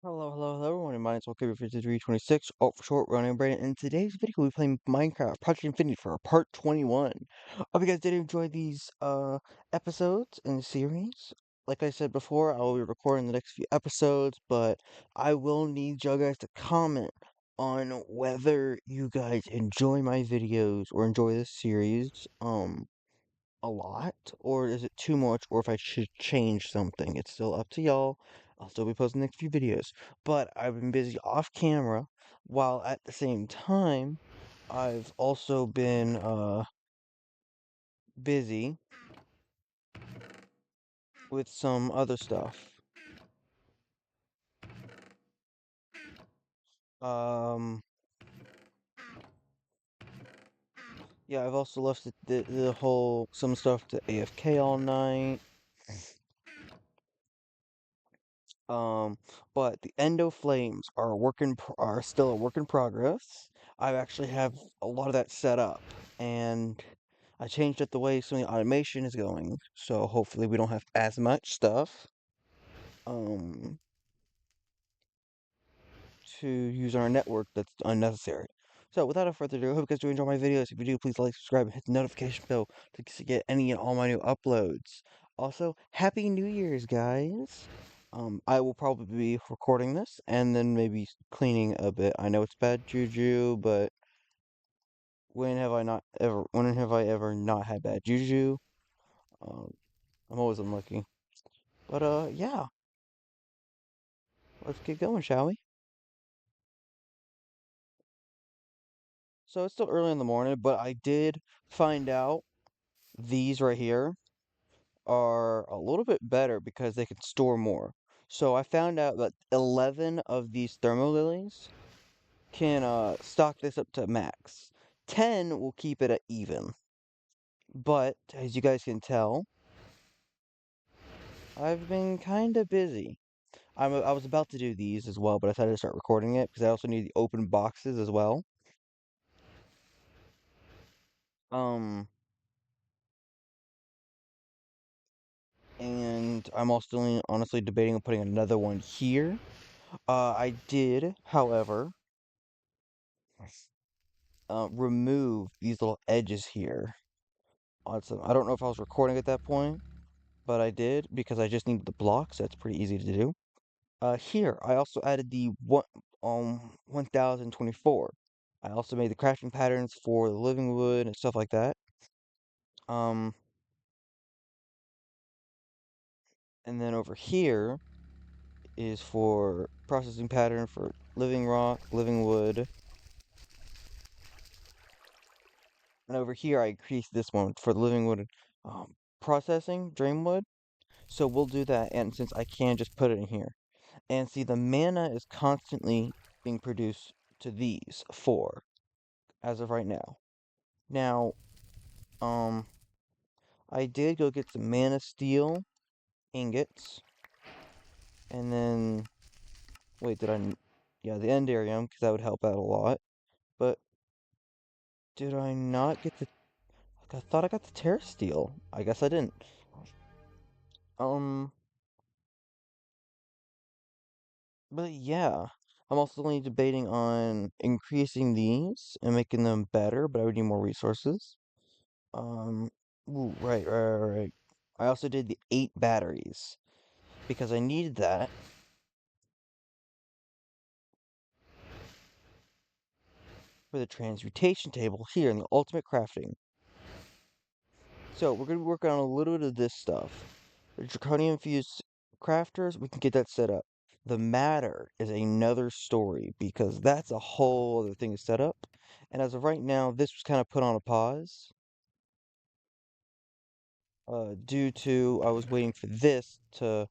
Hello, everyone, and my name is OK5326, alt for short, running brain. In today's video, we'll be playing Minecraft Project Infinity for part 21. Hope you guys did enjoy these episodes in the series. Like I said before, I will be recording the next few episodes, but I will need you guys to comment on whether you guys enjoy my videos or enjoy this series a lot, or is it too much, or if I should change something. It's still up to y'all. I'll still be posting the next few videos, but I've been busy off camera, while at the same time, I've also been busy with some other stuff. Um, yeah, I've also left the whole some stuff to AFK all night. Um, but the Endo Flames are are still a work in progress. I actually have a lot of that set up, and I changed up the way some of the automation is going, so hopefully we don't have as much stuff um to use on our network that's unnecessary. So without further ado, I hope you guys do enjoy my videos. If you do, please like, subscribe, and hit the notification bell to get any and all my new uploads. Also, Happy New Year's, guys! I will probably be recording this and then maybe cleaning a bit. I know it's bad juju, but when have I ever not had bad juju? Um, I'm always unlucky. But yeah, let's get going, shall we? So it's still early in the morning, but I did find out these right here are a little bit better because they can store more. So I found out that 11 of these thermo lilies can stock this up to max. 10 will keep it at even. But as you guys can tell, I've been kind of busy. I was about to do these as well, but I decided to start recording it because I also need the open boxes as well. Um, and I'm also honestly debating on putting another one here. I did, however, remove these little edges here. Awesome. I don't know if I was recording at that point, but I did because I just needed the blocks. That's pretty easy to do. Here I also added the 1024. I also made the crafting patterns for the living wood and stuff like that. Um, and then over here is for processing pattern for living rock, living wood. And over here I increased this one for the living wood processing, dream wood. So we'll do that, and since I can just put it in here. And see, the mana is constantly being produced to these four as of right now. Now, um, I did go get some mana steel ingots, and then, wait, yeah, the endarium, because that would help out a lot. But did I not get I thought I got the terra steel. I guess I didn't. Um, but yeah, I'm also only debating on increasing these and making them better, but I would need more resources. Um, ooh, right. I also did the 8 batteries because I needed that for the transmutation table here in the ultimate crafting. So we're going to be working on a little bit of this stuff. The draconium fused crafters, we can get that set up. The matter is another story because that's a whole other thing to set up. And as of right now, this was kind of put on a pause due to I was waiting for this to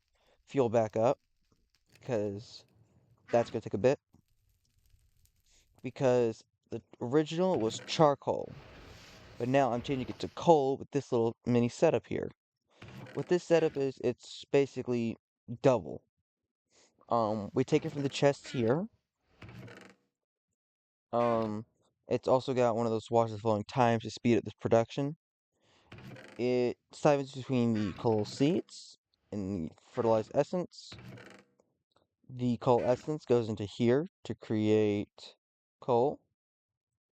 fuel back up because that's going to take a bit. Because the original was charcoal, but now I'm changing it to coal with this little mini setup here. What this setup is, it's basically double. We take it from the chest here. Um, it's also got one of those washers flowing times to speed up this production. It siphons between the coal seeds and the fertilized essence. The coal essence goes into here to create coal.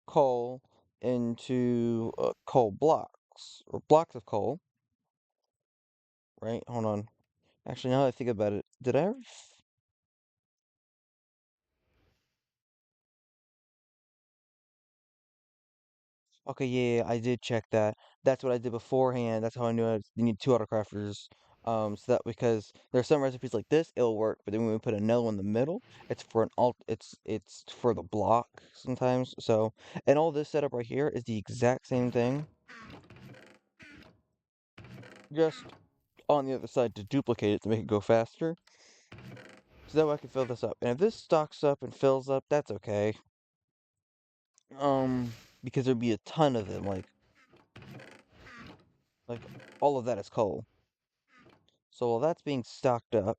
Coal into coal blocks, or blocks of coal, right? Hold on. Actually, now that I think about it, did I ever... Okay, yeah, I did check that. That's what I did beforehand. That's how I knew you need two autocrafters. So that because there are some recipes like this, it'll work, but then when we put a no in the middle, it's for an alt. It's for the block sometimes. So, and all this setup right here is the exact same thing, just on the other side to duplicate it to make it go faster. So that way I can fill this up. And if this stocks up and fills up, that's okay. Because there'd be a ton of them, like all of that is coal. So while that's being stocked up,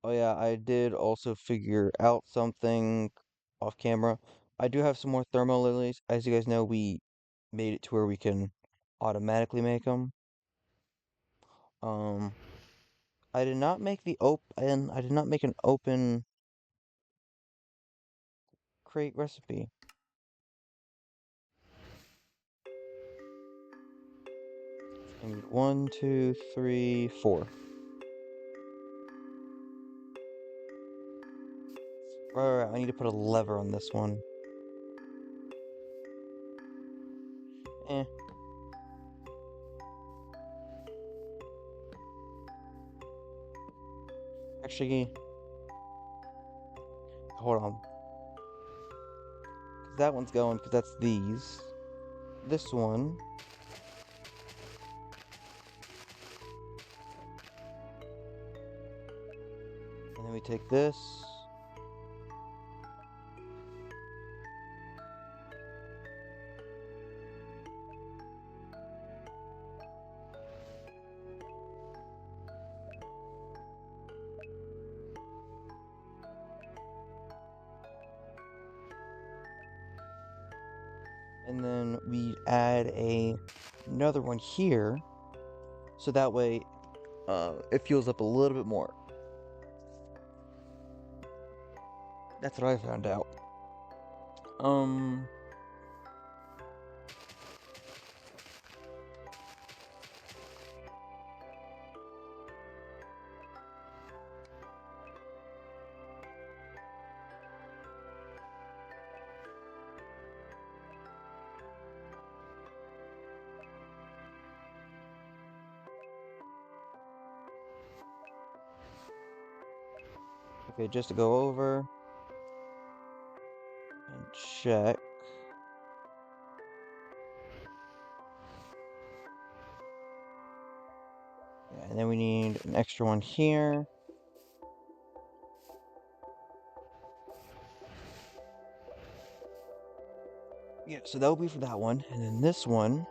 oh yeah, I did also figure out something off camera. I do have some more thermo lilies. As you guys know, we made it to where we can automatically make them. Um, I did not make the open. I did not make an open crate recipe. I need one, two, three, four. Right, I need to put a lever on this one. Eh, actually, hold on. Because that one's going, because that's these. This one. And then we take this. And then we add another one here. So that way, it fuels up a little bit more. That's what I found out. Um, okay, just to go over and check. Yeah, and then we need an extra one here. Yeah, so that will be for that one. And then this one,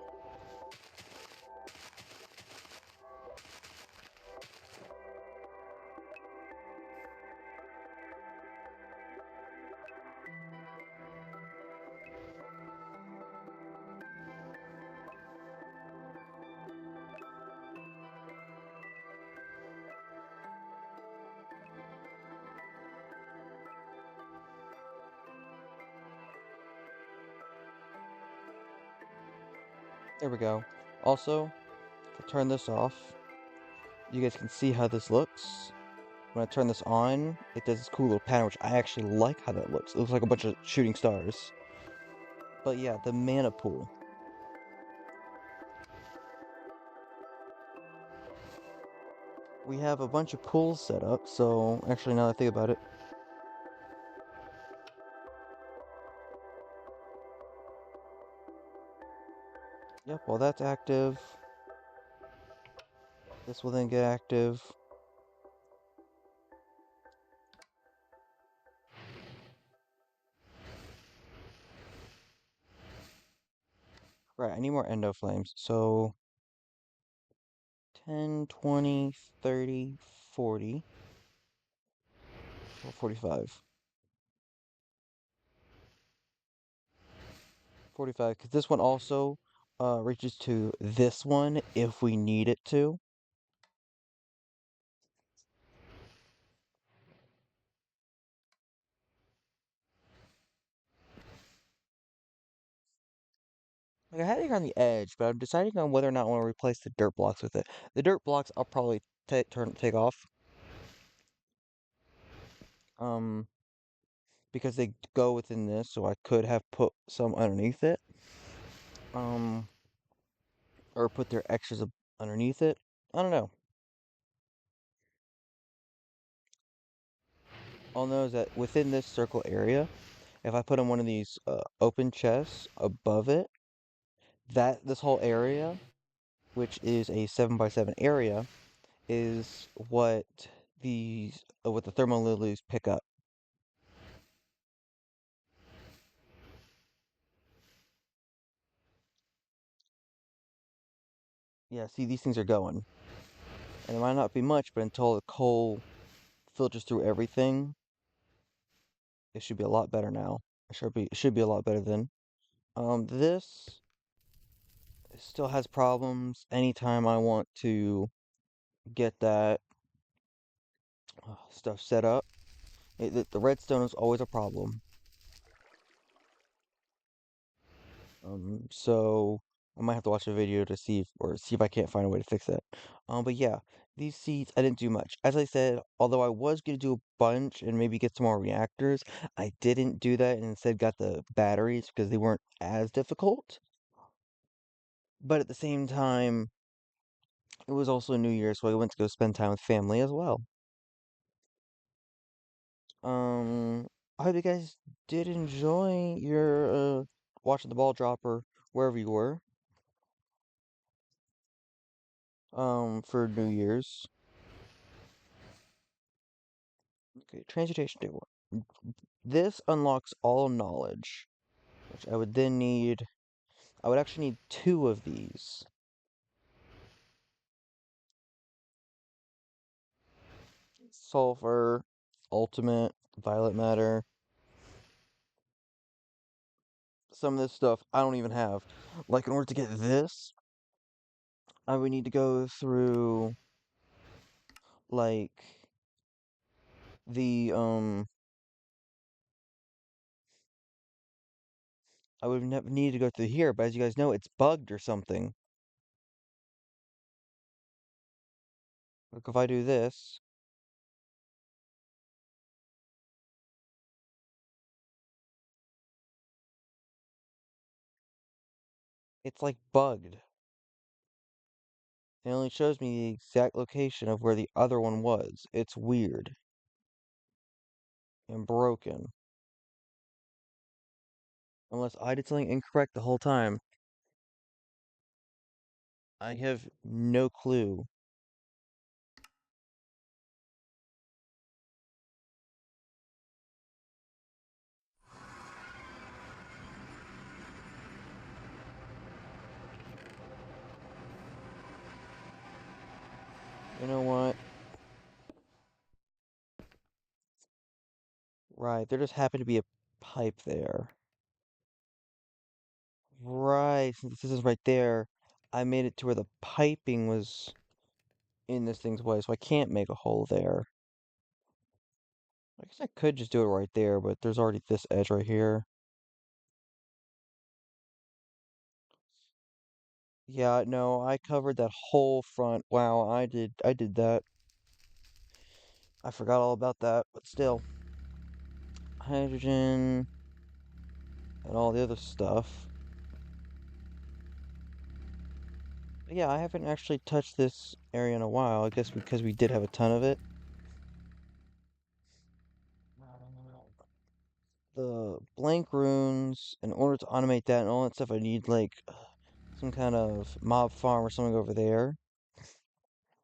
there we go. Also, if I turn this off, you guys can see how this looks. When I turn this on, it does this cool little pattern, which I actually like how that looks. It looks like a bunch of shooting stars. But yeah, the mana pool. We have a bunch of pools set up, so actually now that I think about it, yep, while that's active, this will then get active. Right, I need more endo flames. So 10, 20, 30, 40, or 45. 45, because this one also reaches to this one if we need it to. Like I had it here on the edge, but I'm deciding on whether or not I want to replace the dirt blocks with it. The dirt blocks I'll probably take off. Um, because they go within this, so I could have put some underneath it. Um, or put their extras underneath it. I don't know. All I know is that within this circle area, if I put in one of these open chests above it, that this whole area, which is a 7x7 area, is what the thermal lilies pick up. Yeah, see, these things are going. And it might not be much, but until the coal filters through everything, it should be a lot better now. It should be a lot better then. This still has problems anytime I want to get that stuff set up. The redstone is always a problem. So I might have to watch a video to see if I can't find a way to fix that. But yeah, these seeds I didn't do much. As I said, although I was gonna do a bunch and maybe get some more reactors, I didn't do that and instead got the batteries because they weren't as difficult. But at the same time, it was also New Year, so I went to go spend time with family as well. Um, I hope you guys did enjoy your watching the ball dropper wherever you were. For New Year's. Okay, transmutation table. This unlocks all knowledge, which I would then need. I would actually need two of these. Sulfur, ultimate, violet matter. Some of this stuff I don't even have. Like, in order to get this, I would need to go through, like, the, I would need to go through here, but as you guys know, it's bugged or something. Like, if I do this, it's like bugged. It only shows me the exact location of where the other one was. It's weird and broken. Unless I did something incorrect the whole time. I have no clue. You know what? Right, there just happened to be a pipe there. Right, since this is right there, I made it to where the piping was in this thing's way, so I can't make a hole there. I guess I could just do it right there, but there's already this edge right here. Yeah, no, I covered that whole front. Wow, I did that. I forgot all about that, but still. Hydrogen and all the other stuff. But yeah, I haven't actually touched this area in a while. I guess because we did have a ton of it. The blank runes, in order to automate that and all that stuff, I need like some kind of mob farm or something over there,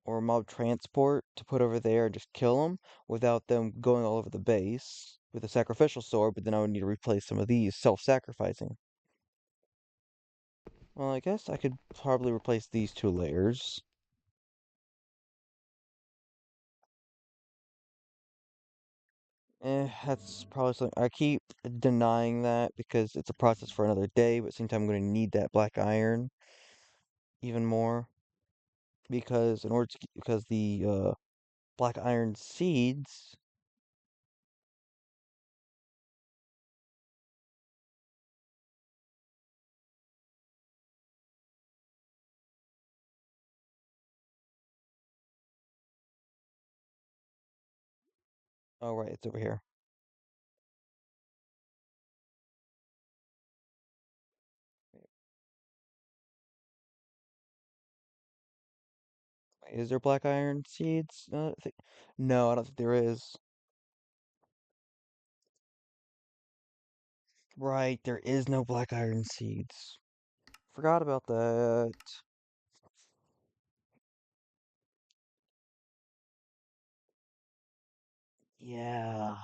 or mob transport to put over there and just kill them without them going all over the base with a sacrificial sword. But then I would need to replace some of these self-sacrificing. Well, I guess I could probably replace these two layers. That's probably something I keep denying that because it's a process for another day, but at the same time I'm going to need that black iron even more because the black iron seeds Oh, right, it's over here. Wait, is there black iron seeds? No, I don't think there is. Right, there is no black iron seeds. Forgot about that. Yeah.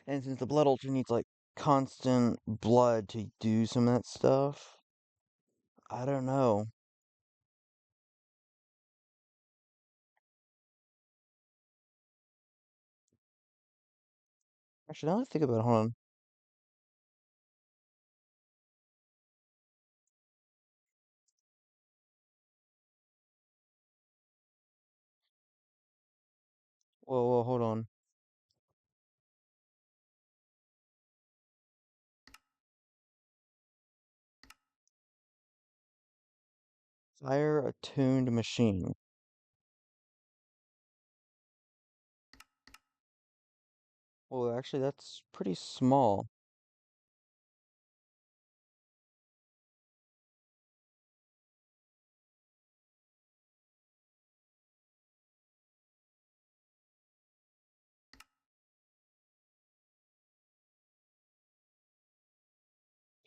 And since the blood ultra needs like constant blood to do some of that stuff, I don't know. Actually, now that I think about it, hold on. Whoa, hold on. Fire attuned machine. Well, actually, that's pretty small.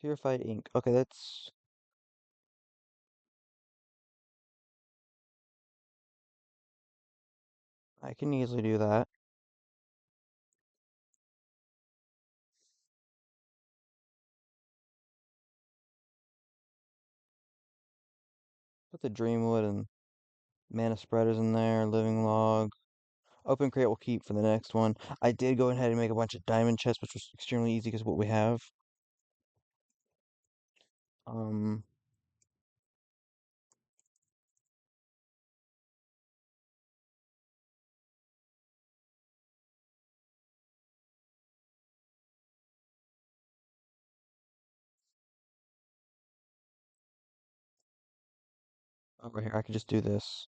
Purified ink. Okay, that's. I can easily do that. Put the Dreamwood and mana spreaders in there. Living log. Open crate will keep for the next one. I did go ahead and make a bunch of diamond chests, which was extremely easy because what we have. Um, over here, I could just do this.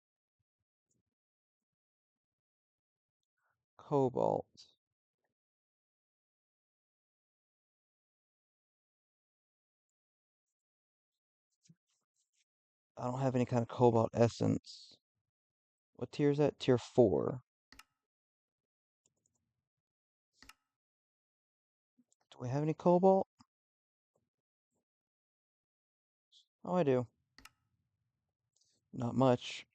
Cobalt. I don't have any kind of cobalt essence. What tier is that? Tier 4. Do we have any cobalt? Oh, I do. Not much.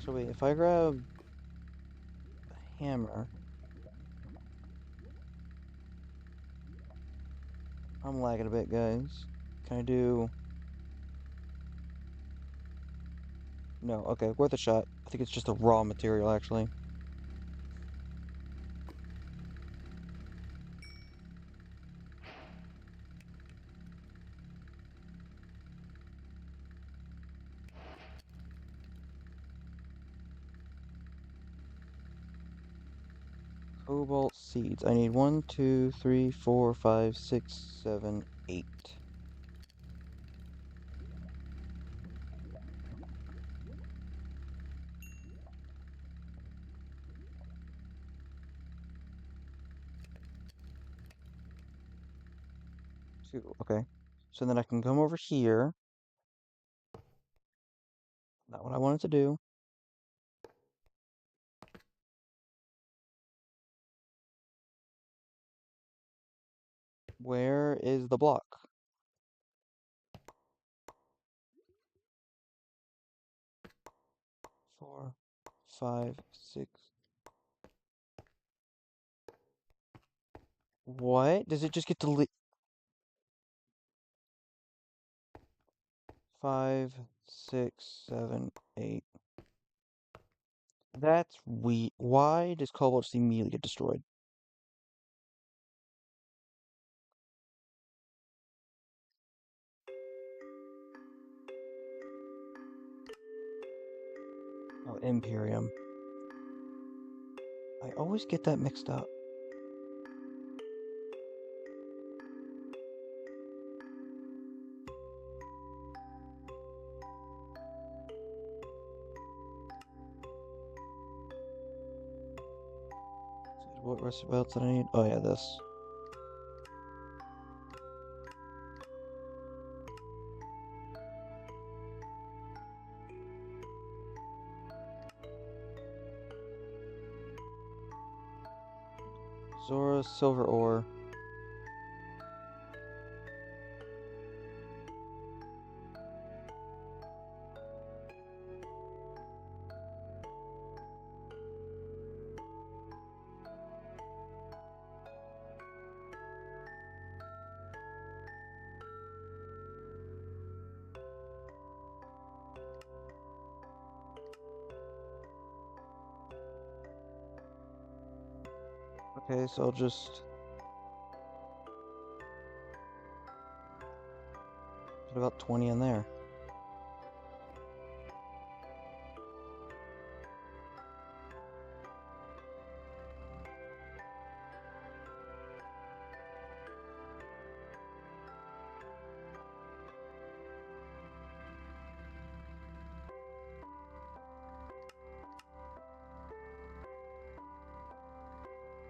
So wait, if I grab the hammer, I'm lagging a bit, guys. Can I do... No, okay, worth a shot. I think it's just a raw material, actually. Cobalt seeds. I need 1, 2, 3, 4, 5, 6, 7, 8. Two. Okay. So then I can come over here. Not what I wanted to do. Where is the block? 4, 5, 6. What? Does it just get to 5, 6, 7, 8? That's we. Why does Cobalt just immediately get destroyed? Oh, Imperium. I always get that mixed up. So what recipe else did I need? Oh yeah, this. Zora silver ore. Okay, so I'll just put about 20 in there.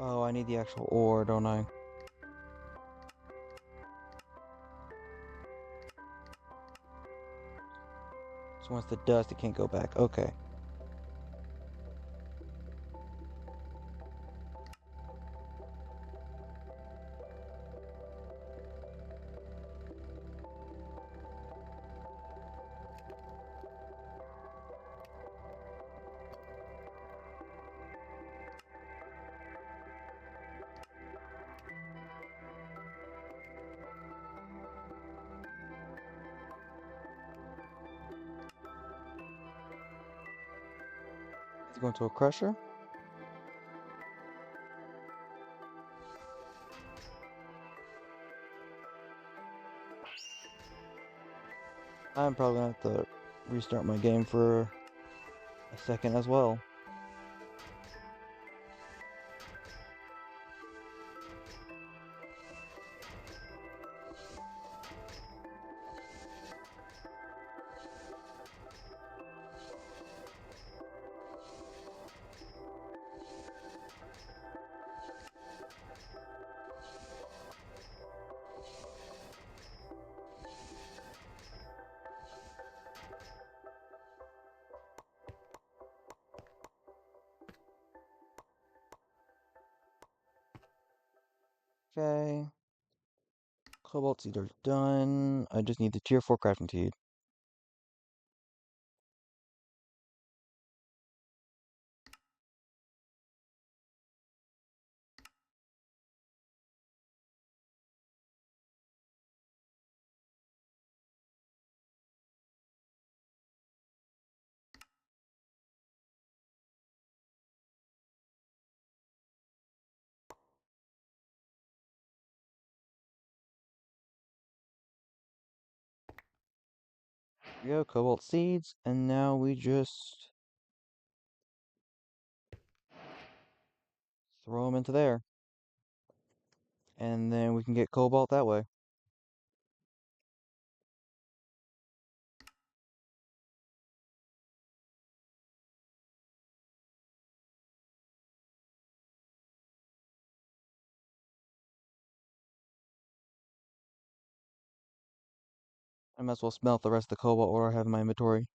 Oh, I need the actual ore, don't I? So once the dust, it can't go back. Okay. It's going to a crusher. I'm probably gonna have to restart my game for a second as well. Okay. Cobalt seeds are done. I just need the tier 4 crafting seed. Here we go, cobalt seeds, and now we just throw them into there. And then we can get cobalt that way. I might as well smelt the rest of the cobalt ore I have in my inventory.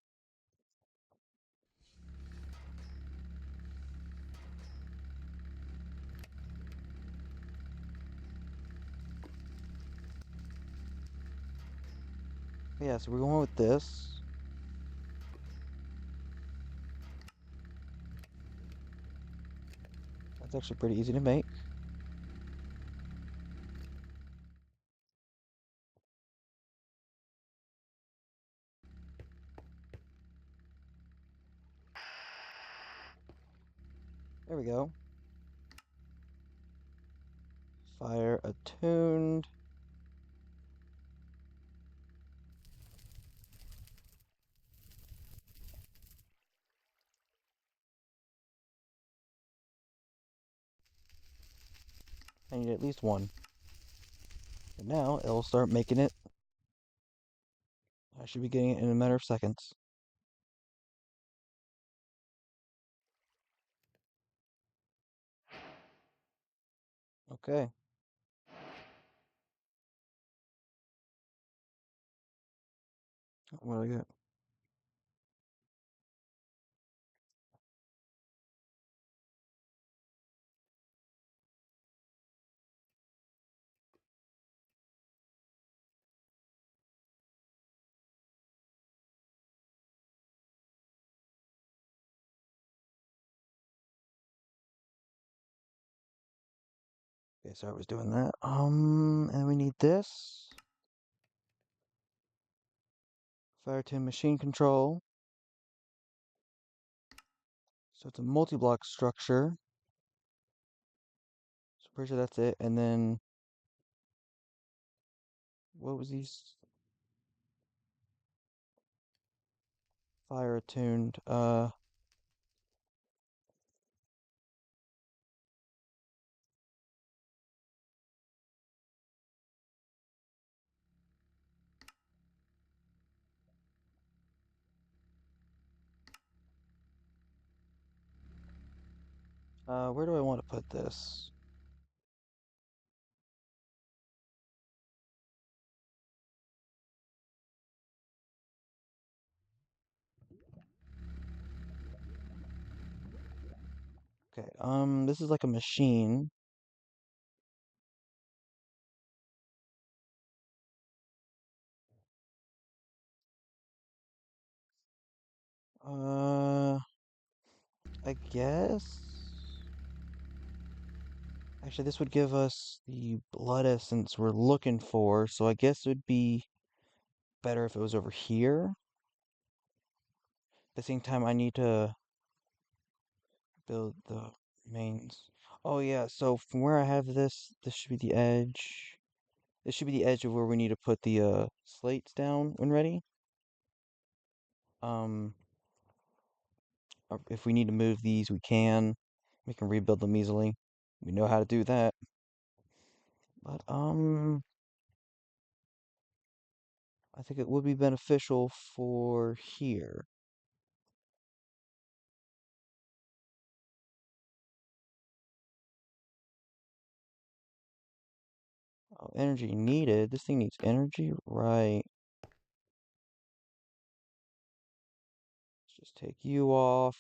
Yeah, so we're going with this. That's actually pretty easy to make. There we go. Fire attuned. I need at least one. And now it'll start making it. I should be getting it in a matter of seconds. Okay. What do I get? Okay, so I was doing that. And we need this. Fire tune machine control. So it's a multi-block structure. So pretty sure that's it. And then what was these? Fire tuned. Where do I want to put this? Okay, this is like a machine. Uh, I guess. Actually, this would give us the blood essence we're looking for, so I guess it would be better if it was over here. At the same time, I need to build the mains. Oh yeah, so from where I have this, this should be the edge. This should be the edge of where we need to put the slates down when ready. Um, if we need to move these, we can. We can rebuild them easily. We know how to do that. But I think it would be beneficial for here. Oh, energy needed. This thing needs energy, right? Let's just take you off,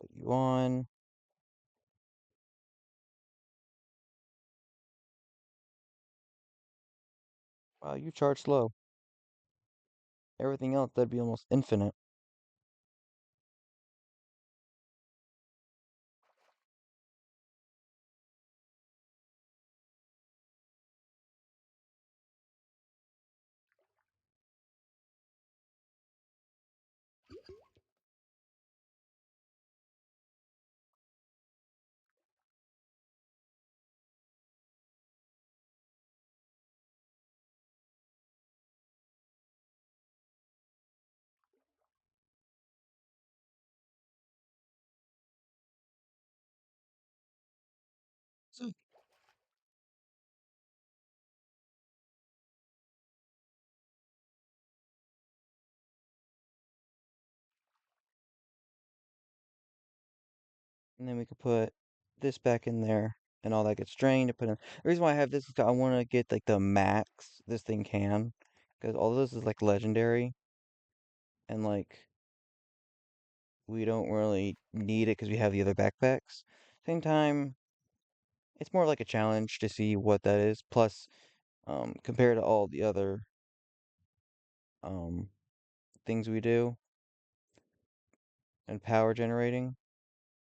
put you on. Wow, you charge slow. Everything else, that'd be almost infinite. So, and then we could put this back in there, and all that gets drained to put in. The reason why I have this is 'cause I want to get like the max this thing can, because all this is like legendary, and like we don't really need it because we have the other backpacks. Same time, it's more like a challenge to see what that is. Plus, compared to all the other um things we do and power generating.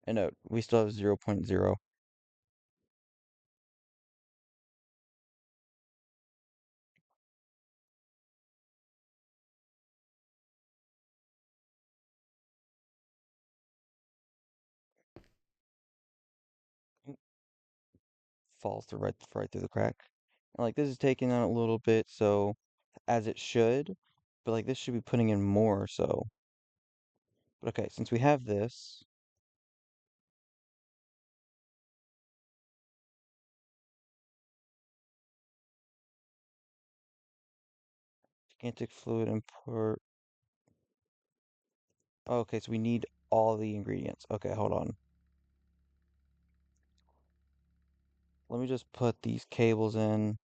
And no, we still have 0.0. Falls through right through the crack. And like this is taking on a little bit, so as it should, but like this should be putting in more, so. But okay, since we have this, Gigantic fluid import. Okay, so we need all the ingredients. Okay, hold on. Let me just put these cables in.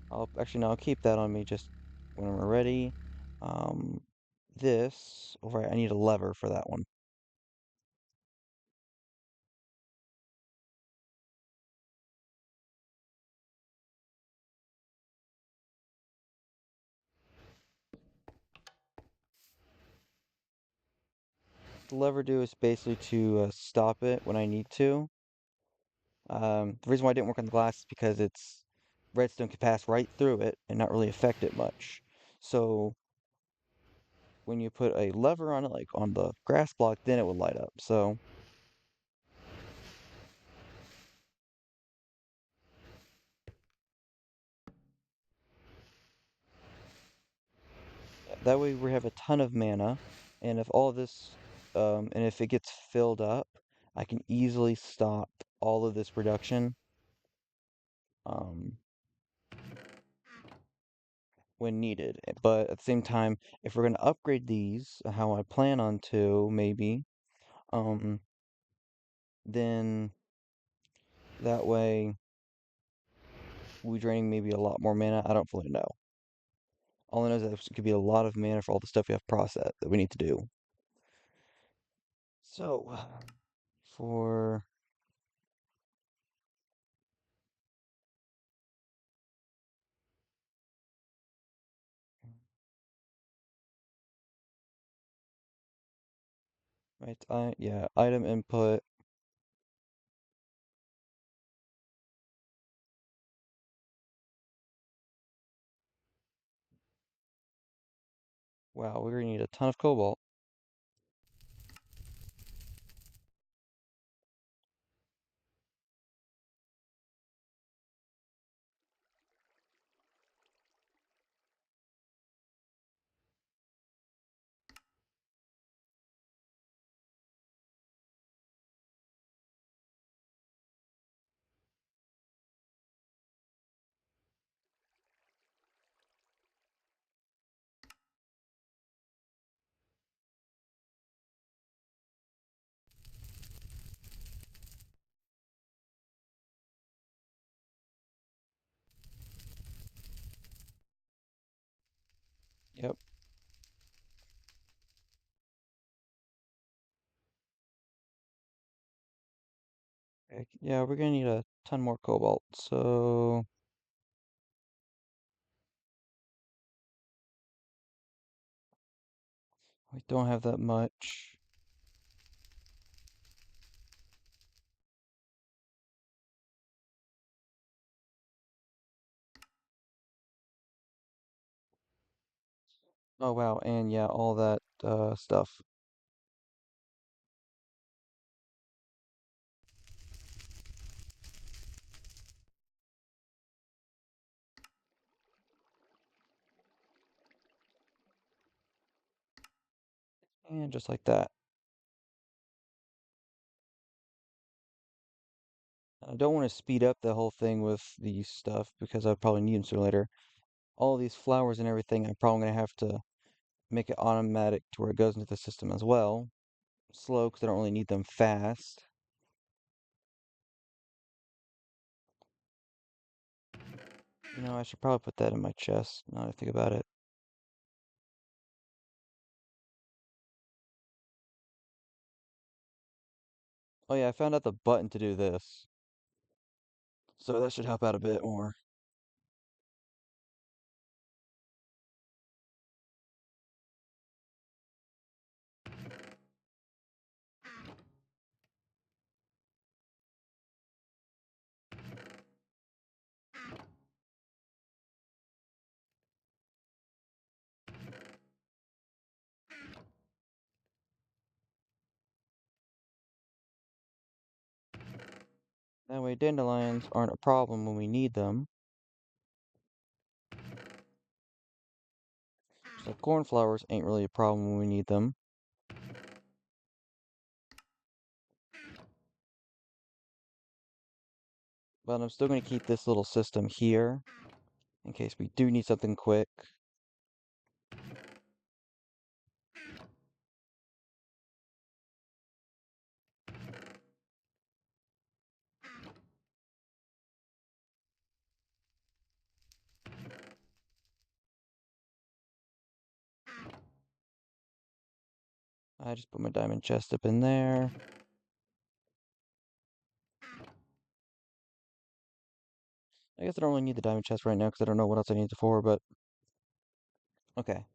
I'll actually no, I'll keep that on me just when we're ready. Um, this, oh, right, I need a lever for that one. The lever do is basically to stop it when I need to. The reason why it didn't work on the glass is because it's redstone can pass right through it and not really affect it much. So when you put a lever on it, like on the grass block, then it would light up. So yeah, that way we have a ton of mana, and if all this, and if it gets filled up, I can easily stop all of this production, um, when needed. But at the same time, if we're gonna upgrade these, how I plan on to, maybe, um, then that way we draining maybe a lot more mana. I don't fully know. All I know is that it could be a lot of mana for all the stuff we have processed that we need to do. So, for right, yeah, item input. Wow, we're gonna need a ton of cobalt. Yep. Yeah, we're gonna need a ton more cobalt. So we don't have that much. Oh wow, and yeah, all that stuff. And just like that. I don't want to speed up the whole thing with these stuff because I probably need them sooner or later. All these flowers and everything, I'm probably gonna have to make it automatic to where it goes into the system as well. Slow because I don't really need them fast. You know, I should probably put that in my chest now that I think about it. Oh yeah, I found out the button to do this. So that should help out a bit more. That way dandelions aren't a problem when we need them. So cornflowers ain't really a problem when we need them. But I'm still going to keep this little system here in case we do need something quick. I just put my diamond chest up in there. I guess I don't really need the diamond chest right now because I don't know what else I need it for, but okay.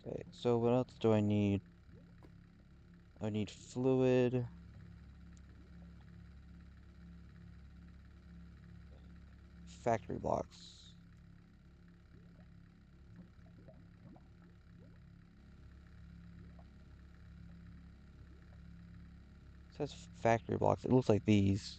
Okay, so what else do I need? I need fluid. Factory blocks. It says factory blocks. It looks like these.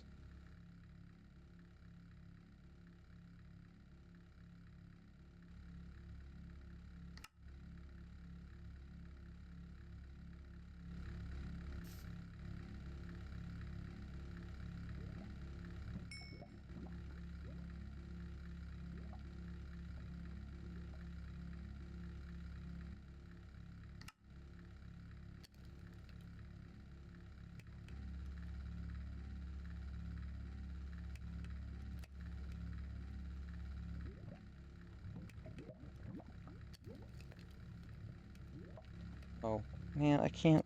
Oh, man, I can't.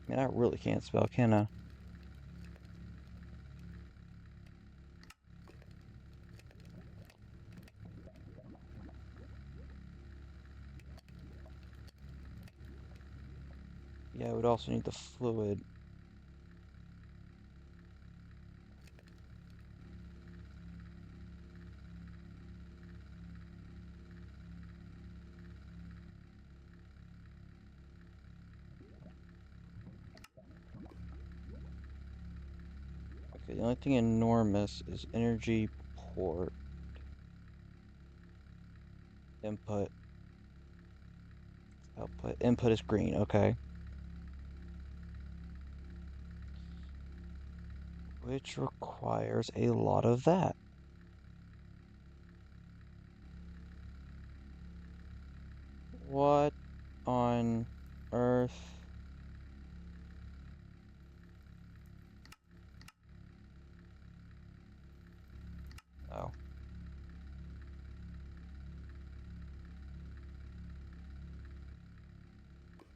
Man, I really can't spell, can I? Yeah, I would also need the fluid. Okay, the only thing enormous is energy port input. Output. Input is green, okay. Which requires a lot of that. What on earth? Oh.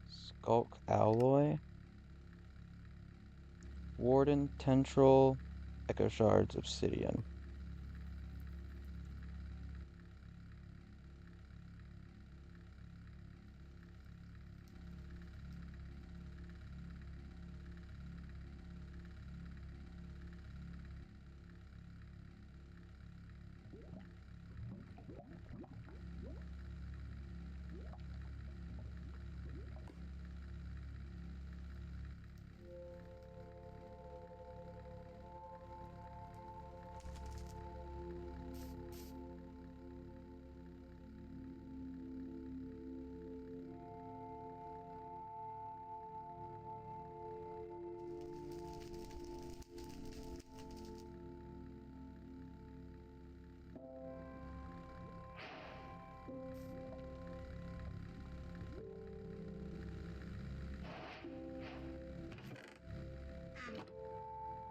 Skulk alloy? Warden, Tendril, Echo Shards, Obsidian.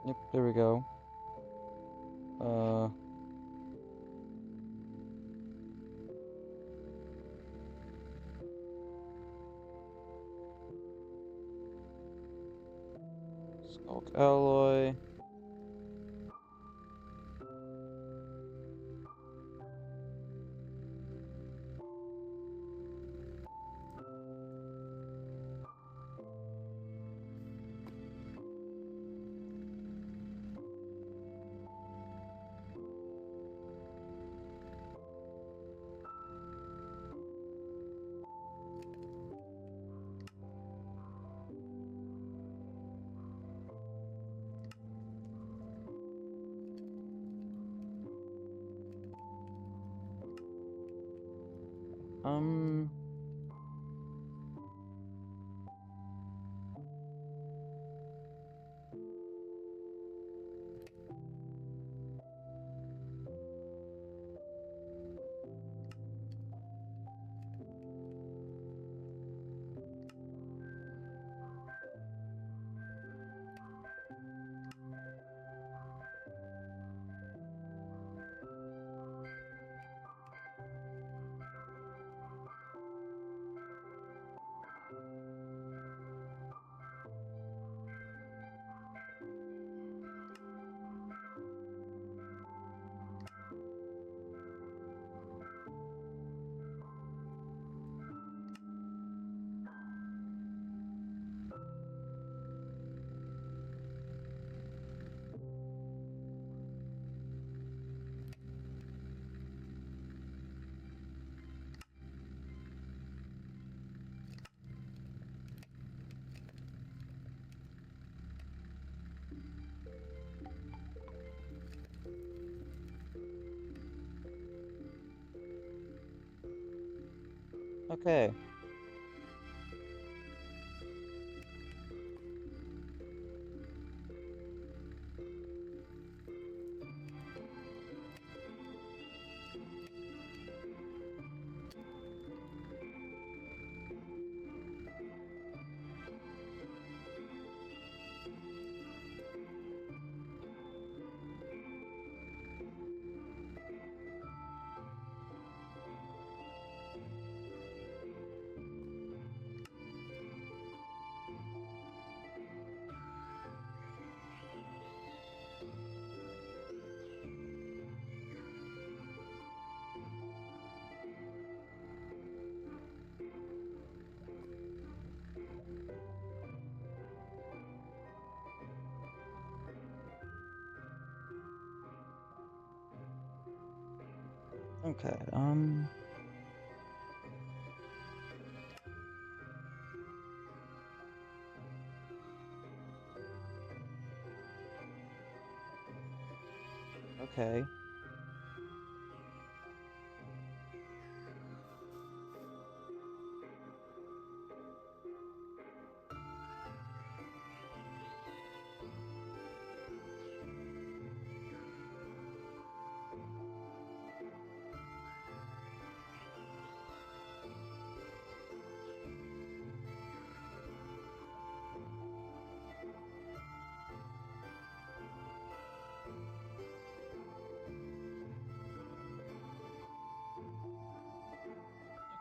Yep, there we go. Uh, Skulk alloy. Um, okay. Okay, okay.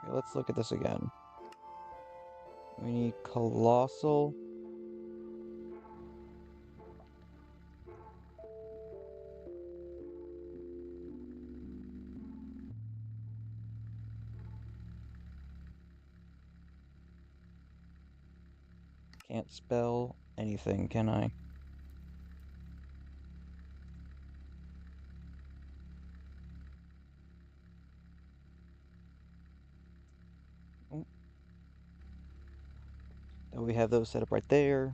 Okay, let's look at this again. We need colossal. Can't spell anything, can I? Oh, we have those set up right there.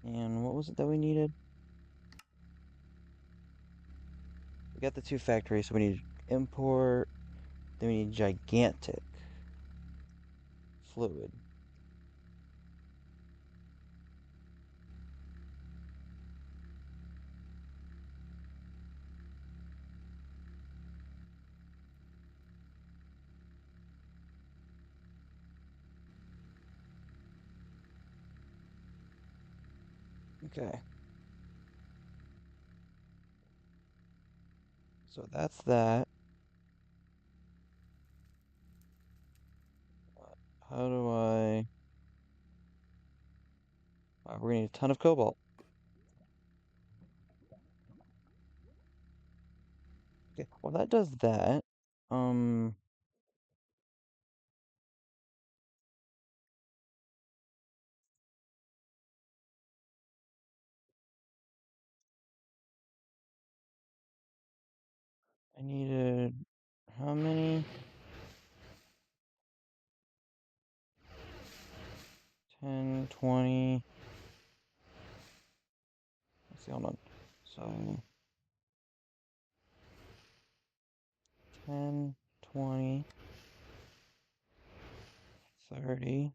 And what was it that we needed? We got the two factories, so we need import, then we need gigantic fluid. Okay, so that's that. How do I... we're gonna need a ton of cobalt. Okay, well that does that. Um, I needed how many? 10, 20. Let's see, hold on. So 10, 20, 30,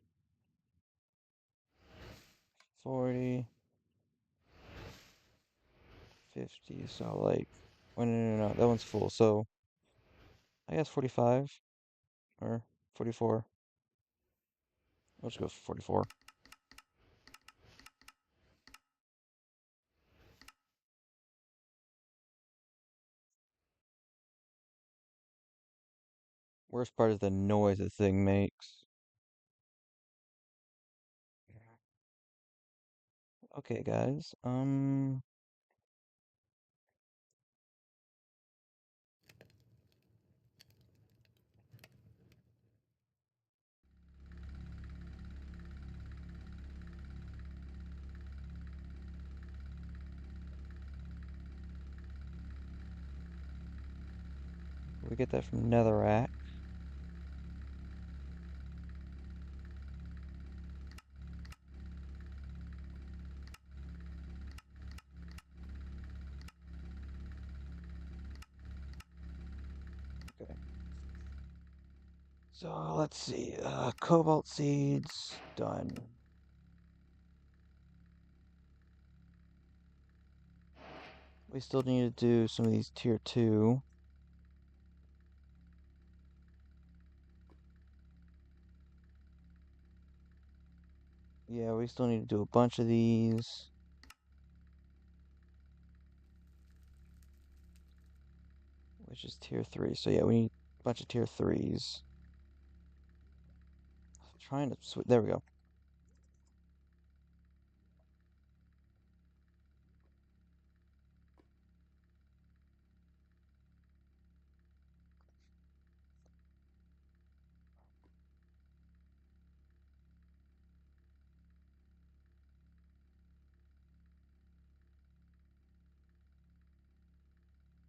40, 50. So like, oh, no, that one's full. So I guess 45 or 44. Let's go 44. Worst part is the noise the thing makes. Okay, guys. We get that from Netherrack. Okay. So let's see. Cobalt seeds done. We still need to do some of these tier 2. Yeah, we still need to do a bunch of these. Which is tier 3. So yeah, we need a bunch of tier 3s. Trying to switch. There we go.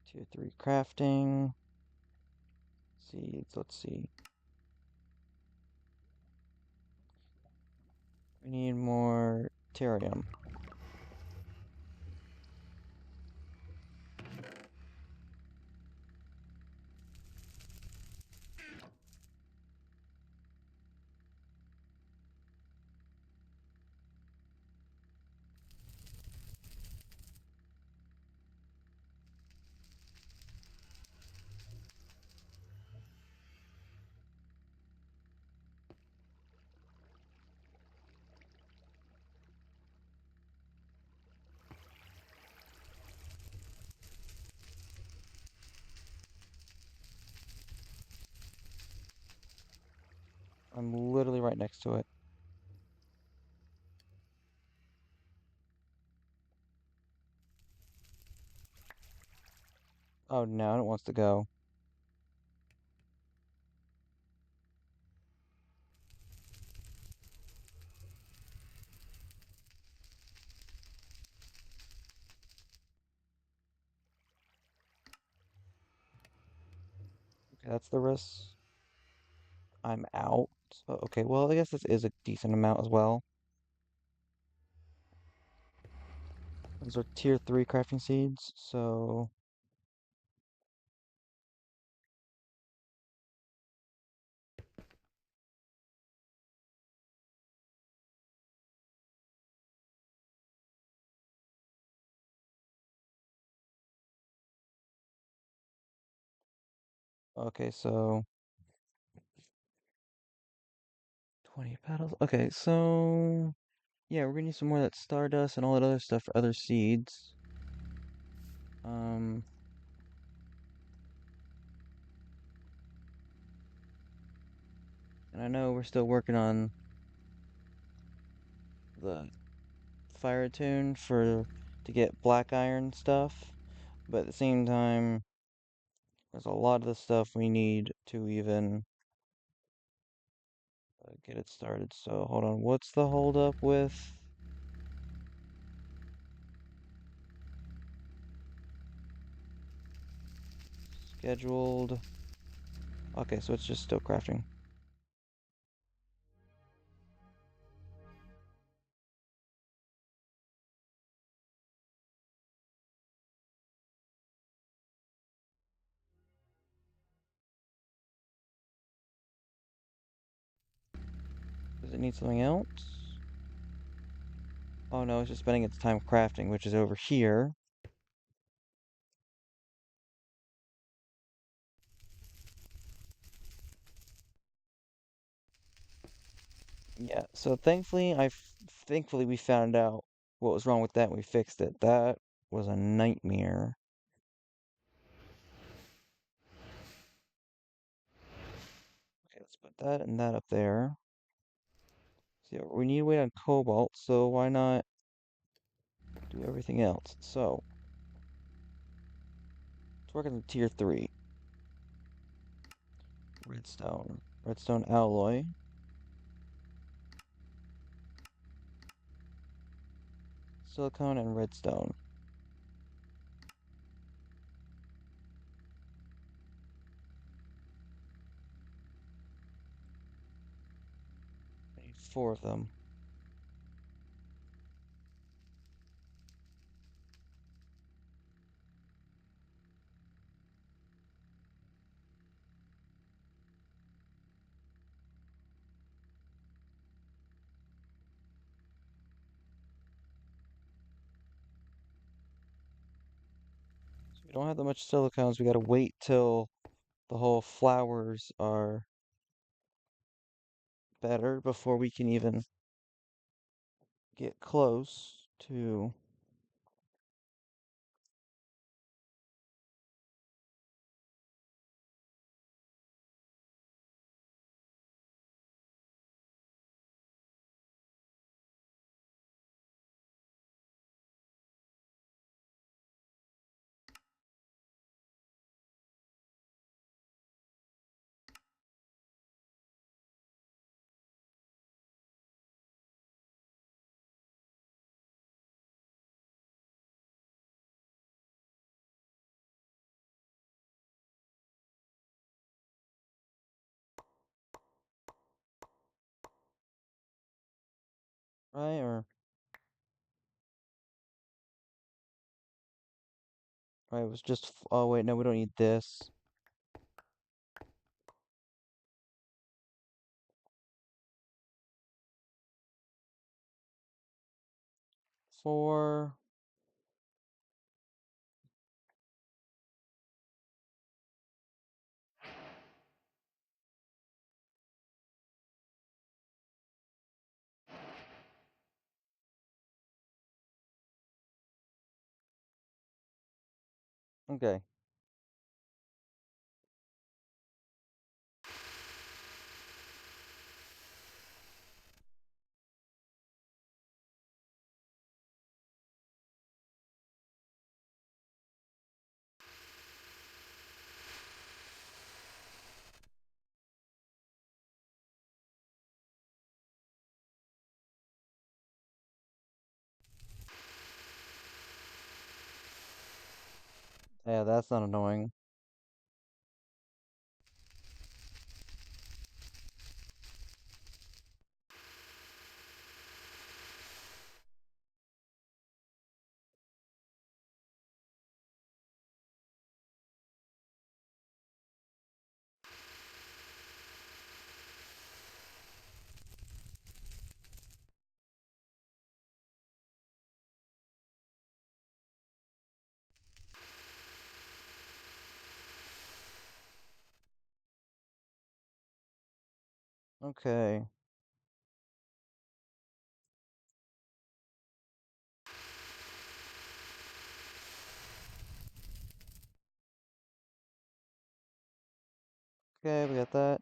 Tier 3 crafting. Seeds, let's see. We need more Terrarium. I'm literally right next to it. Oh, now it wants to go. Okay, that's the risk. I'm out. So, okay, well, I guess this is a decent amount as well. These are tier 3 crafting seeds, so okay, so 20 petals. Okay, so yeah, we're gonna need some more of that stardust and all that other stuff for other seeds. Um, and I know we're still working on the fire tune for to get black iron stuff, but at the same time, there's a lot of the stuff we need to even get it started. So hold on, what's the holdup with scheduled? Okay, so it's just still crafting. Does it need something else? Oh no, it's just spending its time crafting, which is over here. Yeah, so thankfully we found out what was wrong with that and we fixed it. That was a nightmare. Okay, let's put that and that up there. So yeah, we need to wait on cobalt, so why not do everything else? So, let's work on tier 3. Redstone. Redstone alloy. Silicone and redstone. I need 4 of them. So we don't have that much silicones. We gotta wait till the whole flowers are better before we can even get close to. Right? Or right, it was just. Oh wait, no, we don't need this. 4. Okay. Yeah, that's not annoying. Okay. Okay, we got that.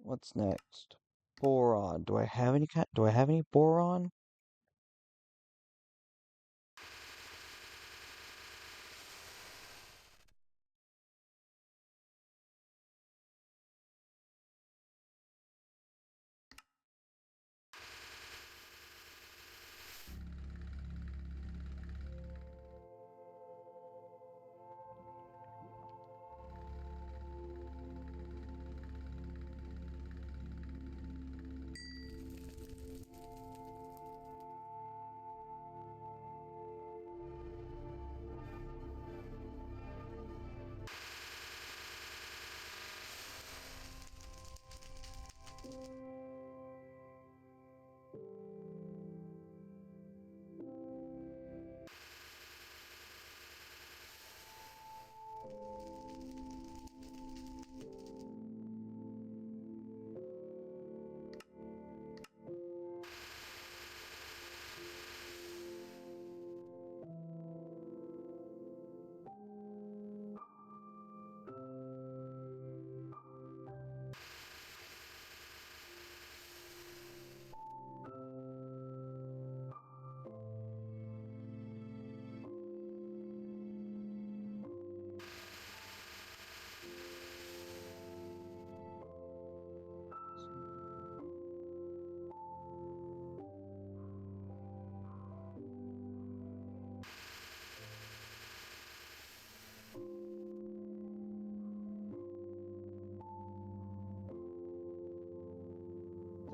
What's next? Boron. Do I have any boron?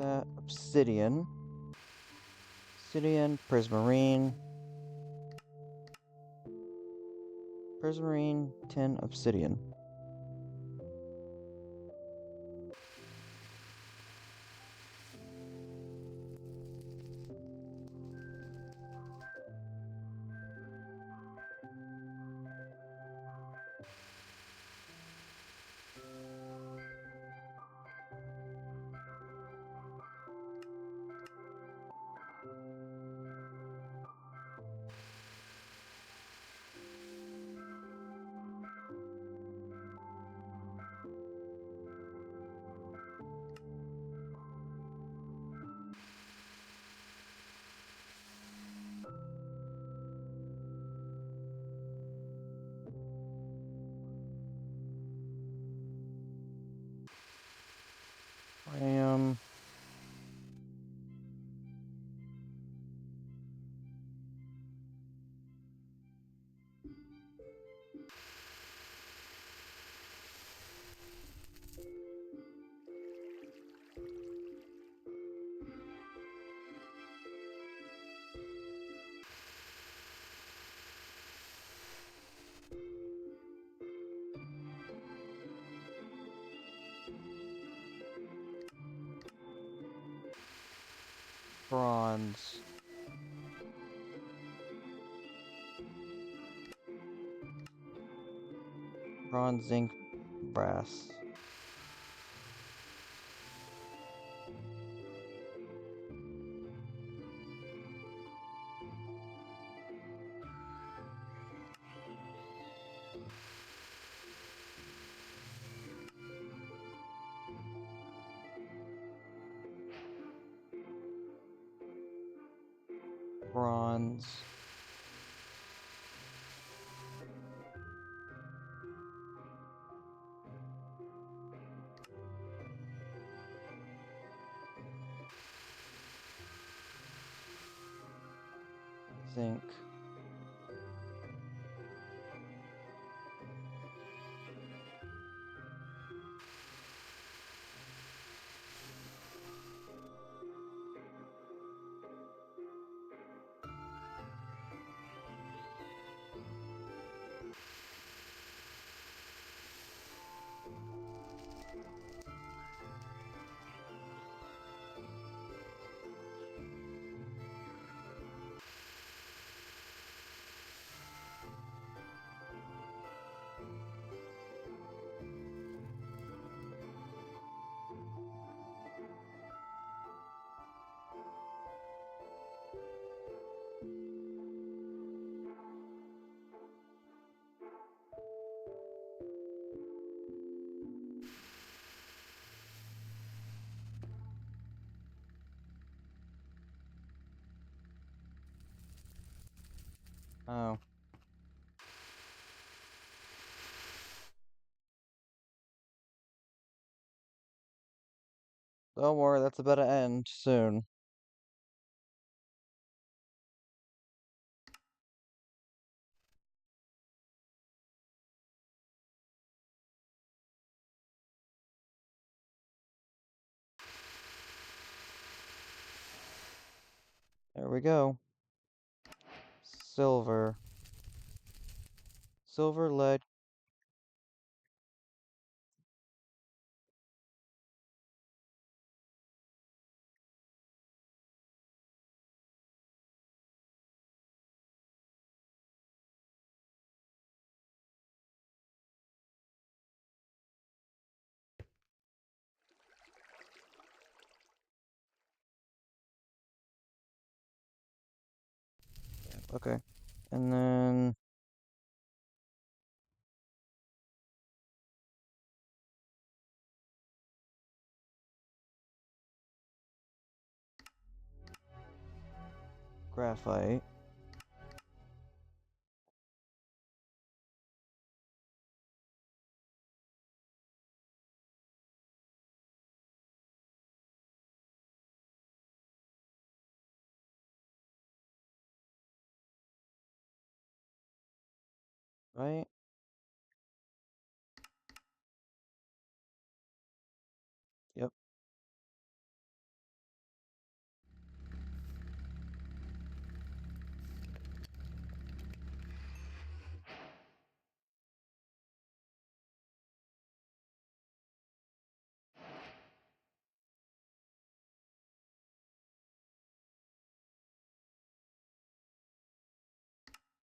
that? Obsidian. Obsidian, prismarine. Prismarine, tin, obsidian. Bronze, bronze, bronze, zinc, brass, bronze, zinc, oh, don't worry, that's about to end soon. There we go. Silver, silver, lead, okay, and then graphite, right? Yep.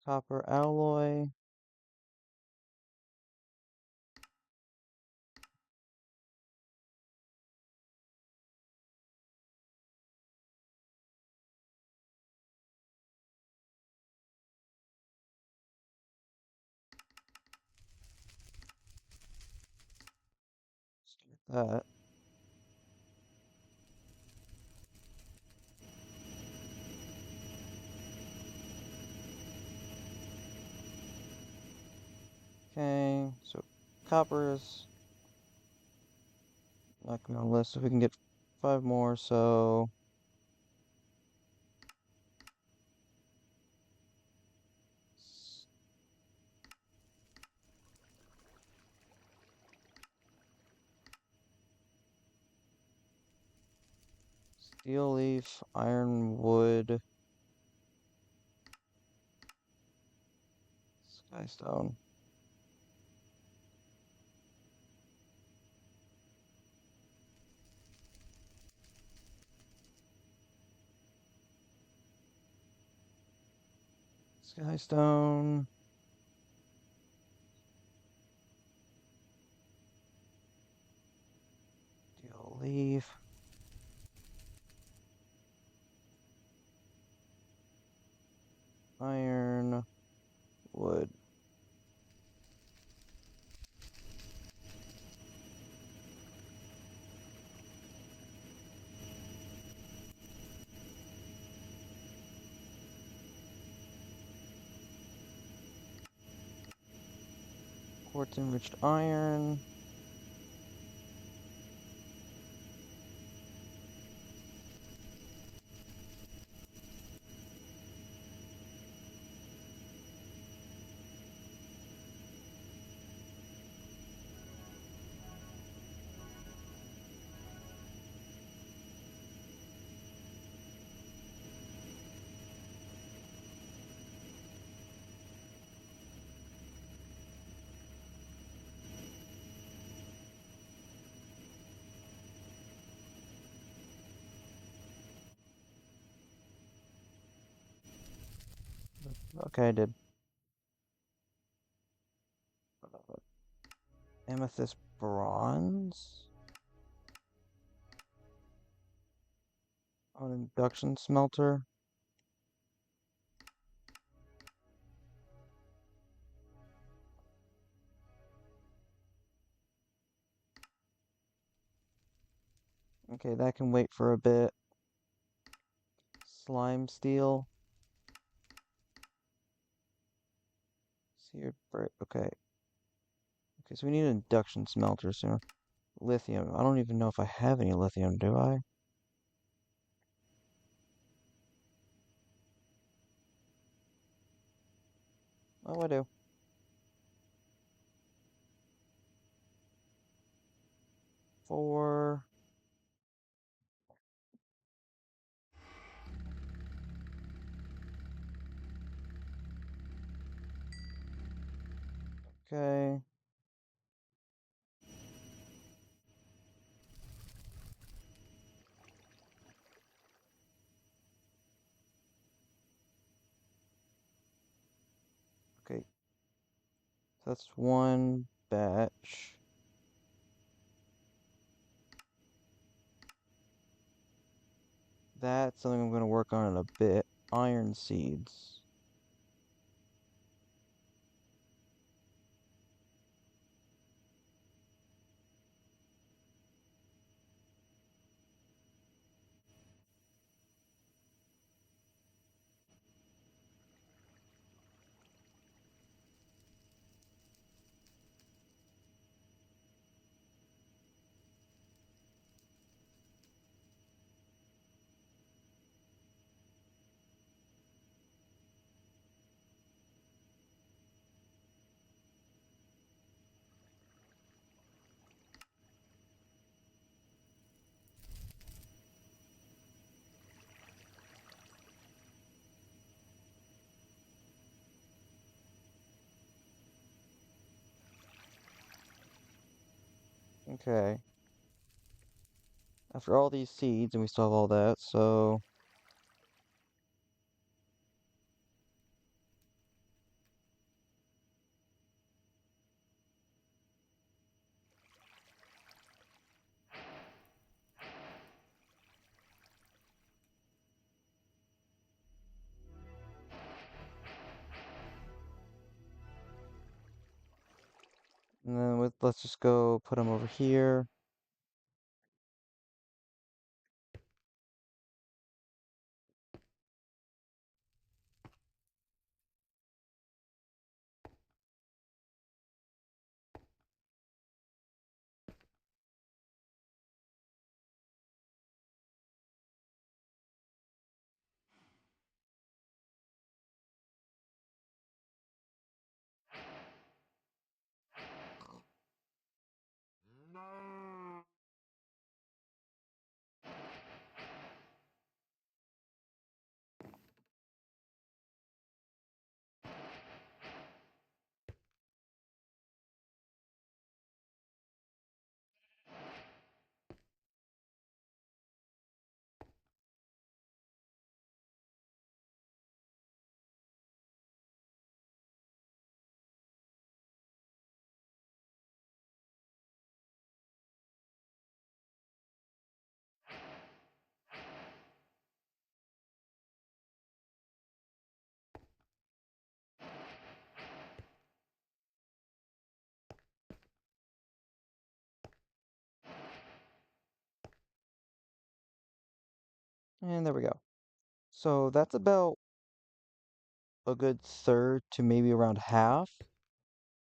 Copper alloy. That. Okay, so copper is not gonna list if we can get 5 more, so steel leaf, iron wood, skystone. Skystone. Steel leaf. Iron wood. Quartz enriched iron. Okay, I did. Amethyst bronze. Oh, an induction smelter. Okay, that can wait for a bit. Slime steel. Seared brick. Okay. Okay, so we need an induction smelter soon. Lithium. I don't even know if I have any lithium, do I? Oh, I do. 4. Okay. Okay. So that's one batch. That's something I'm going to work on in a bit. Iron seeds. Okay. After all these seeds, and we still have all that, so And then let's just go put them over here. And there we go. So that's about a good third to maybe around half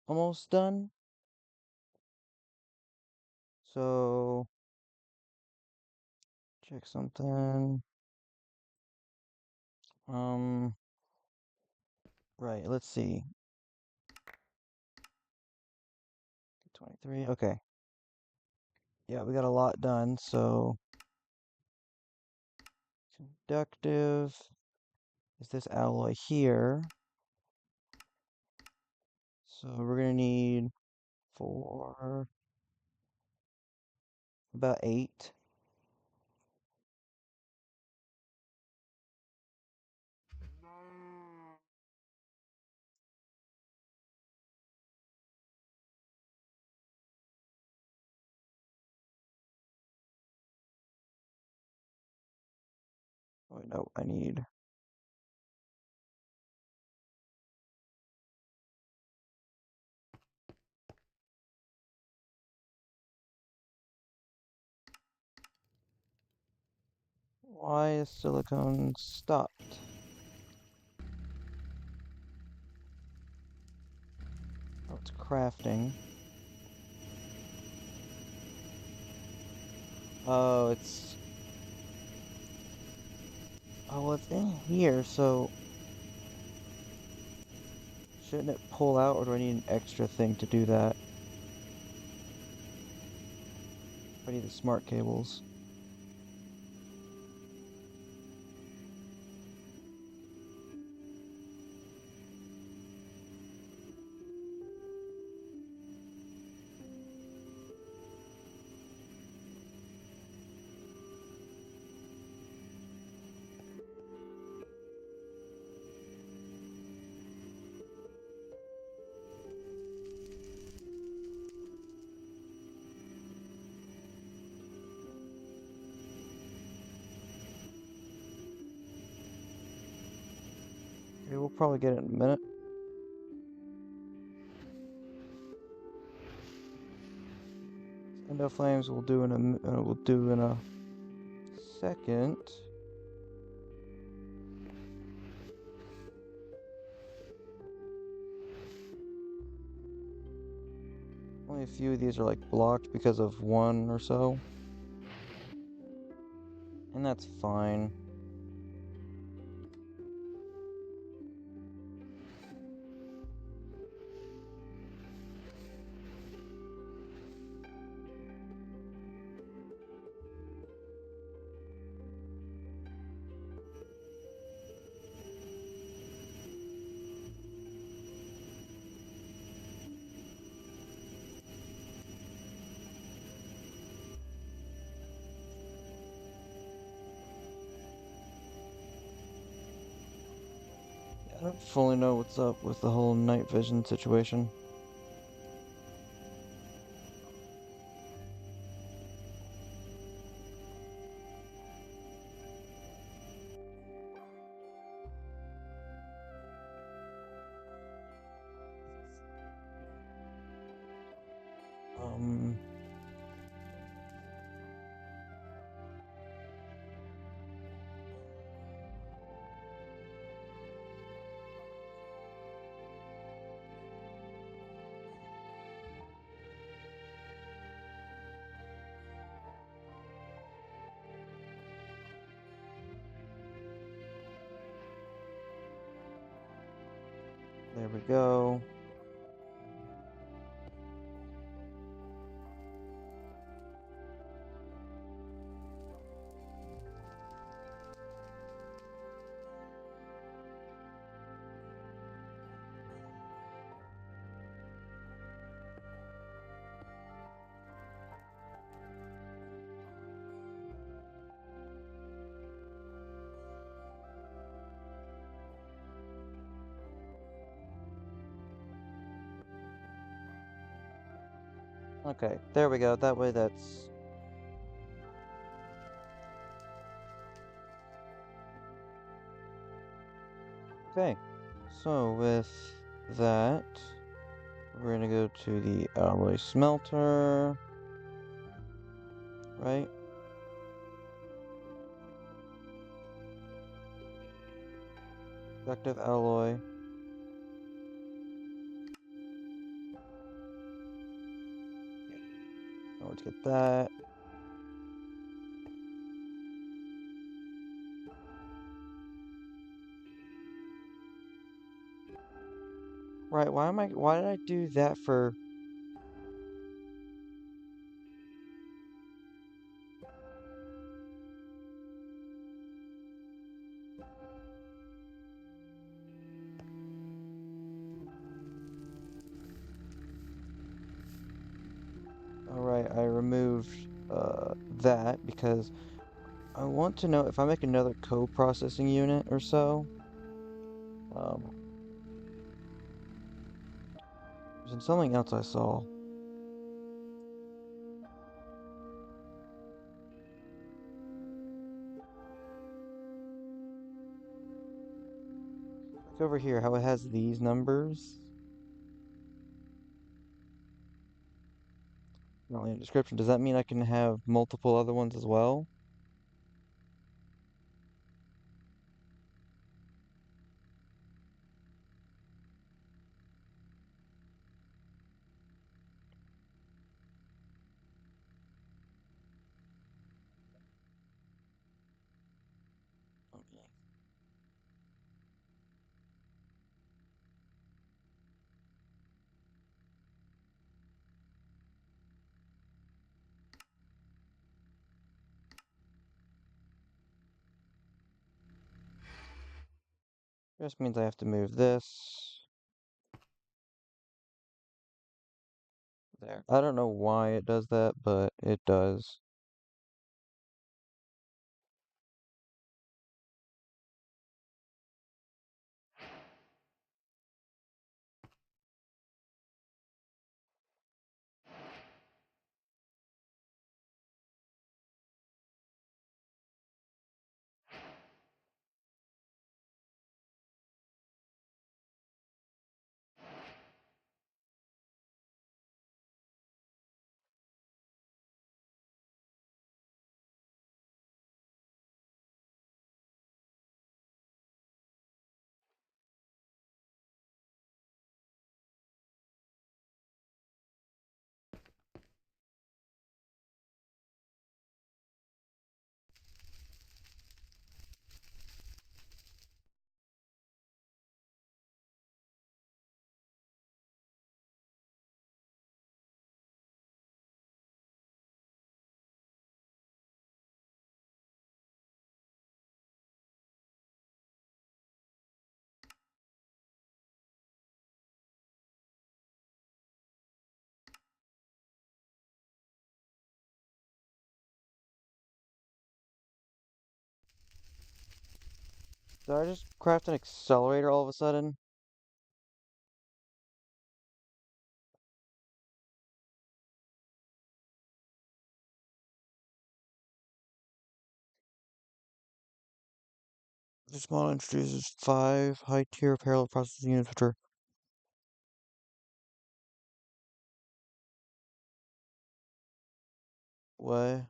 almost done. So check something. Um, right, let's see. 23. Okay. Yeah, we got a lot done. So conductive is this alloy here. So we're gonna need for about 8. Oh, no, I need. Why is silicone stopped? Oh, it's crafting. Oh, it's. Oh, well, it's in here, so. Shouldn't it pull out, or do I need an extra thing to do that? I need the smart cables. Okay, we'll probably get it in a minute. Endo flames we'll do in a second. Only a few of these are like blocked because of one or so. And that's fine. I don't fully know what's up with the whole night vision situation. There we go. Okay, there we go. That way that's... Okay, so with that, we're gonna go to the alloy smelter, right? Productive alloy. Let's get that. Right, why did I do that for... Alright, I removed that because I want to know if I make another co-processing unit or so. Um, there's something else I saw. Look over here, how it has these numbers. Not in the description. Does that mean I can have multiple other ones as well? Okay. Just means I have to move this there. I don't know why it does that, but it does. Did I just craft an accelerator all of a sudden? This model introduces 5 high-tier parallel processing units which are... What?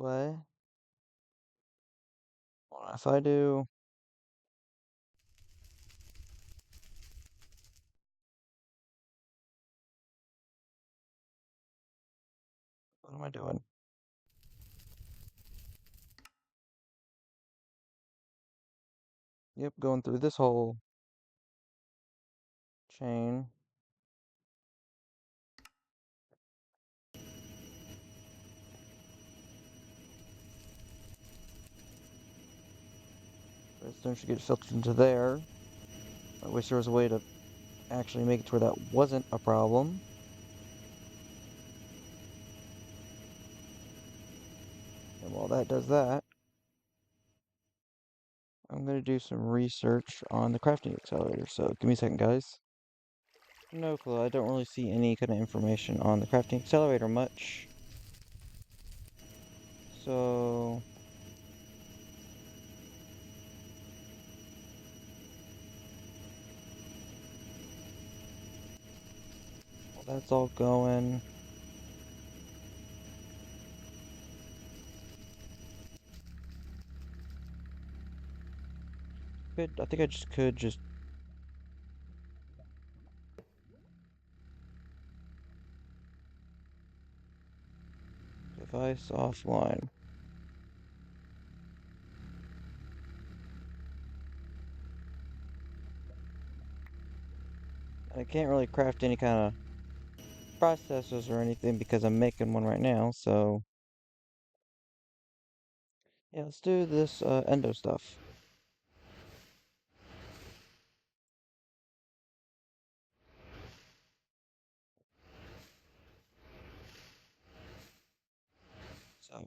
What? What if I do? What am I doing? Yep, going through this whole chain. Redstone should get filtered into there. I wish there was a way to actually make it to where that wasn't a problem. And while that does that, I'm going to do some research on the crafting accelerator. So give me a second, guys. No clue. I don't really see any kind of information on the crafting accelerator much. So while that's all going, I think I just could just device offline. I can't really craft any kind of processors or anything because I'm making one right now. So yeah, let's do this endo stuff. So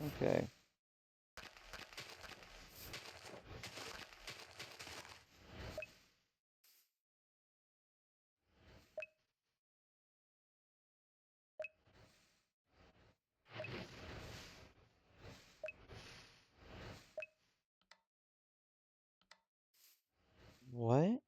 okay. What?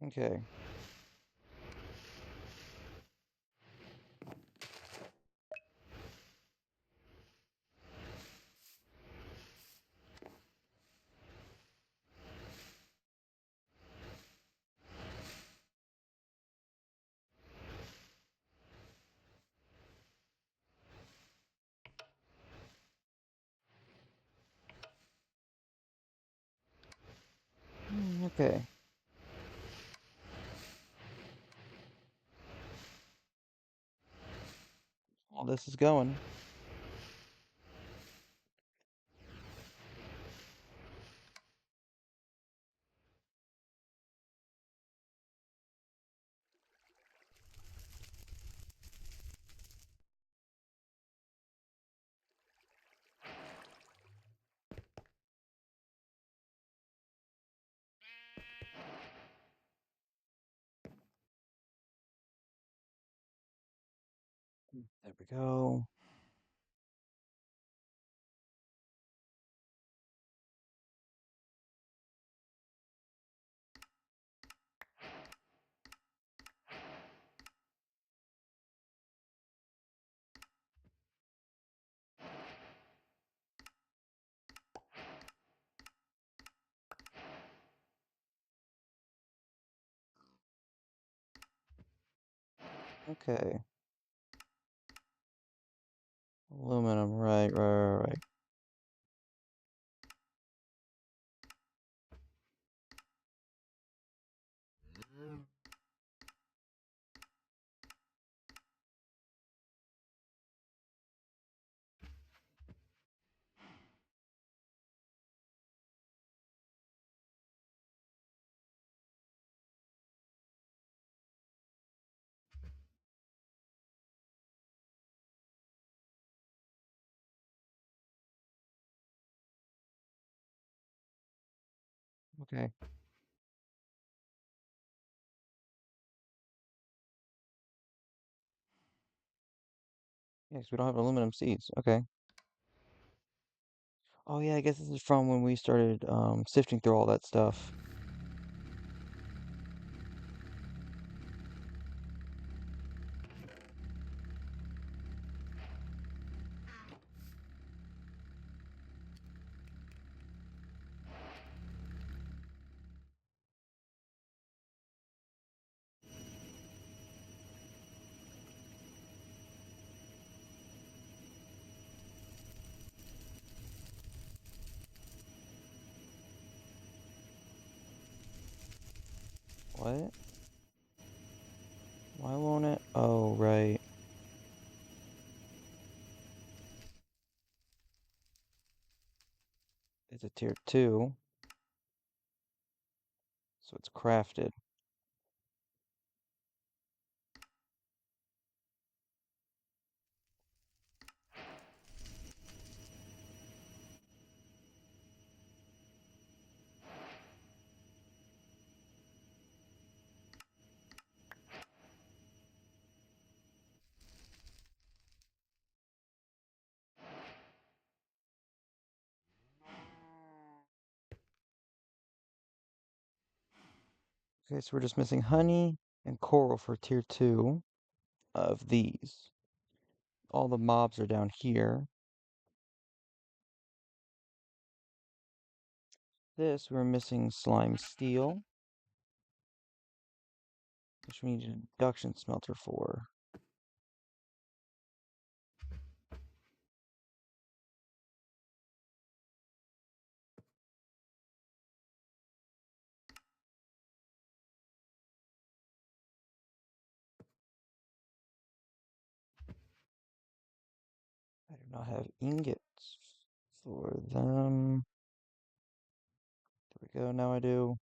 Okay. Okay. All this is going. There we go. Okay. Aluminum, right. Okay. Yes, we don't have aluminum seeds. Okay. Oh yeah, I guess this is from when we started sifting through all that stuff. What? Why won't it? Oh, right. It's a tier 2, so it's crafted. Okay, so we're just missing honey and coral for tier 2 of these. All the mobs are down here. This, we're missing slime steel, which we need an induction smelter for. I do not have ingots for them. There we go, now I do.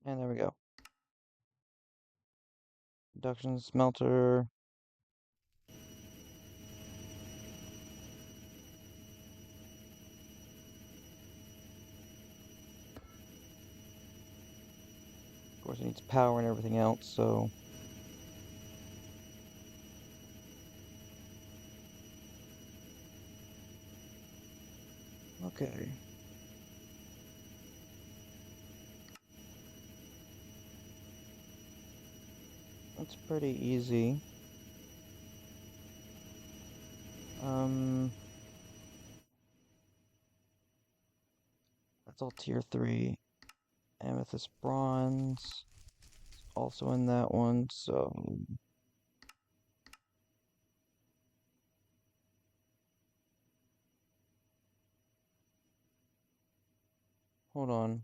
And there we go. Induction smelter. Of course, it needs power and everything else, so. Okay. That's pretty easy. Um, that's all tier 3. Amethyst bronze. Also in that one, so hold on.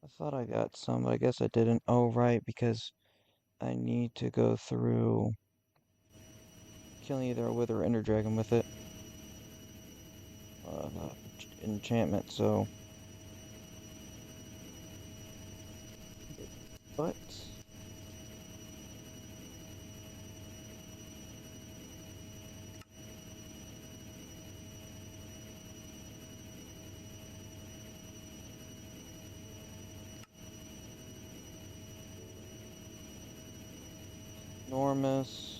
I thought I got some, but I guess I didn't. Oh, right, because I need to go through killing either a Wither or Ender Dragon with it. Enchantment, so. But. Enormous.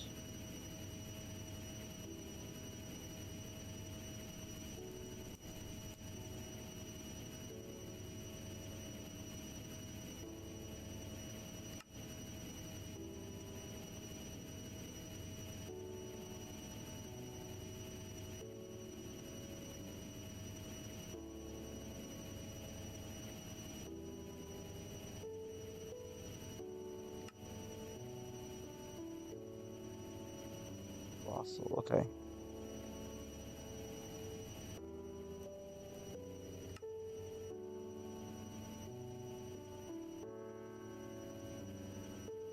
Colossal, okay.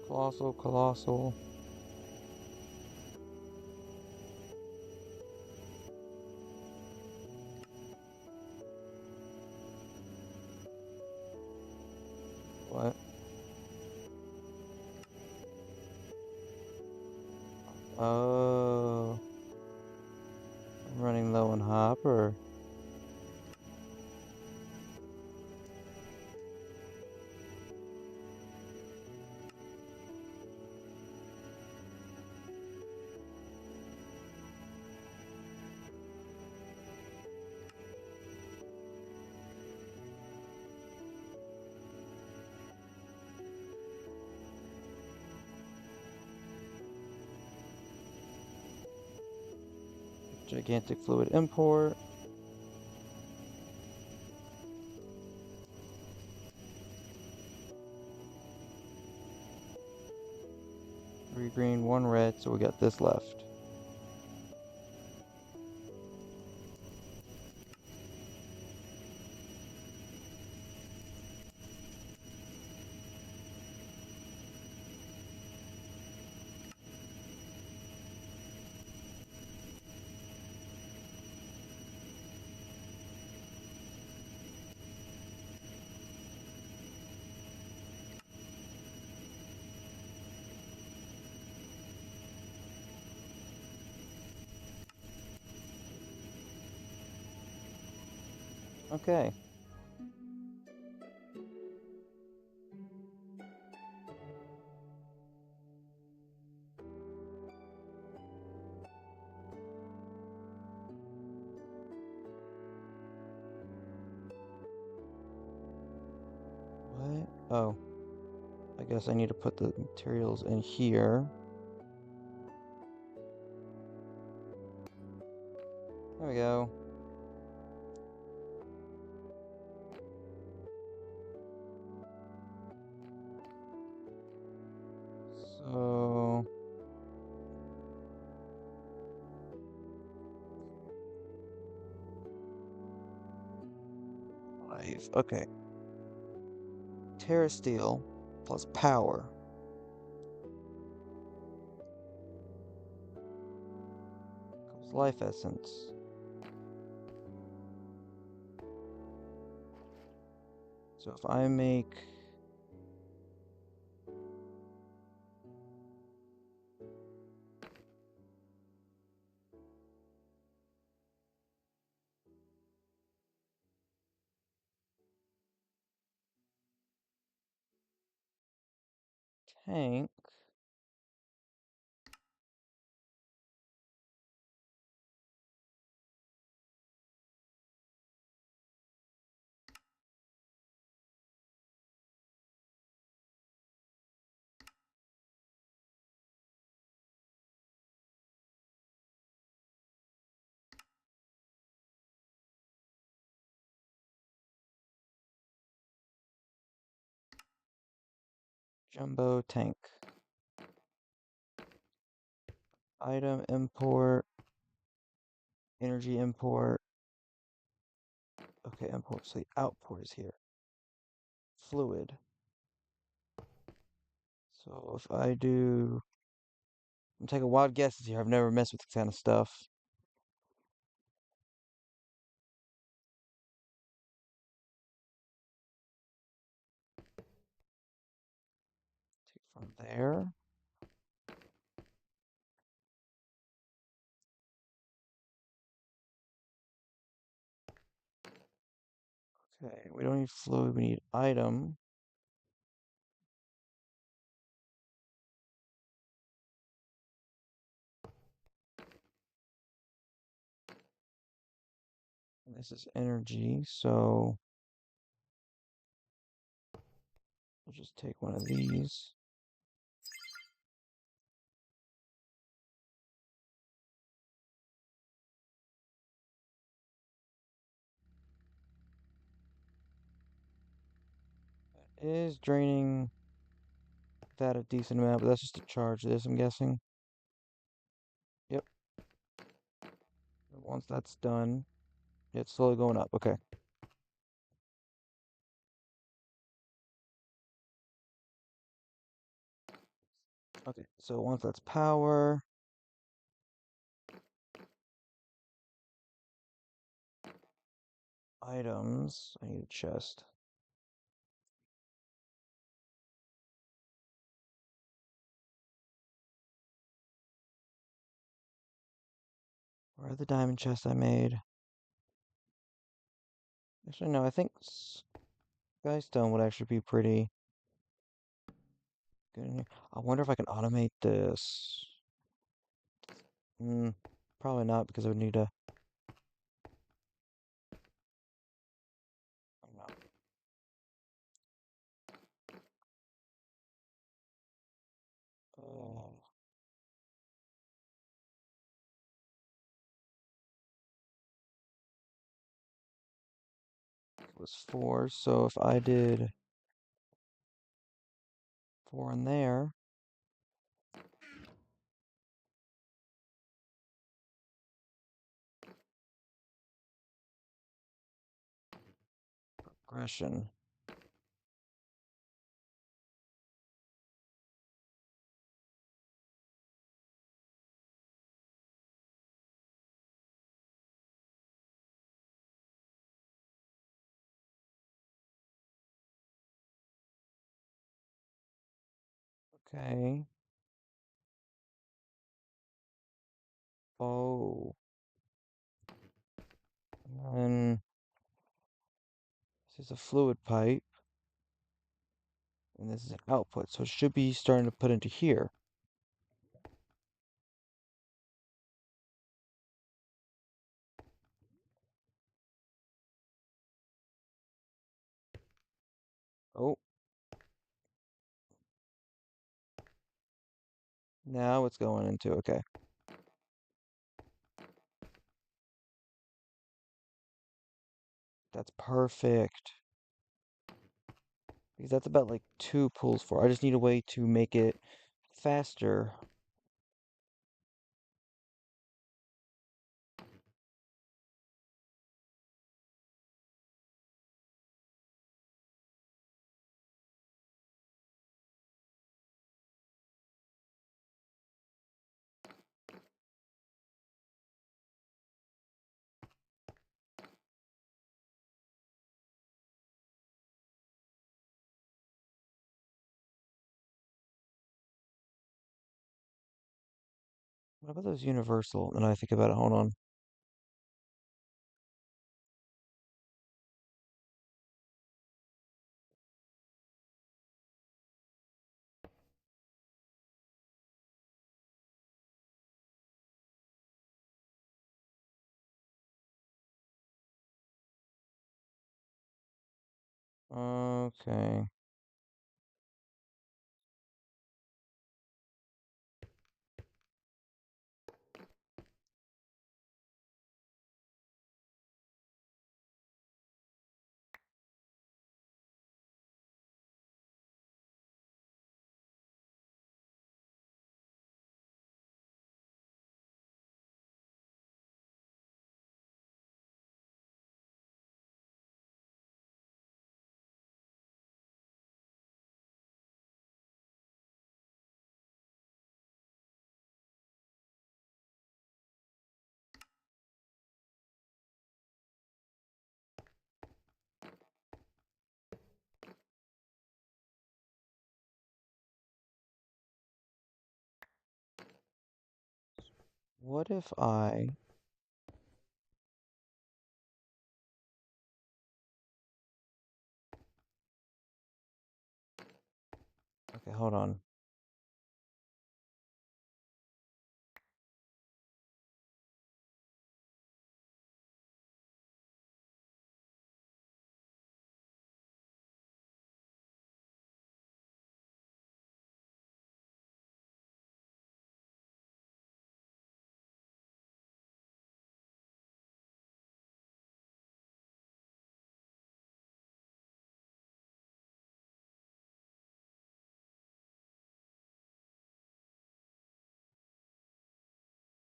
Colossal, colossal. What? Oh, I'm running low on hopper. Gigantic fluid import. Three green, one red, so we got this left. Okay. What? Oh, I guess I need to put the materials in here. There we go. So, 5. Okay. Terra Steel plus power equals life essence. So if I make tank, Jumbo tank. Item import. Energy import. Okay, import. So the output is here. Fluid. So if I do, I'm taking wild guesses here. I've never messed with this kind of stuff. Take from there. Okay, we don't need fluid. We need item. This is energy, so we'll just take one of these. It is draining that a decent amount, but that's just to charge this, I'm guessing. Yep. Once that's done, it's slowly going up. Okay. Okay, so once that's power, items, I need a chest. Where are the diamond chests I made? Actually, no, I think Skystone would actually be pretty good in here. I wonder if I can automate this. Hmm, probably not because I would need to. I don't know. Uh, it was 4, so if I did 4 in there, progression. Okay. Oh. And this is a fluid pipe, and this is an output, so it should be starting to put into here. Oh, now it's going into, okay. That's perfect. Because that's about like 2 pulls for. I just need a way to make it faster. What about those universal? And I think about it, hold on. Okay. What if I... Okay, hold on.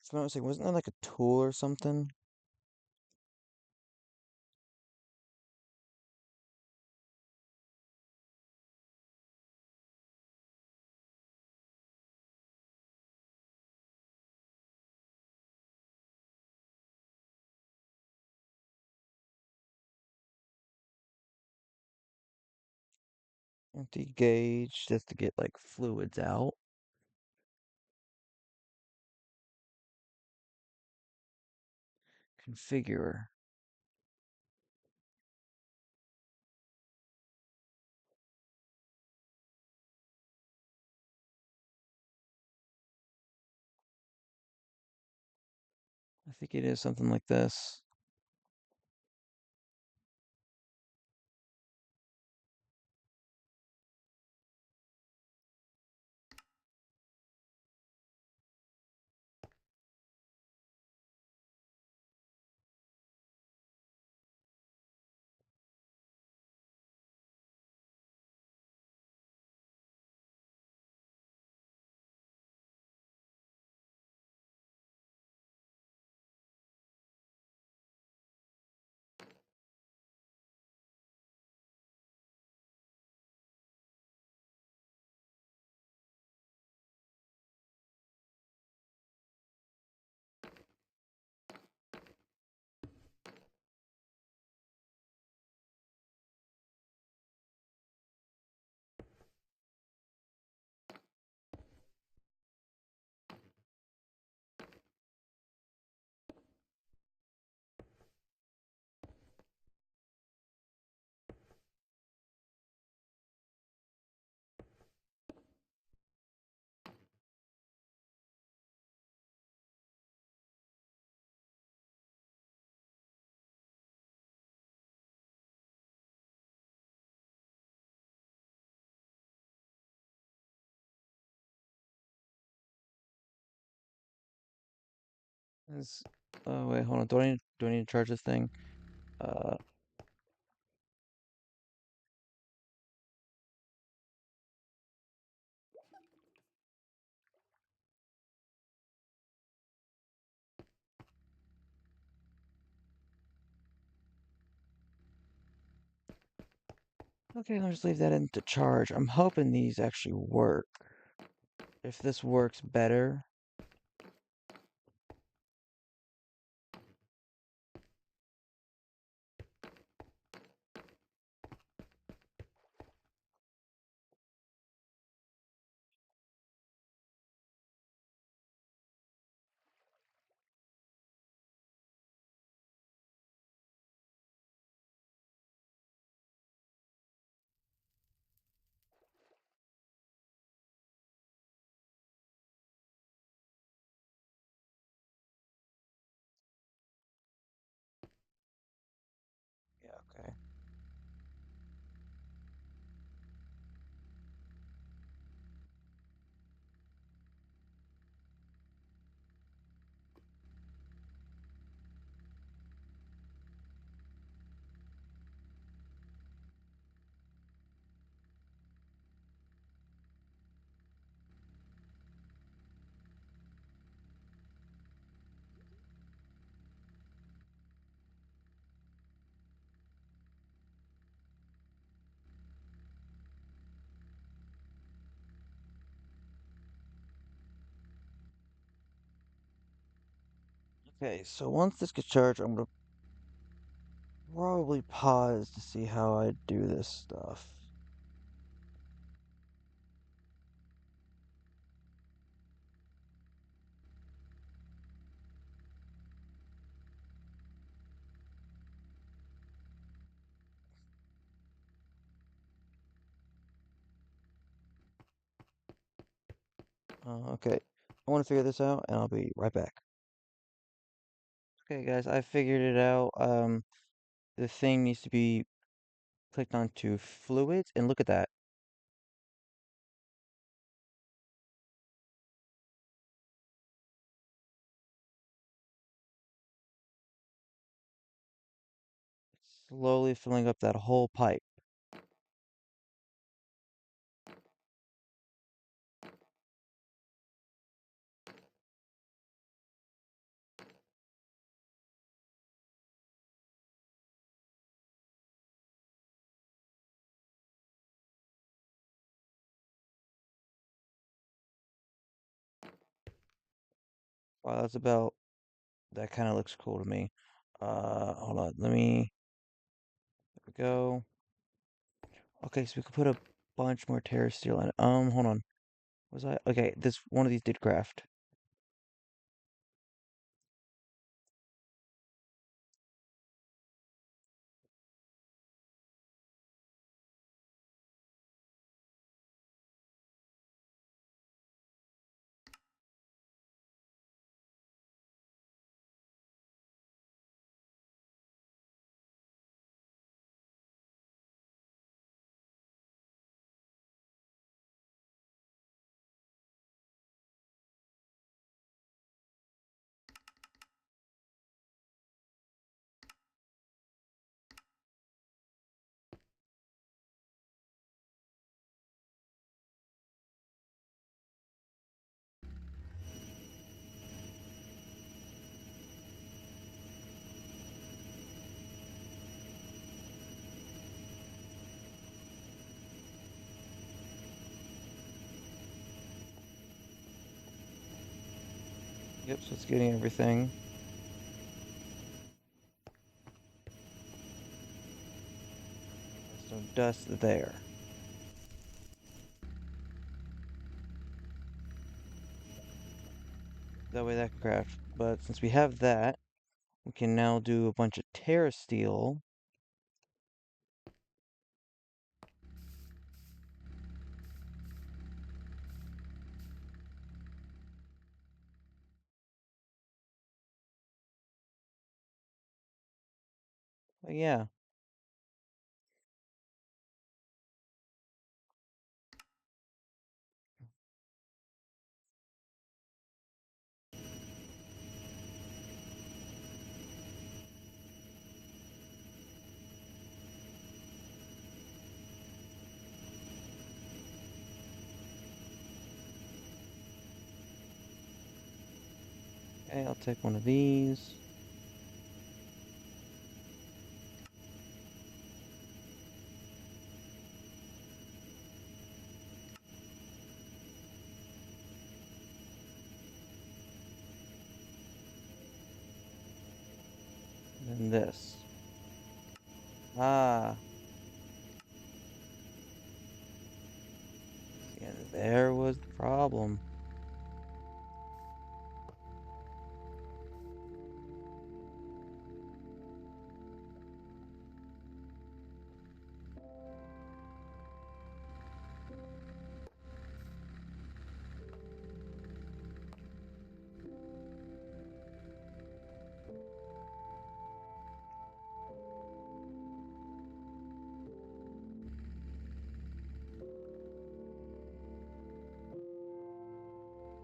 So I was like, wasn't that like a tool or something? Empty gauge just to get like fluids out. Configure. I think it is something like this. Is oh wait, hold on. Do I need to charge this thing? Uh, okay, I'll just leave that in to charge. I'm hoping these actually work. If this works better, yeah, okay. Okay, so once this gets charged, I'm gonna probably pause to see how I do this stuff. Okay. I want to figure this out, and I'll be right back. Okay, guys, I figured it out. The thing needs to be clicked onto fluids, and look at that. It's slowly filling up that whole pipe. Wow, that's about, that kind of looks cool to me. Hold on, there we go. Okay, so we could put a bunch more terra steel in it. Hold on. Okay, this, one of these did craft. Yep, so it's getting everything. There's no dust there. That way that can craft. But since we have that, we can now do a bunch of terra steel. But yeah. Okay, I'll take one of these. And then this. Ah, see, and there was the problem.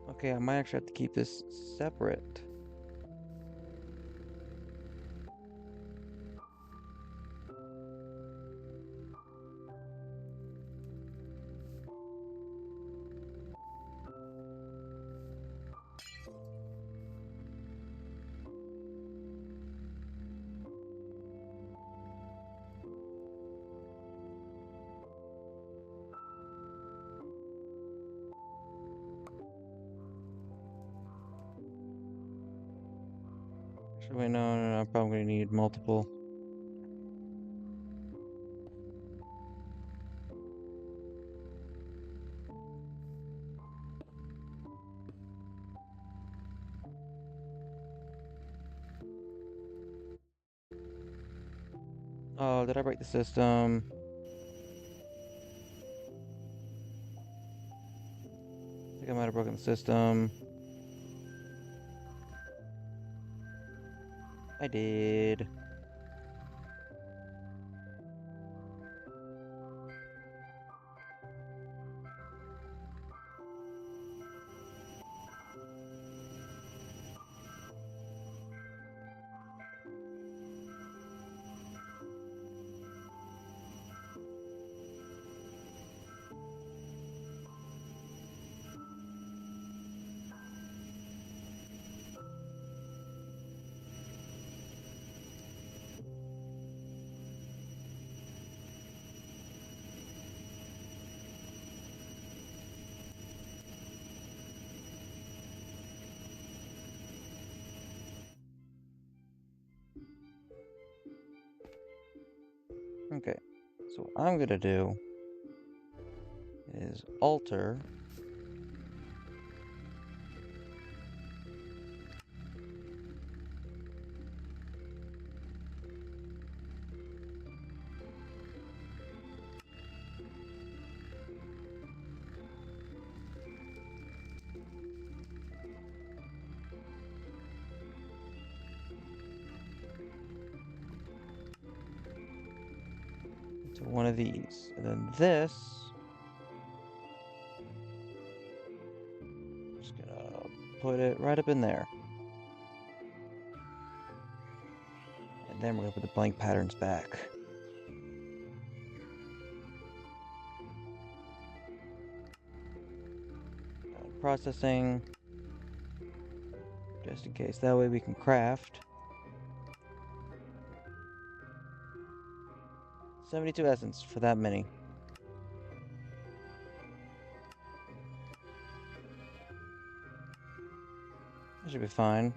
Okay, I might actually have to keep this separate. Actually, wait, no, I'm probably gonna need multiple. Oh, did I break the system? I think I might have broken the system. I did. Okay, so what I'm gonna do is alter to one of these. And then this, I'm just gonna put it right up in there. And then we're gonna put the blank patterns back. Processing, just in case. That way we can craft 72 essence for that many. That should be fine.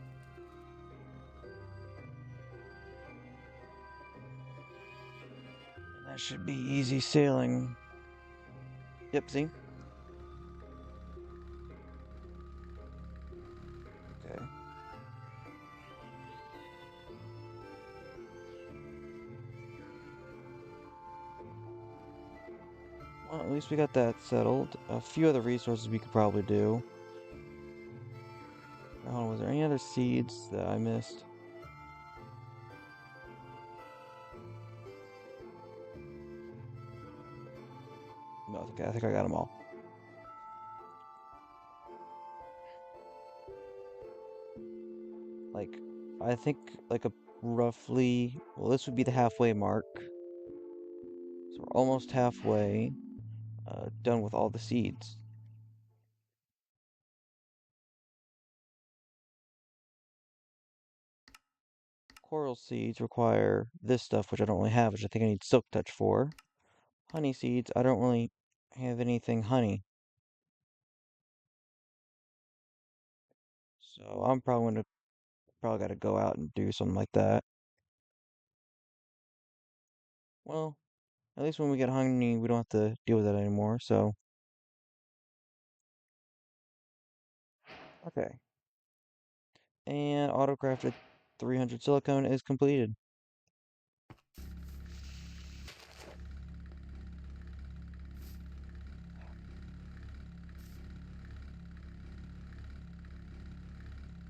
That should be easy sailing. Yep, see? Okay. Well, at least we got that settled. A few other resources we could probably do. Oh, was there any other seeds that I missed? No, okay, I think I got them all. Like, I think like a roughly, well, this would be the halfway mark. So we're almost halfway done with all the seeds. Coral seeds require this stuff, which I don't really have, which I think I need Silk Touch for. Honey seeds, I don't really have anything honey. So I'm probably gotta go out and do something like that. Well, at least when we get honey, we don't have to deal with that anymore, so. Okay. And autocrafted 300 silicone is completed.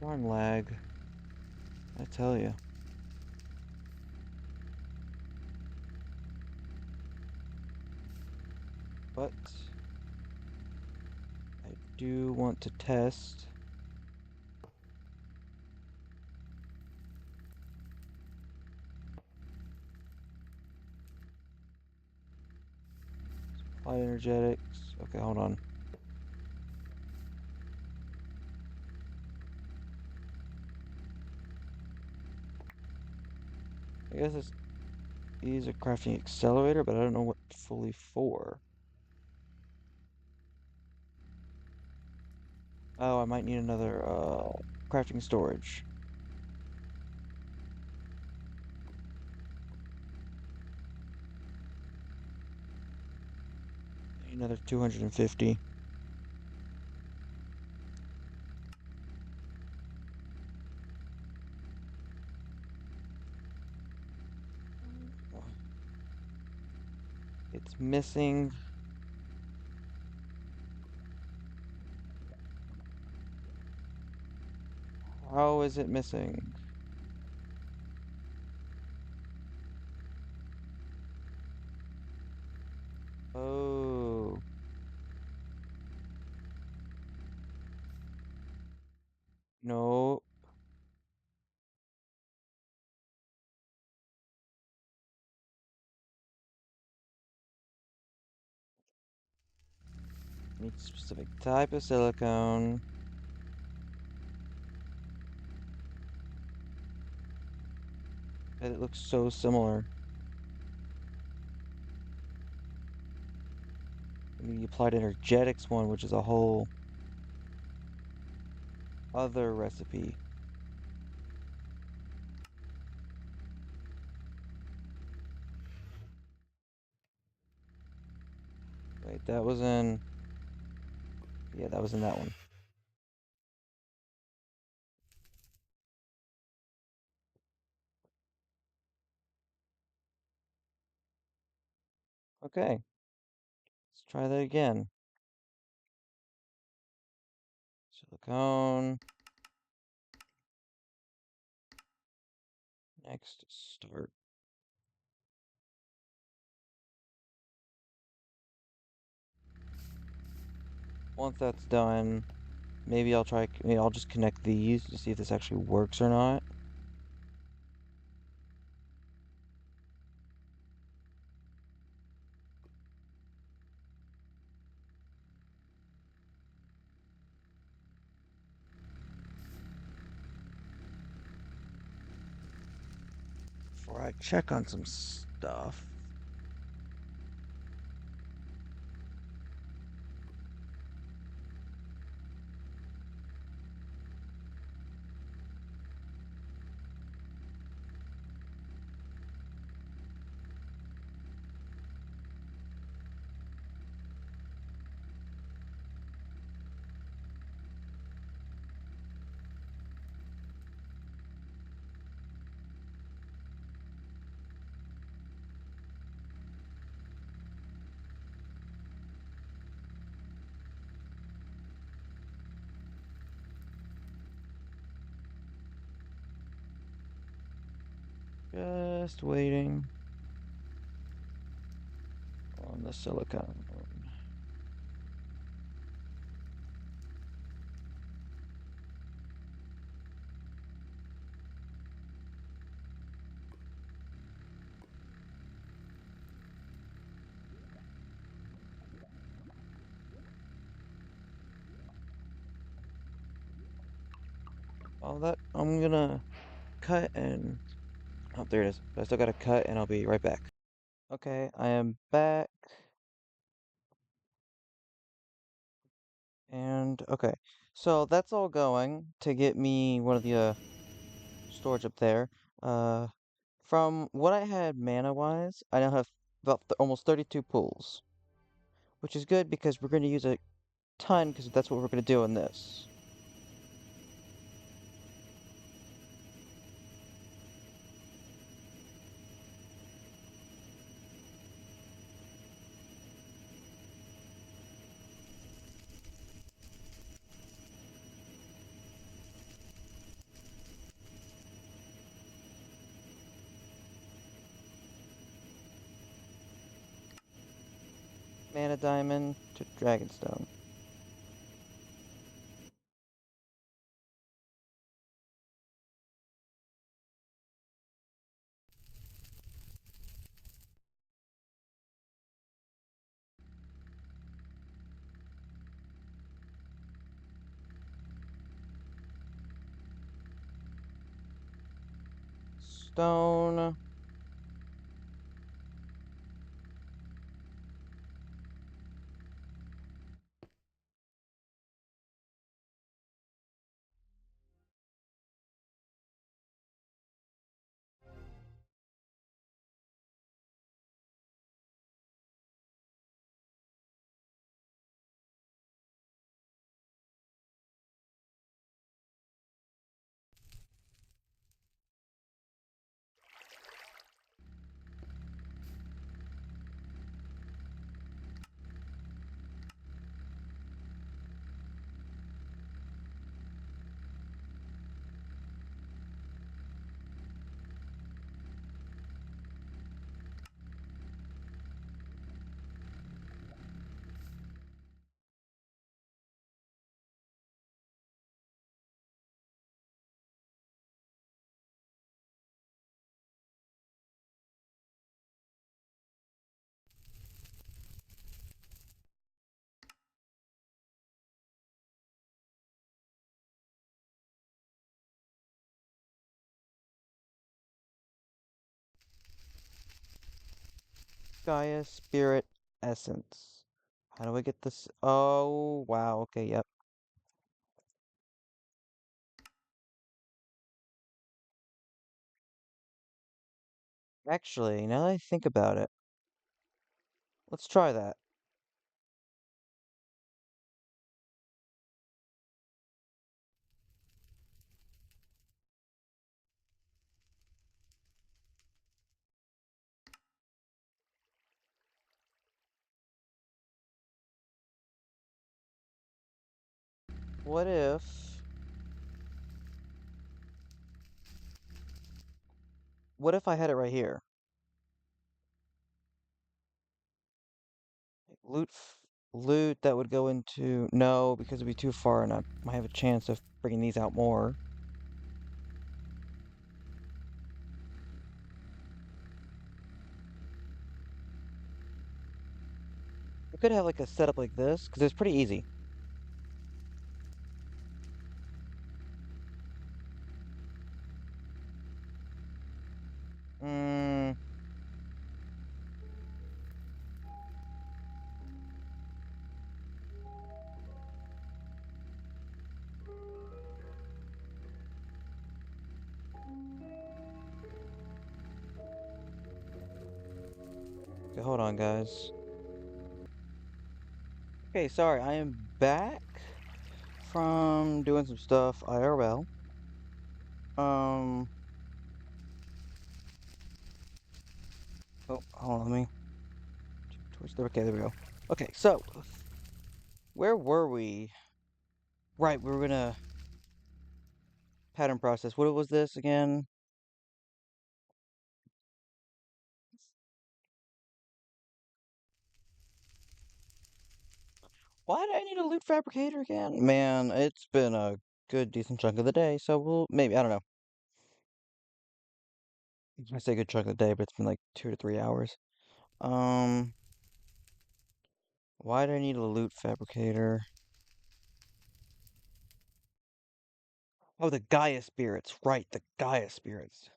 Darn lag, I tell you. But I do want to test. Supply energetics. Okay, hold on. I guess this is a crafting accelerator, but I don't know what fully for. Oh, I might need another crafting storage. Need another 250. It's missing is it missing? Oh, no. Need a specific type of silicone. And it looks so similar. I mean, you applied energetics one, which is a whole other recipe. Wait, that was in. Yeah, that was in that one. Okay, let's try that again. Silicone. Next, start. Once that's done, maybe I'll try. Maybe I'll just connect these to see if this actually works or not. Before I check on some stuff. Just waiting on the silicone. All that I'm gonna cut and oh, there it is. But I still gotta cut, and I'll be right back. Okay, I am back, and okay, so that's all going to get me one of the storage up there. Uh, from what I had mana-wise, I now have about almost 32 pools, which is good because we're going to use a ton because that's what we're going to do in this. Mana diamond to dragonstone. Stone. Gaia Spirit Essence. How do I get this? Oh, wow. Okay, yep. Actually, now that I think about it, let's try that. What if... What if I had it right here? Loot, loot that would go into... No, because it'd be too far and I might have a chance of bringing these out more. I could have like a setup like this, because it's pretty easy. Mm, okay, hold on, guys. Okay, sorry, I am back from doing some stuff IRL. Um, oh, hold on, let me... Okay, there we go. Okay, so, where were we? Right, we were gonna pattern process. What was this again? Why do I need a loot fabricator again? Man, it's been a good, decent chunk of the day, so we'll maybe, I don't know. I say good chunk of the day, but it's been like 2 to 3 hours. Um, why do I need a loot fabricator? Oh, the Gaia spirits. Right, the Gaia spirits.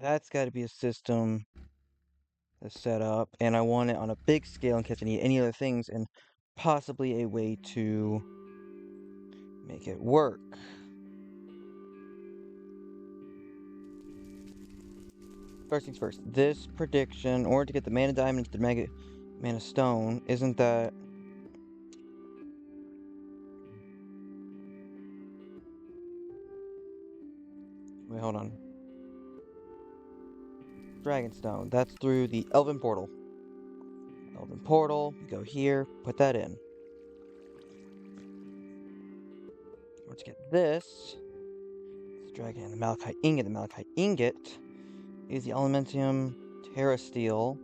That's got to be a system to set up, and I want it on a big scale in case I need any other things, and possibly a way to make it work. First things first, this prediction, in order to get the mana diamond into the mega mana stone, isn't that... Wait, hold on. Dragonstone, that's through the Elven Portal. Elven Portal, we go here, put that in. Let's get this. It's the dragon and the Malachite Ingot. The Malachite Ingot is the Elementium, Terra Steel,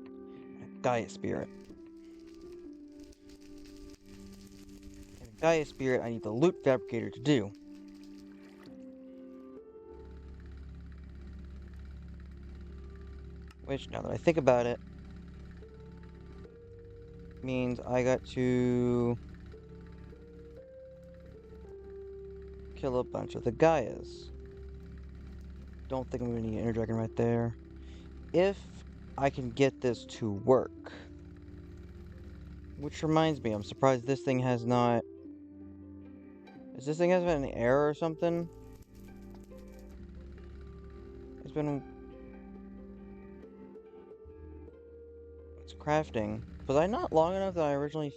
and Gaia Spirit. And Gaia Spirit, I need the Loot Fabricator to do. Which, now that I think about it, means I got to kill a bunch of the Gaias. Don't think I'm gonna need an Inner Dragon right there. If I can get this to work. Which reminds me, I'm surprised this thing has not... Is this thing has been an error or something? It's been... It's crafting. Was I not long enough that I originally...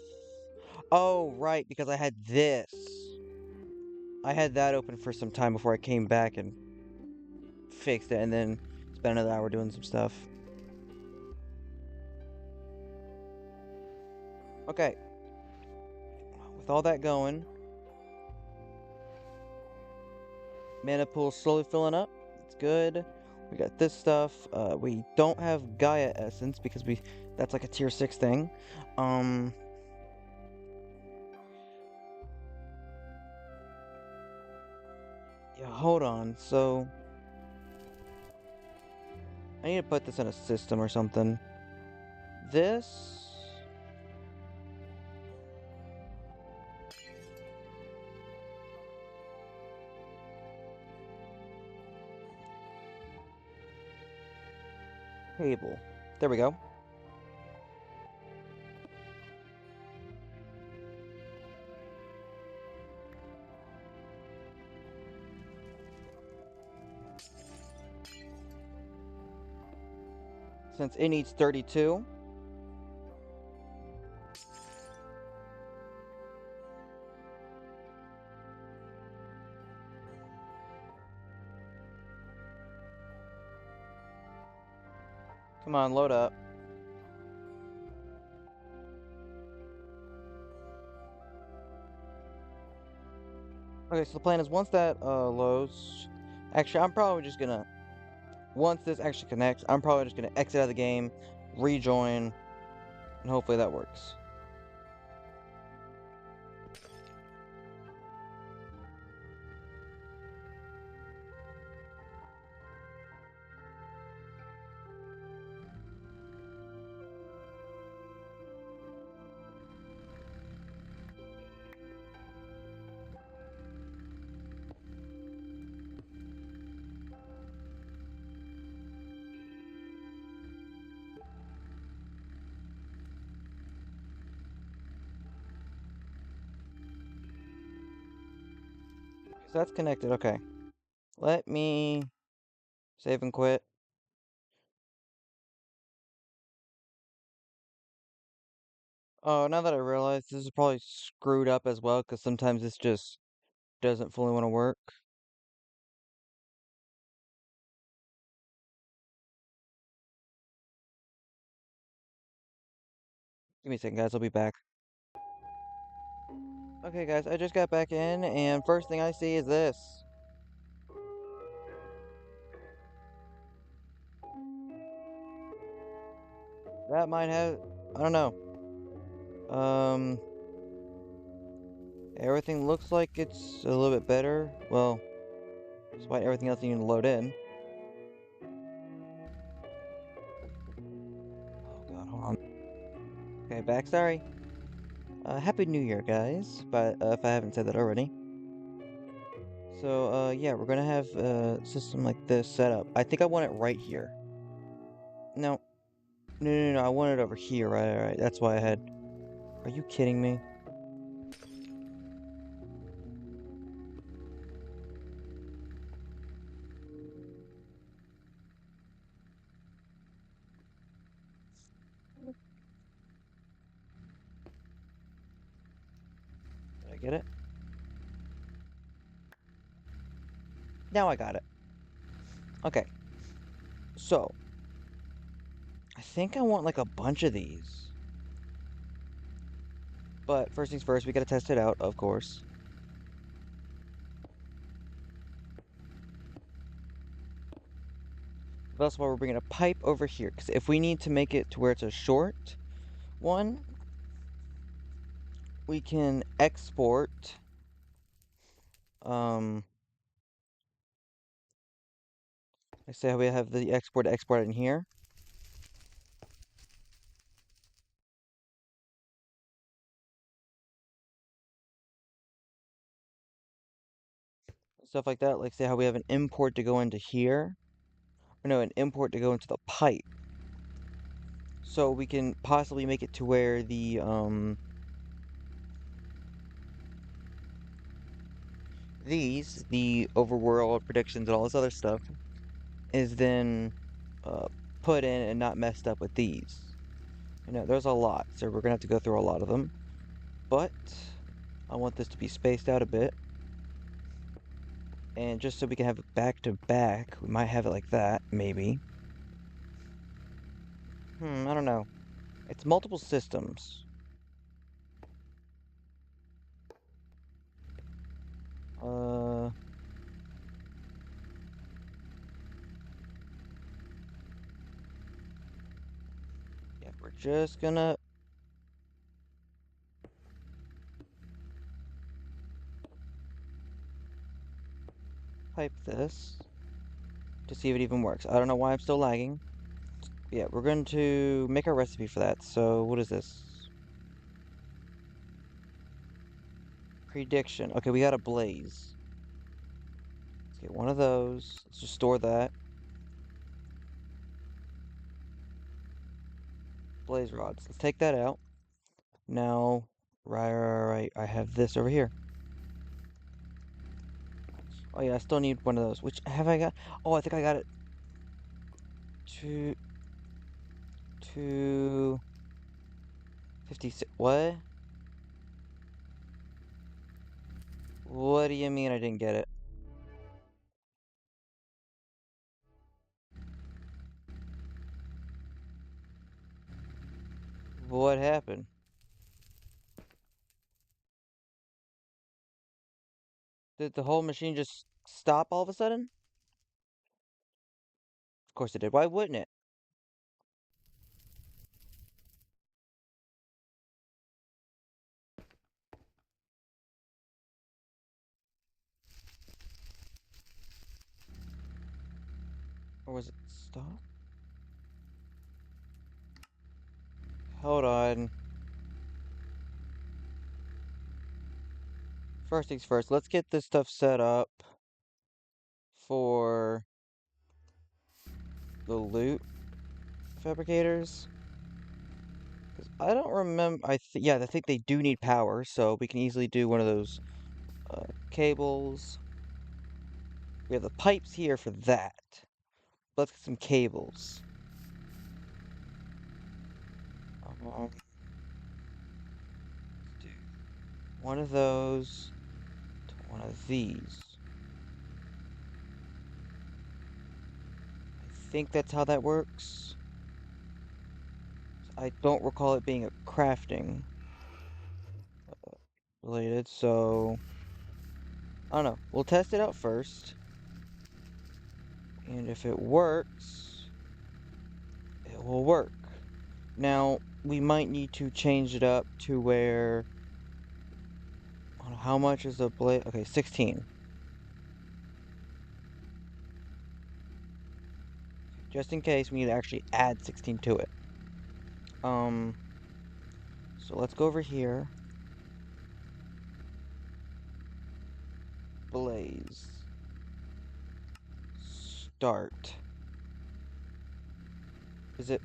Oh, right, because I had this. I had that open for some time before I came back and fixed it, and then spent another hour doing some stuff. Okay. With all that going, mana pool slowly filling up. It's good. We got this stuff. We don't have Gaia Essence because that's like a tier 6 thing. Yeah, hold on. So I need to put this in a system or something. This... Cable. There we go. Since it needs 32. Come on, load up. Okay, so the plan is once that loads, actually I'm probably just gonna, once this actually connects, I'm probably just gonna exit out of the game, rejoin, and hopefully that works. So that's connected, okay. Let me save and quit. Oh, now that I realize this is probably screwed up as well, because sometimes this just doesn't fully want to work. Give me a second, guys, I'll be back. Okay, guys, I just got back in, and first thing I see is this. That might have, I don't know. Um, Everything looks like it's a little bit better. Well, despite everything else you need to load in. Oh god, hold on. Okay, back, sorry. Happy New Year, guys, but if I haven't said that already. So, yeah, we're gonna have a system like this set up. I think I want it right here. No, no, I want it over here, right, that's why I had... Are you kidding me? Did I get it? Now I got it. Okay, so, I think I want like a bunch of these. But first things first, we gotta test it out, of course. That's why we're bringing a pipe over here, because if we need to make it to where it's a short one, we can export, I say how we have the export in here. Stuff like that, like say how we have an import to go into here, or no, an import to go into the pipe. So we can possibly make it to where the overworld predictions and all this other stuff, is then uh, put in and not messed up with these. You know, there's a lot, so we're gonna have to go through a lot of them. But I want this to be spaced out a bit. And just so we can have it back to back, we might have it like that, maybe. I don't know. It's multiple systems. Uh, yeah, we're just gonna pipe this to see if it even works. I don't know why I'm still lagging. Yeah, we're going to make a recipe for that. So, what is this? Prediction. Okay, we got a blaze. Let's get one of those. Let's just store that. Blaze rods. Let's take that out. Now, right. I have this over here. Oh yeah, I still need one of those. Which have I got? Oh, I think I got it. Two, 256. What? What do you mean I didn't get it? What happened? Did the whole machine just stop all of a sudden? Of course it did. Why wouldn't it? Or was it stop? Hold on. First things first, let's get this stuff set up for the loot fabricators. 'Cause I don't remember. Yeah, I think they do need power, so we can easily do one of those cables. We have the pipes here for that. Let's get some cables. Let's do one of those to one of these. I think that's how that works. I don't recall it being a crafting related, so I don't know. We'll test it out first. And if it works, it will work. Now, we might need to change it up to where how much is a blade? Okay, 16. Just in case we need to actually add 16 to it. Um, so let's go over here. Blaze. Start. Is it?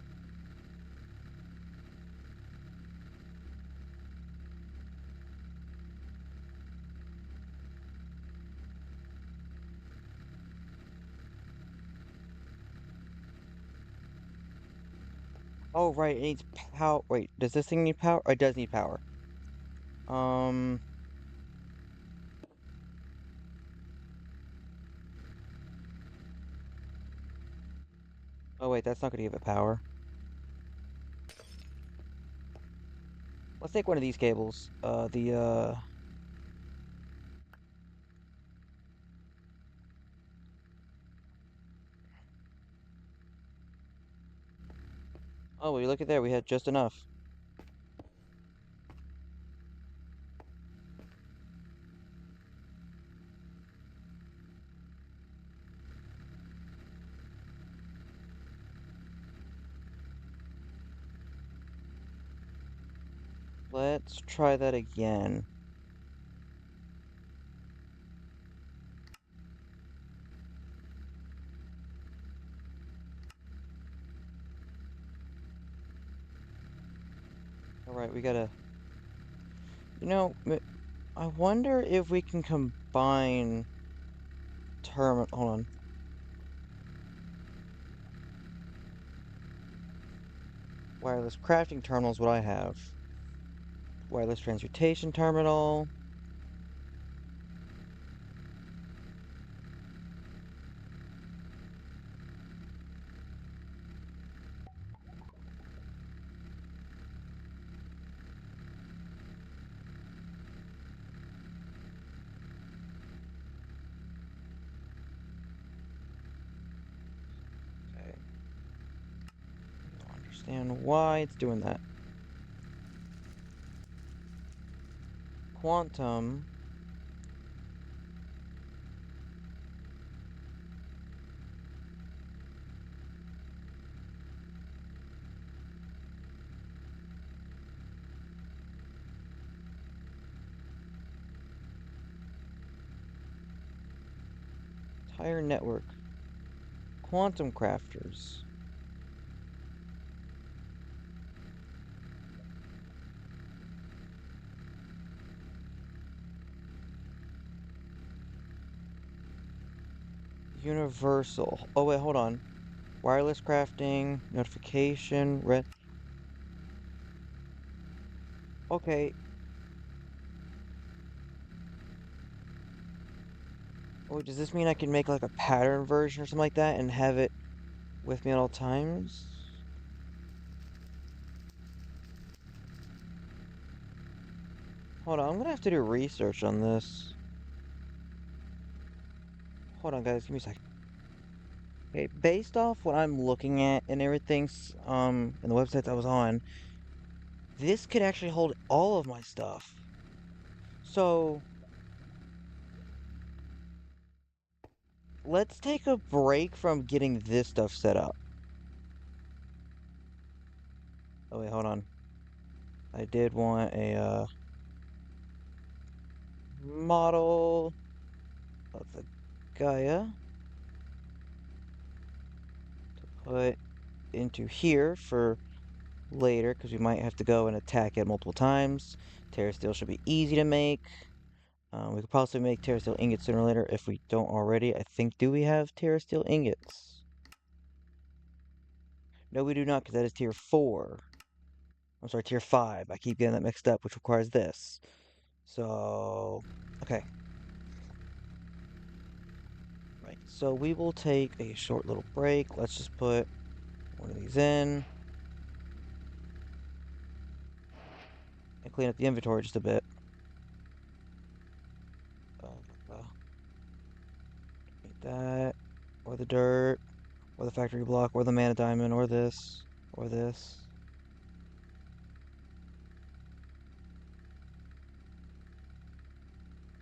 Oh, right, it needs power. Wait, does this thing need power? Oh, it does need power. Um, oh wait, that's not gonna give it power. Let's take one of these cables. Oh, we look at there, we had just enough. Let's try that again. Alright, we gotta... You know, I wonder if we can combine hold on. Wireless crafting terminal is what I have. Wireless transmutation terminal. Okay. I don't understand why it's doing that. Quantum. Entire network. Quantum crafters. Universal. Oh wait, hold on. Wireless crafting, notification, red. Okay. Oh, does this mean I can make like a pattern version or something like that and have it with me at all times? Hold on, I'm gonna have to do research on this. Hold on, guys, give me a second. Okay, based off what I'm looking at and everything, and the websites I was on, this could actually hold all of my stuff. So, let's take a break from getting this stuff set up. Oh wait, hold on. I did want a model of the Gaia to put into here for later because we might have to go and attack it multiple times. Terra steel should be easy to make. We could possibly make Terra steel ingots sooner or later if we don't already. I think, do we have Terra steel ingots? No, we do not because that is tier 4. I'm sorry, tier 5. I keep getting that mixed up, which requires this. So, okay. Right, so we will take a short little break. Let's just put one of these in and clean up the inventory just a bit. Uh, Need that, or the dirt, or the factory block, or the mana diamond, or this, or this.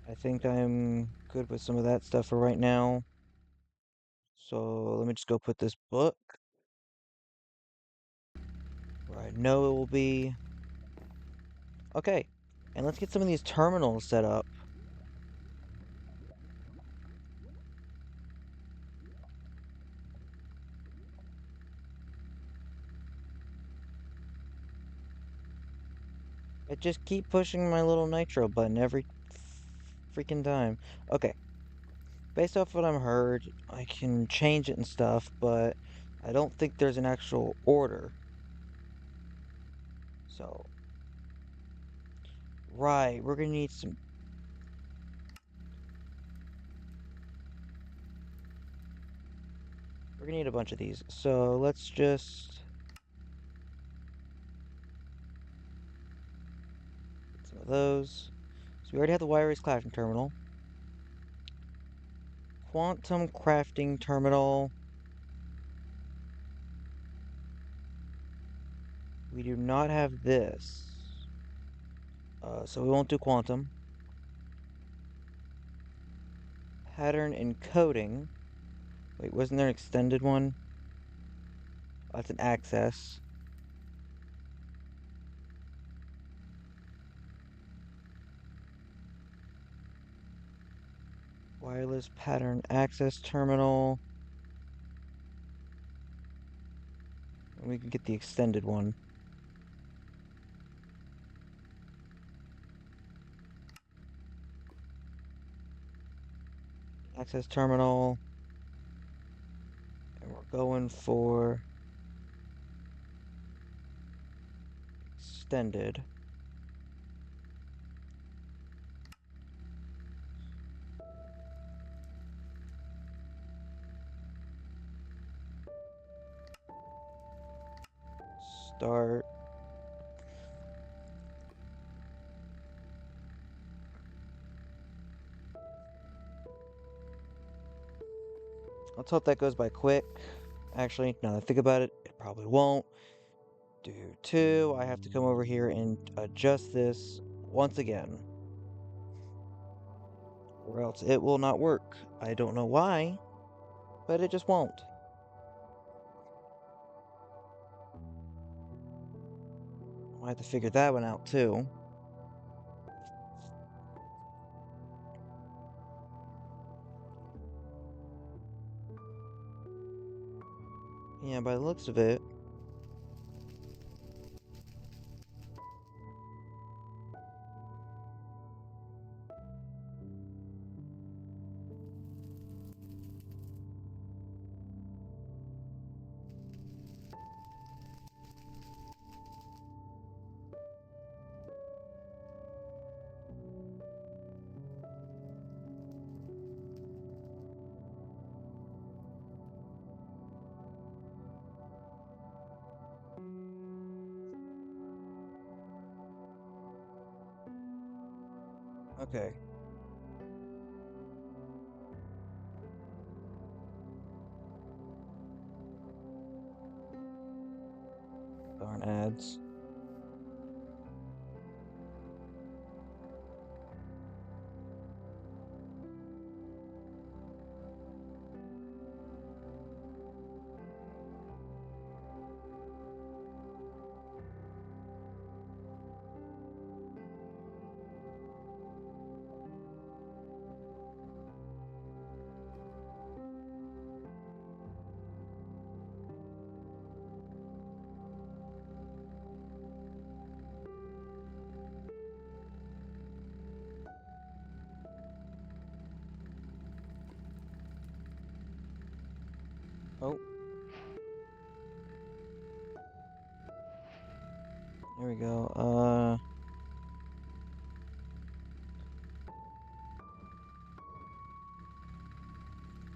I think I'm good with some of that stuff for right now. So let me just go put this book where I know it will be. Okay, and let's get some of these terminals set up. I just keep pushing my little nitro button every freaking time. Okay, based off what I've heard, I can change it and stuff, but I don't think there's an actual order. So, right, we're gonna need some. We're gonna need a bunch of these. So let's just get some of those. So we already have the wireless crafting terminal. Quantum crafting terminal. We do not have this. So we won't do quantum. Pattern encoding. Wait, wasn't there an extended one? Oh, that's an access. Wireless pattern access terminal. And we can get the extended one. Access terminal. And we're going for extended. Start. Let's hope that goes by quick. Actually, now that I think about it, it probably won't. Due to I have to come over here and adjust this once again, or else it will not work. I don't know why, but it just won't. I have to figure that one out too. Yeah, by the looks of it. Okay. Darn ads. Oh, there we go.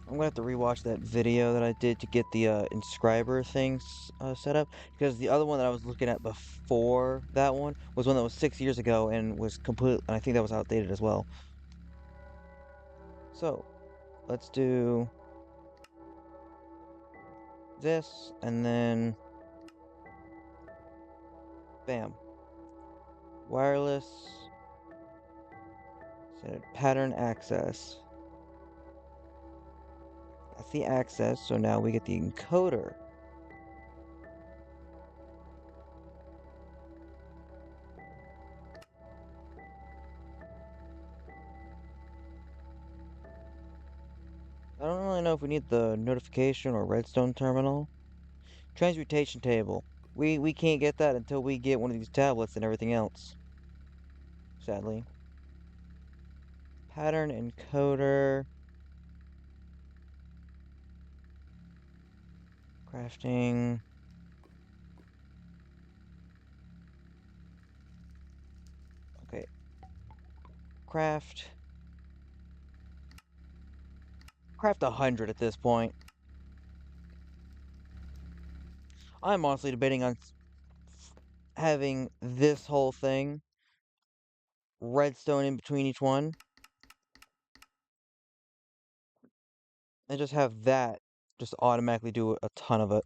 I'm gonna have to rewatch that video that I did to get the inscriber things set up, because the other one that I was looking at before that one was one that was 6 years ago and was complete, and I think that was outdated as well. So let's do this, and then bam, wireless, set pattern access. That's the access, so now we get the encoder. I don't really know if we need the notification or redstone terminal. Transmutation table. We can't get that until we get one of these tablets and everything else. Sadly. Pattern encoder. Crafting. Okay. Craft. Craft 100 at this point. I'm honestly debating on having this whole thing redstone in between each one, and just have that just automatically do a ton of it.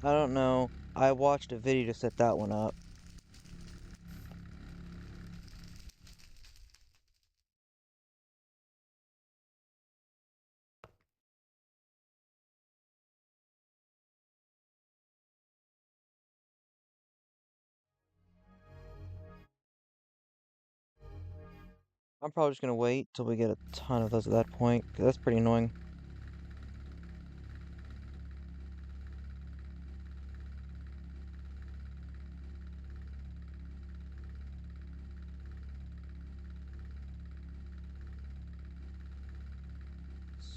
I don't know. I watched a video to set that one up. I'm probably just gonna wait till we get a ton of those at that point, because that's pretty annoying.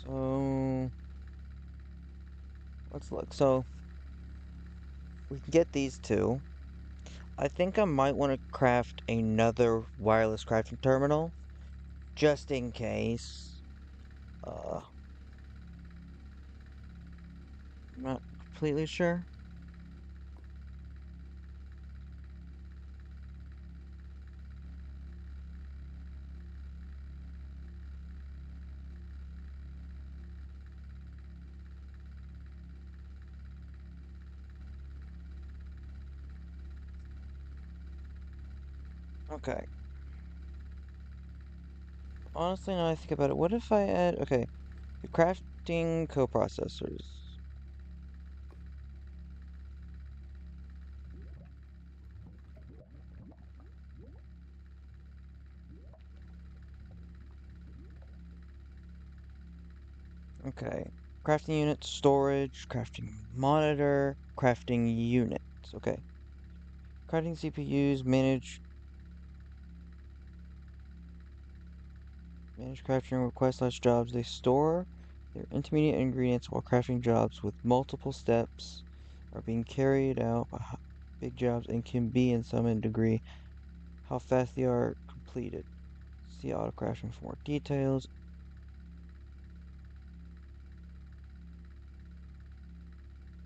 So let's look. So we can get these two. I think I might want to craft another wireless crafting terminal just in case. Uh, I'm not completely sure. Okay. Honestly, now I think about it, what if I add, okay, crafting coprocessors. Okay. Crafting unit, storage, crafting monitor, crafting units. Okay. Crafting CPUs, manage crafting requests slash jobs. They store their intermediate ingredients while crafting jobs with multiple steps are being carried out by big jobs and can be in some degree how fast they are completed. See auto crafting for more details.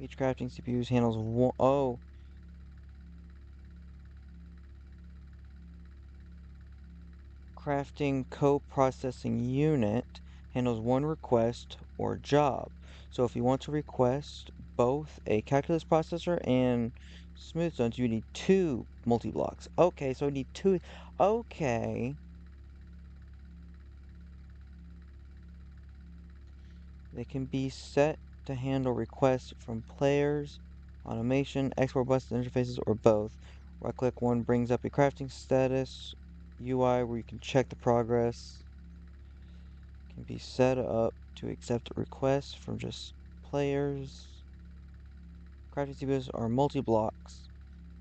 Each crafting CPU handles one. Oh, crafting co-processing unit handles one request or job. So if you want to request both a calculus processor and smooth stones, you need two multi-blocks. Okay, so I need two. Okay. They can be set to handle requests from players, automation, export buttons, interfaces, or both. Right click one brings up a crafting status UI where you can check the progress. Can be set up to accept requests from just players. Crafting CPUs are multi-blocks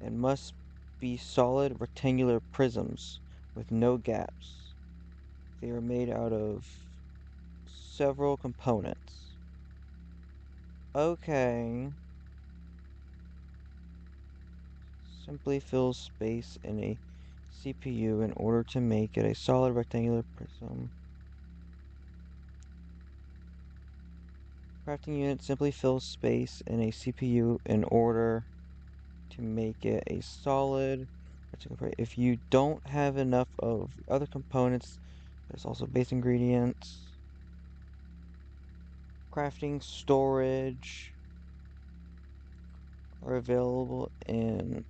and must be solid rectangular prisms with no gaps. They are made out of several components. Okay. Simply fill space in a CPU in order to make it a solid rectangular prism. Crafting unit simply fills space in a CPU in order to make it a solid rectangular prism. If you don't have enough of the other components, there's also base ingredients, crafting storage are available in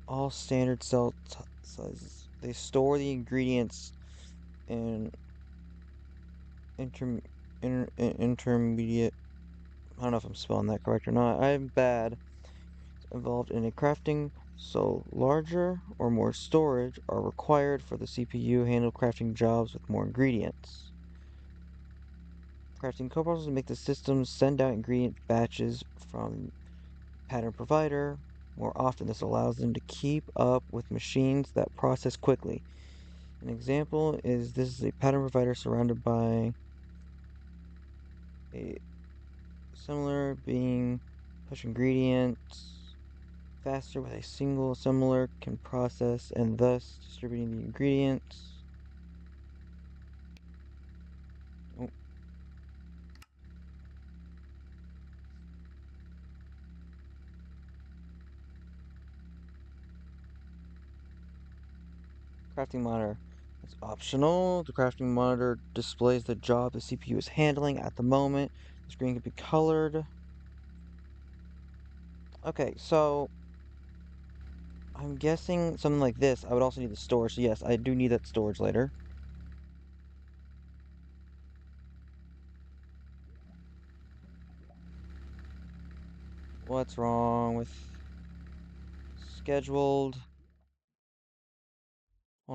all standard cell sizes. They store the ingredients in inter, intermediate. I don't know if I'm spelling that correct or not. I'm bad. Involved in a crafting, so larger or more storage are required for the CPU handle crafting jobs with more ingredients. Crafting co-processors make the systems send out ingredient batches from pattern provider. More often, this allows them to keep up with machines that process quickly. An example is this is a pattern provider surrounded by a similar being push ingredients faster with a single assembler can process and thus distributing the ingredients. Oh, crafting monitor. It's optional. The crafting monitor displays the job the CPU is handling at the moment. The screen can be colored. Okay, so I'm guessing something like this. I would also need the storage. So yes, I do need that storage later. What's wrong with scheduled?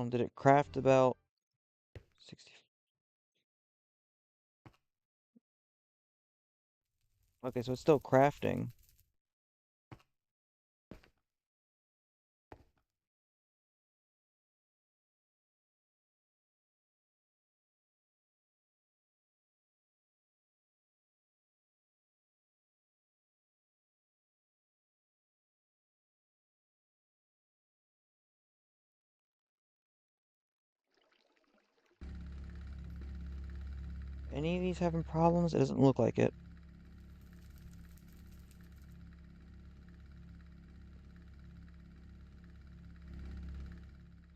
Did it craft about 60? Okay, so it's still crafting. Any of these having problems? It doesn't look like it.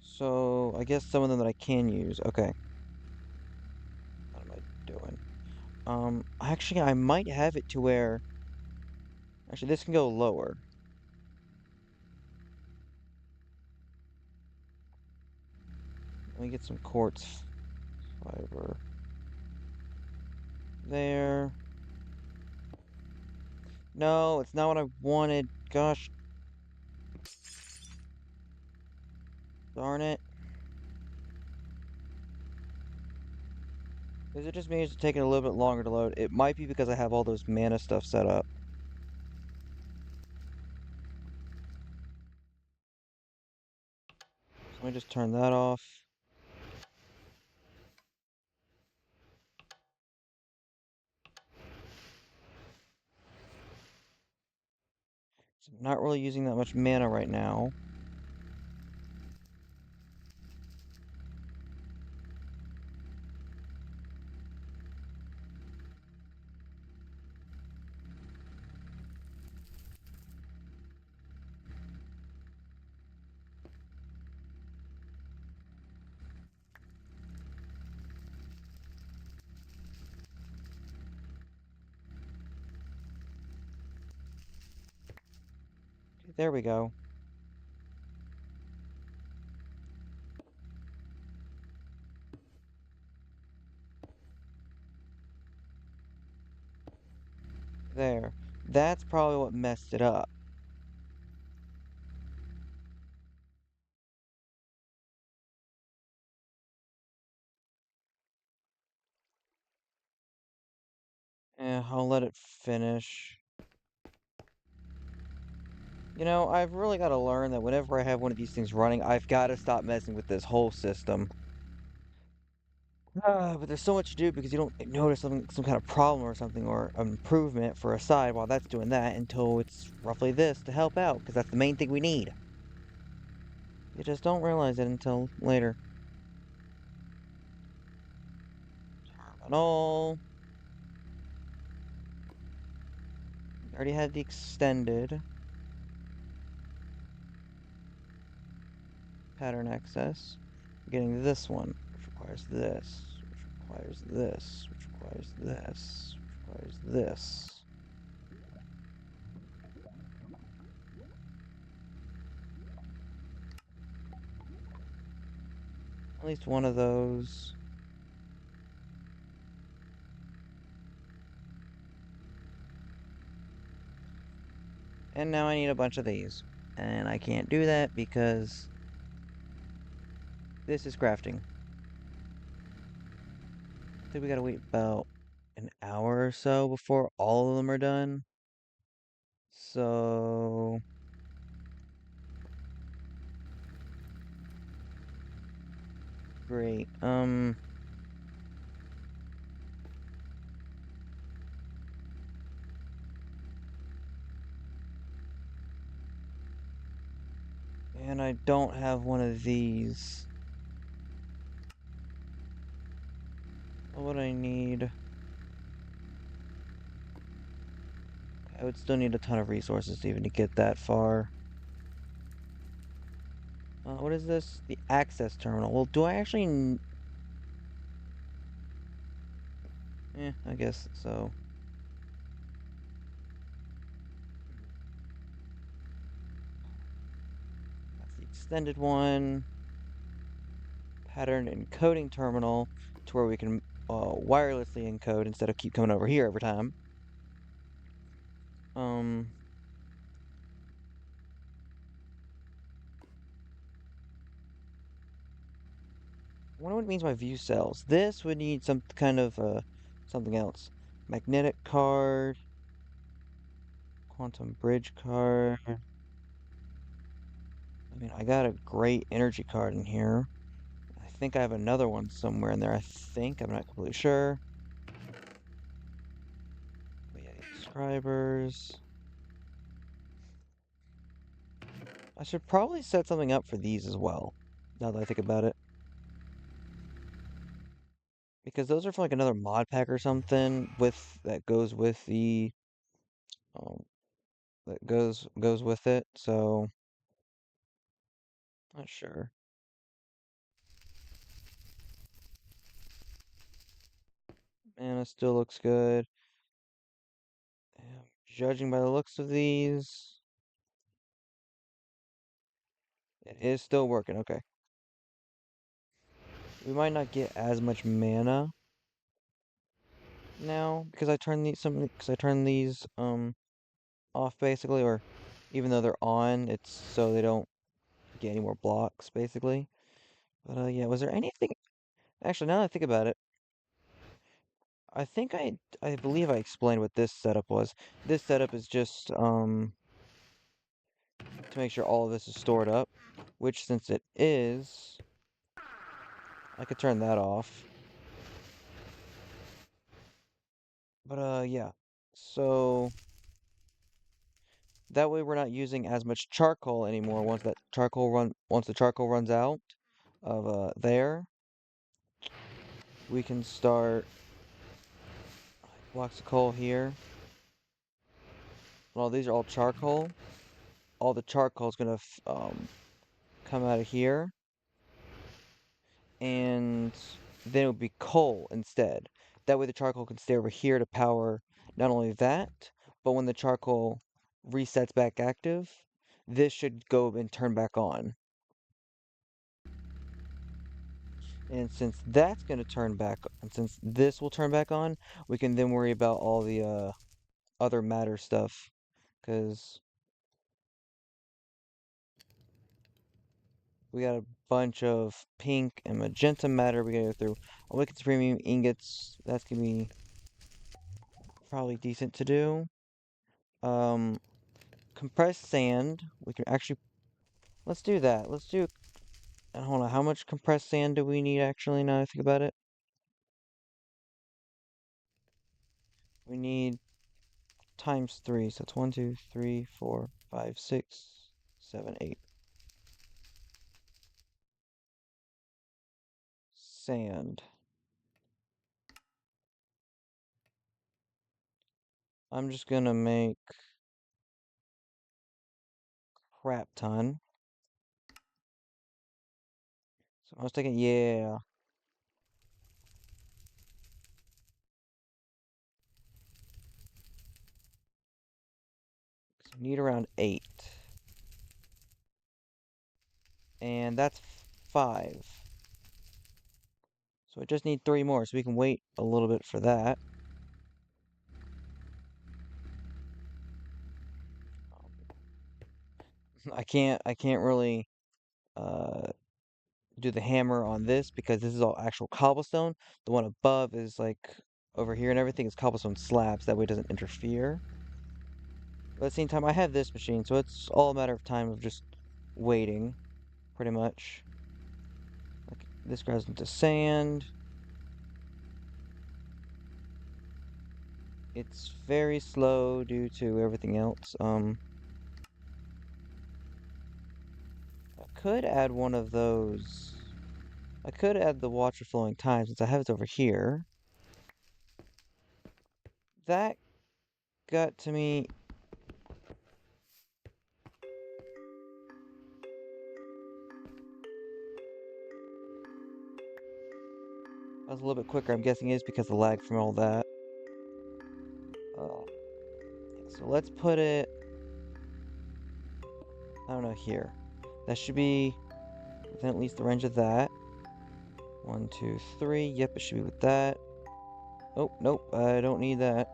So I guess some of them that I can use. Okay. What am I doing? Actually, I might have it to where. Actually, this can go lower. Let me get some quartz fiber. There. No, it's not what I wanted. Gosh darn it. Is it just me? It's taking a little bit longer to load? It might be because I have all those mana stuff set up. So let me just turn that off. So I'm not really using that much mana right now. There we go. There. That's probably what messed it up. I'll let it finish. You know, I've really got to learn that whenever I have one of these things running, I've got to stop messing with this whole system. But there's so much to do because you don't notice some kind of problem or something or improvement for a side while that's doing that until it's roughly this to help out because that's the main thing we need. You just don't realize it until later. Terminal. We already had the extended pattern access. We're getting this one, which requires this, which requires this, which requires this, which requires this. At least one of those. And now I need a bunch of these. And I can't do that because this is crafting. I think we gotta wait about an hour or so before all of them are done. So great. And I don't have one of these. What would I need? I would still need a ton of resources even to get that far. What is this? The access terminal. Well, do I actually... I guess so. That's the extended one. Pattern encoding terminal to where we can wirelessly encode instead of keep coming over here every time. Um, I wonder what it means by view cells. This would need some kind of something else. Magnetic card, quantum bridge card. I mean, I got a great energy card in here. I think I have another one somewhere in there. I think I'm not completely sure. But yeah, subscribers. I should probably set something up for these as well. Now that I think about it. Because those are for like another mod pack or something with that goes with the um that goes with it. So not sure. Man, it still looks good. Judging by the looks of these, it is still working. Okay. We might not get as much mana now because I turned these off basically, or even though they're on, it's so they don't get any more blocks basically. But yeah, was there anything actually now that I think about it, I think I believe I explained what this setup was. This setup is just to make sure all of this is stored up, which since it is, I could turn that off. But yeah. So that way we're not using as much charcoal anymore once the charcoal runs out of there, we can start blocks of coal here. Well, these are all charcoal. All the charcoal is gonna come out of here, and then it would be coal instead. That way the charcoal can stay over here to power not only that, but when the charcoal resets back active, this should go and turn back on. And since that's going to turn back, and since this will turn back on, we can then worry about all the other matter stuff. Because we got a bunch of pink and magenta matter we gotta go through. Awakened premium ingots, that's gonna be probably decent to do. Um, compressed sand, we can actually, let's do that. Let's do, hold on, how much compressed sand do we need actually now that I think about it? We need times 3, so it's 1, 2, 3, 4, 5, 6, 7, 8. Sand. I'm just gonna make crap ton. So I was thinking, yeah. So we need around 8. And that's 5. So I just need 3 more, so we can wait a little bit for that. I can't really uh do the hammer on this because this is all actual cobblestone. The one above is like over here and everything is cobblestone slabs, that way it doesn't interfere. But at the same time, I have this machine, so it's all a matter of time of just waiting, pretty much. Like this grows into sand. It's very slow due to everything else. I could add one of those. I could add the water flowing time since I have it over here. That got to me. I was a little bit quicker. I'm guessing it's because of the lag from all that. So let's put it. I don't know, here. That should be within at least the range of that. 1, 2, 3. Yep, it should be with that. Oh, nope, I don't need that.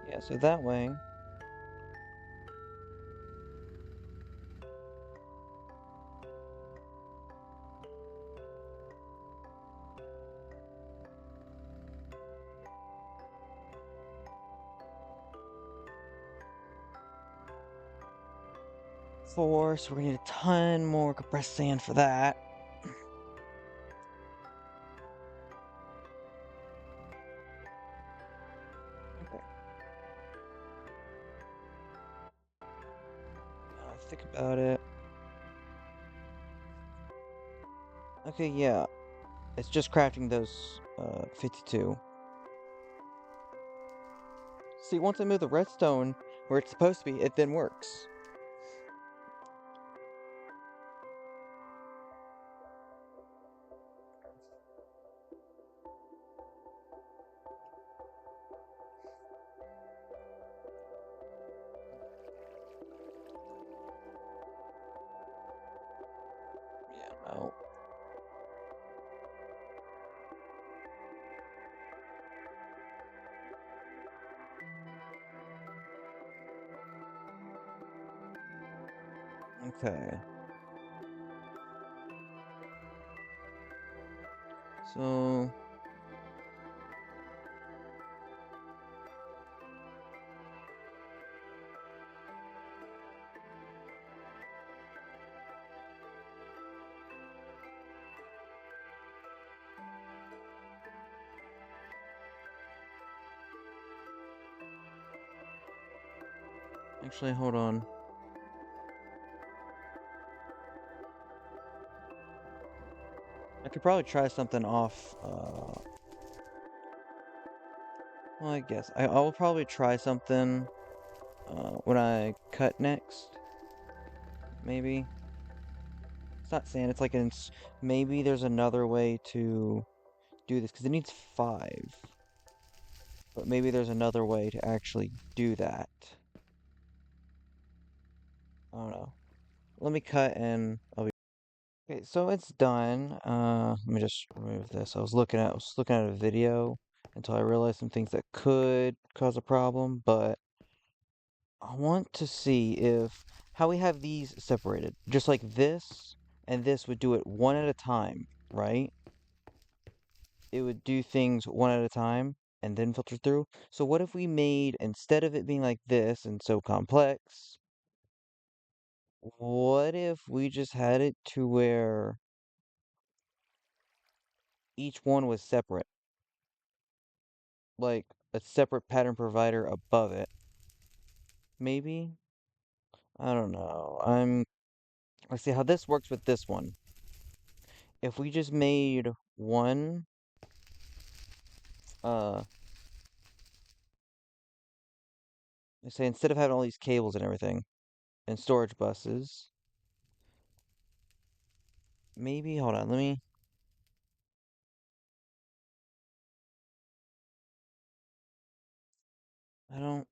Yeah, so that way. Four, so we're gonna need a ton more compressed sand for that. Okay. Think about it. Okay, yeah. It's just crafting those 52. See, once I move the redstone where it's supposed to be, it then works. Yeah, no. Okay. So actually, hold on. I could probably try something off, well, I guess. I will probably try something, when I cut next, maybe. It's not sand, it's like maybe there's another way to do this, because it needs 5. But maybe there's another way to actually do that. I don't know. Let me cut and I'll be okay. So it's done. Let me just remove this. I was looking at a video until I realized some things that could cause a problem, but I want to see if how we have these separated, just like this and this would do it one at a time, right? It would do things one at a time and then filter through. So what if we made, instead of it being like this and so complex, what if we just had it to where each one was separate, like a separate pattern provider above it? Maybe? I don't know. Let's see how this works with this one. If we just made one, uh, let's say instead of having all these cables and everything and storage buses, maybe, hold on, I don't,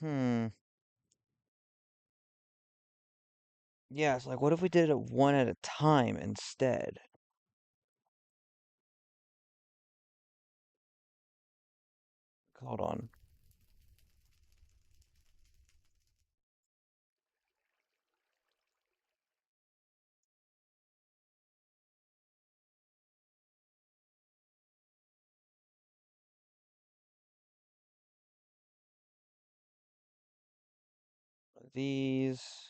hmm. Yeah, it's like, what if we did it one at a time instead? Hold on. These,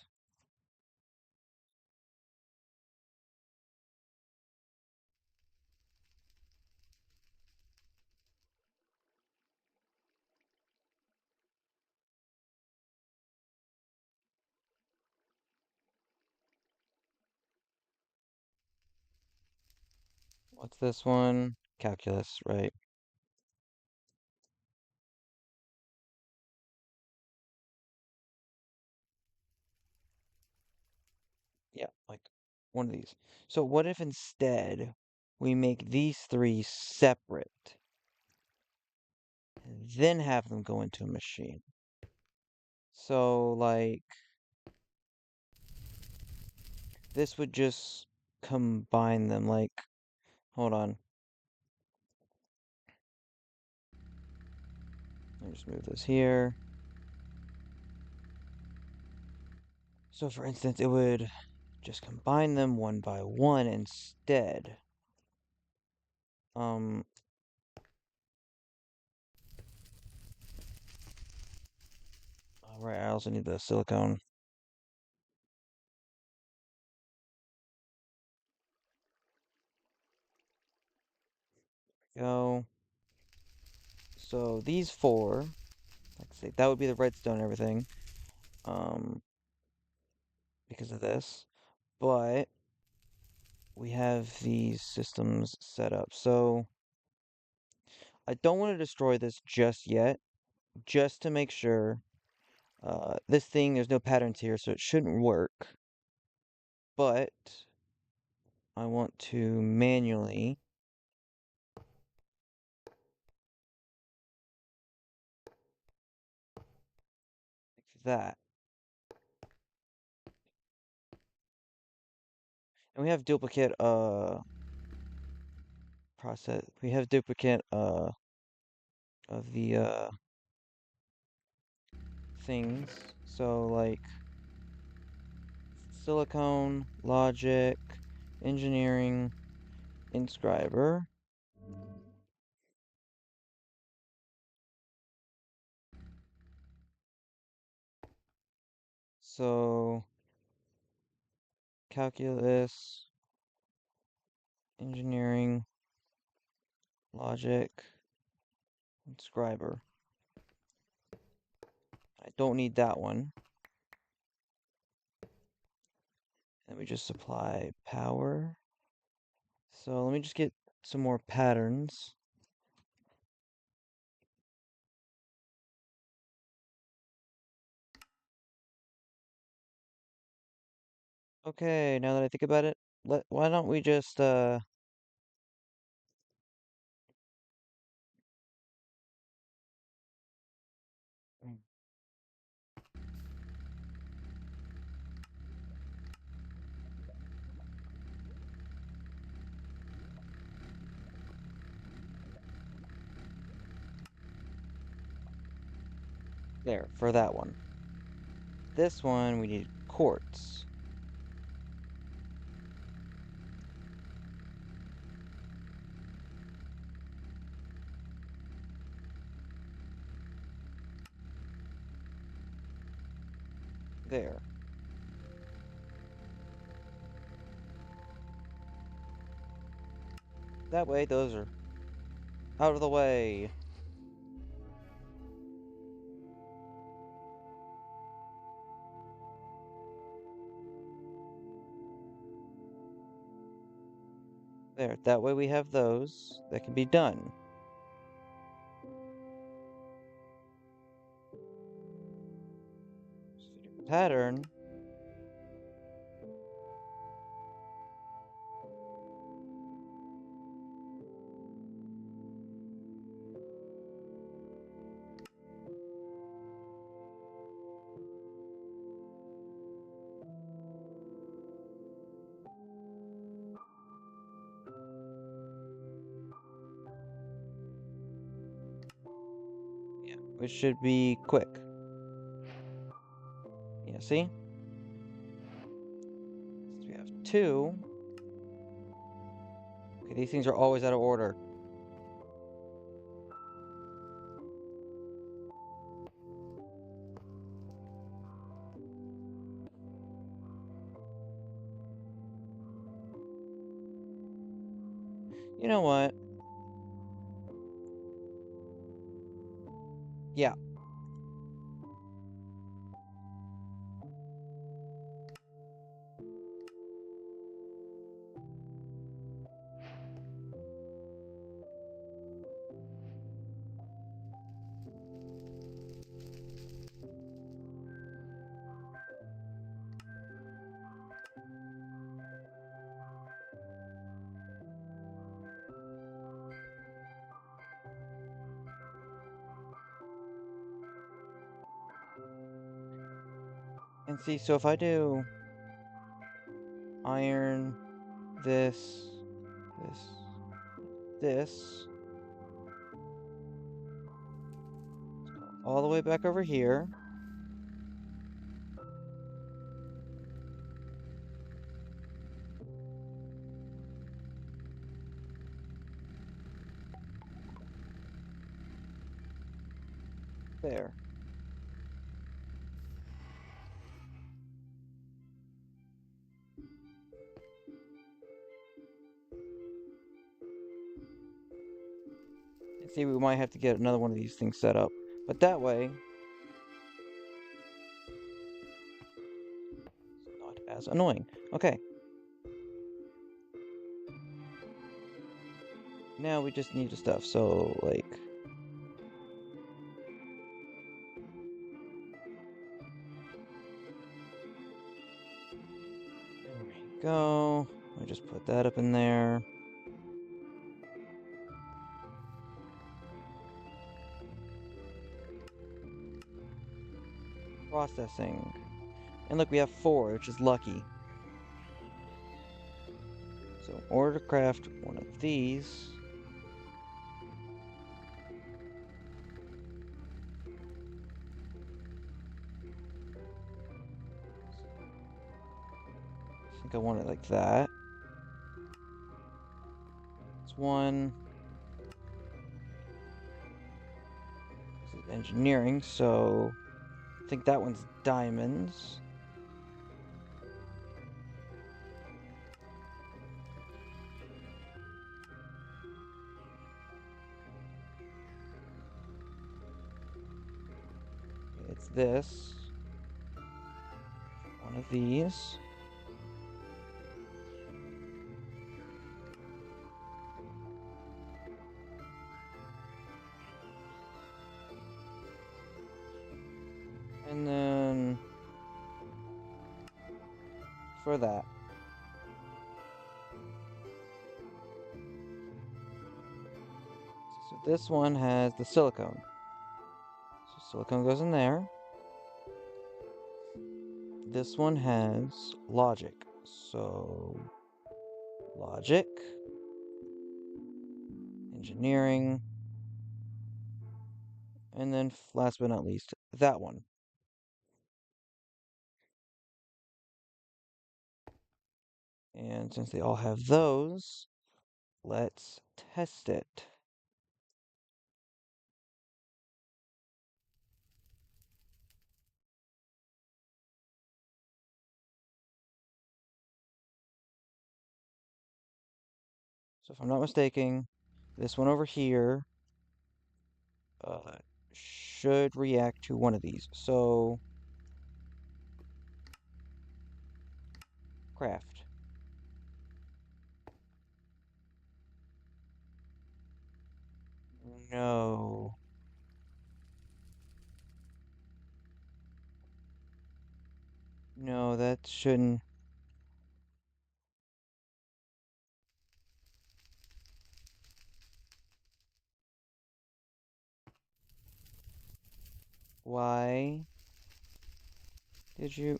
what's this one? Calculus, right? Yeah, like one of these. So what if instead we make these three separate and then have them go into a machine? So like this would just combine them like, hold on. Let me just move this here. So for instance, it would just combine them one by one instead. Um, all right, I also need the silicone. Go. So these four, like I say, that would be the redstone and everything. Um, because of this. But we have these systems set up. So I don't want to destroy this just yet, just to make sure. This thing, there's no patterns here, so it shouldn't work. But I want to manually fix that. And we have duplicate we have duplicate of the things. So like silicone, logic, engineering, inscriber. So calculus, engineering, logic, inscriber. I don't need that one. And we just supply power. So let me just get some more patterns. Okay, now that I think about it, why don't we just there for that one. This one we need quartz. There. That way those are out of the way. There, that way we have those that can be done. Pattern. Yeah, which should be quick. Yeah, see? Since we have two. Okay, these things are always out of order. You know what? Yeah, and see, so if I do iron, this, this, this, all the way back over here. There. And see, we might have to get another one of these things set up. But that way, it's not as annoying. Okay. Now we just need the stuff. So, like, there we go. I just put that up in there. Processing. And look, we have 4, which is lucky. So, in order to craft one of these, I think I want it like that. It's one. This is engineering, so I think that one's diamonds. It's this. One of these. And then for that. So this one has the silicone. So silicone goes in there. This one has logic. So logic, engineering, and then last but not least, that one. And since they all have those, let's test it. So if I'm not mistaken, this one over here uh, should react to one of these. So craft. No. No, that shouldn't. Why did you?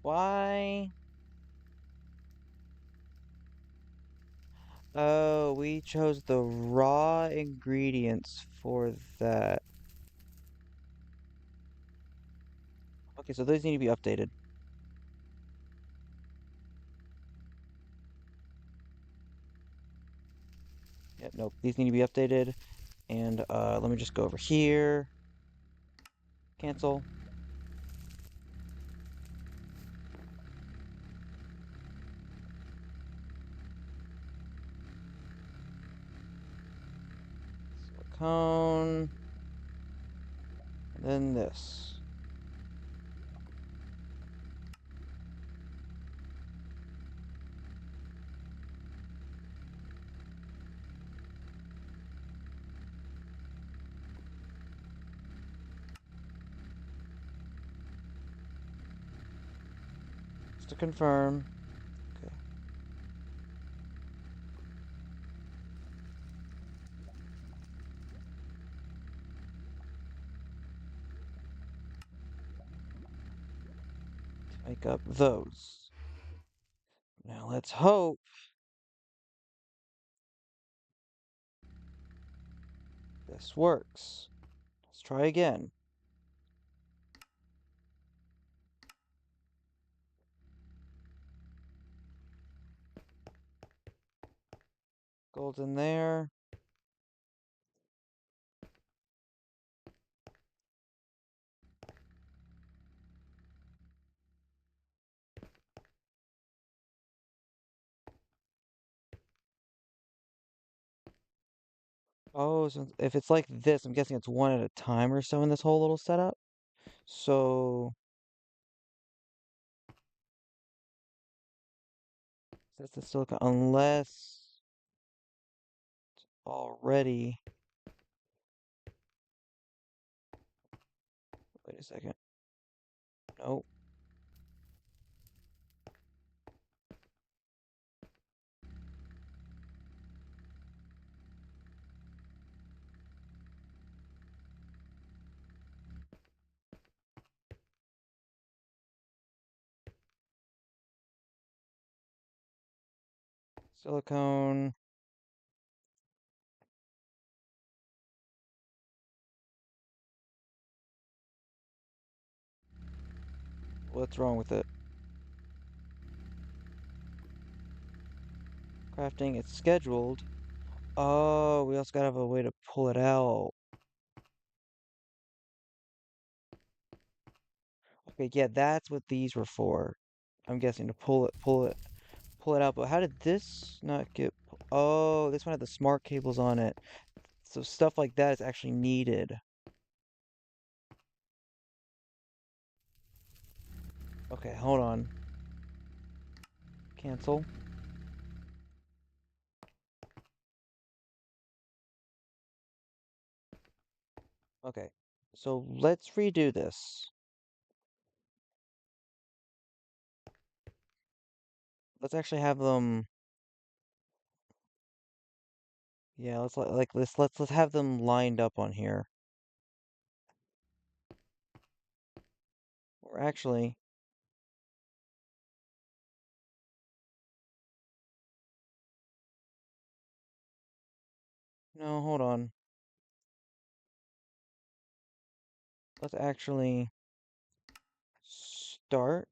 Why? Oh, we chose the raw ingredients for that. Okay, so those need to be updated. Yep, nope, these need to be updated. And let me just go over here. Cancel. Silicone. And then this. Just to confirm. Okay. To make up those. Now let's hope this works. Let's try again. Gold's in there. Oh, so if it's like this, I'm guessing it's one at a time or so in this whole little setup. So that's the silicone, unless already. Wait a second. Nope. Silicone. What's wrong with it? Crafting, it's scheduled. Oh, we also gotta have a way to pull it out. Okay, yeah, that's what these were for. I'm guessing to pull it out. But how did this not get? Oh, this one had the smart cables on it. So stuff like that is actually needed. Okay, hold on. Cancel. Okay, so let's redo this. Let's actually have them. Yeah, let's have them lined up on here. Or actually, no, hold on. Let's actually start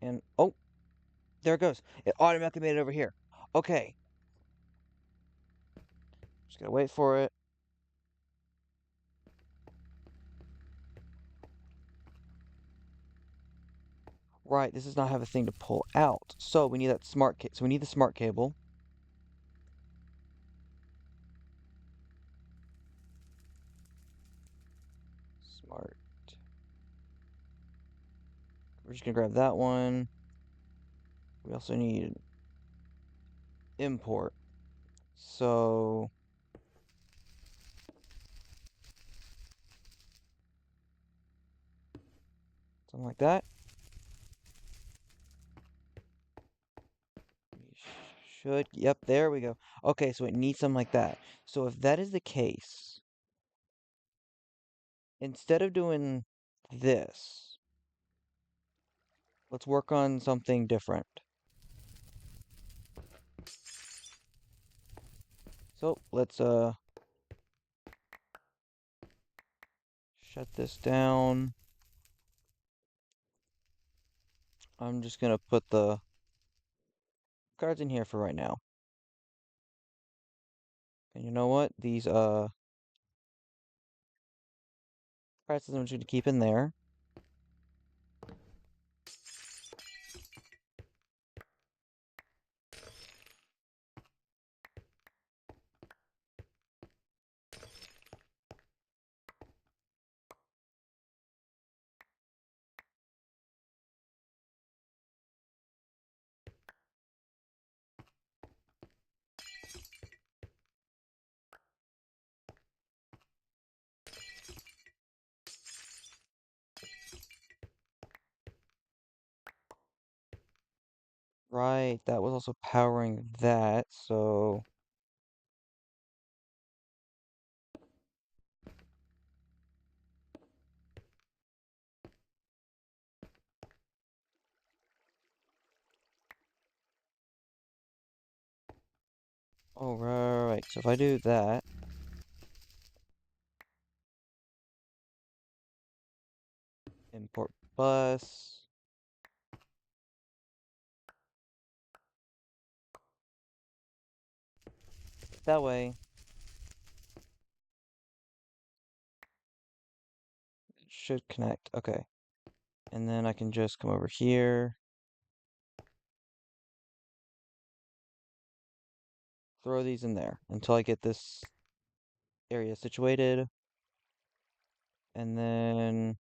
and oh, there it goes. It automatically made it over here. Okay, just gotta wait for it. Right, this does not have a thing to pull out. So we need that so we need the smart cable. Smart. We're just gonna grab that one. We also need import. So something like that. Should, yep, there we go. Okay, so it needs something like that. So if that is the case, instead of doing this, let's work on something different. So let's shut this down. I'm just gonna put the cards in here for right now. And you know what? These prices I'm just gonna keep in there. Right, that was also powering that, so oh right. So if I do that, import bus, that way it should connect. Okay. And then I can just come over here, throw these in there until I get this area situated. And then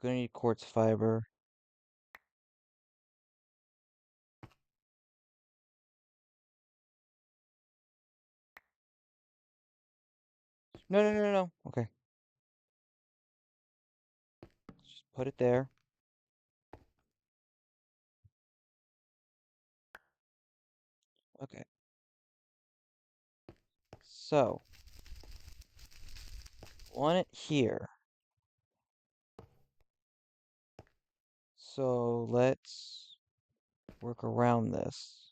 we're gonna need quartz fiber. No, no, no, no, no. Okay. Just put it there. Okay. So, want it here. So let's work around this.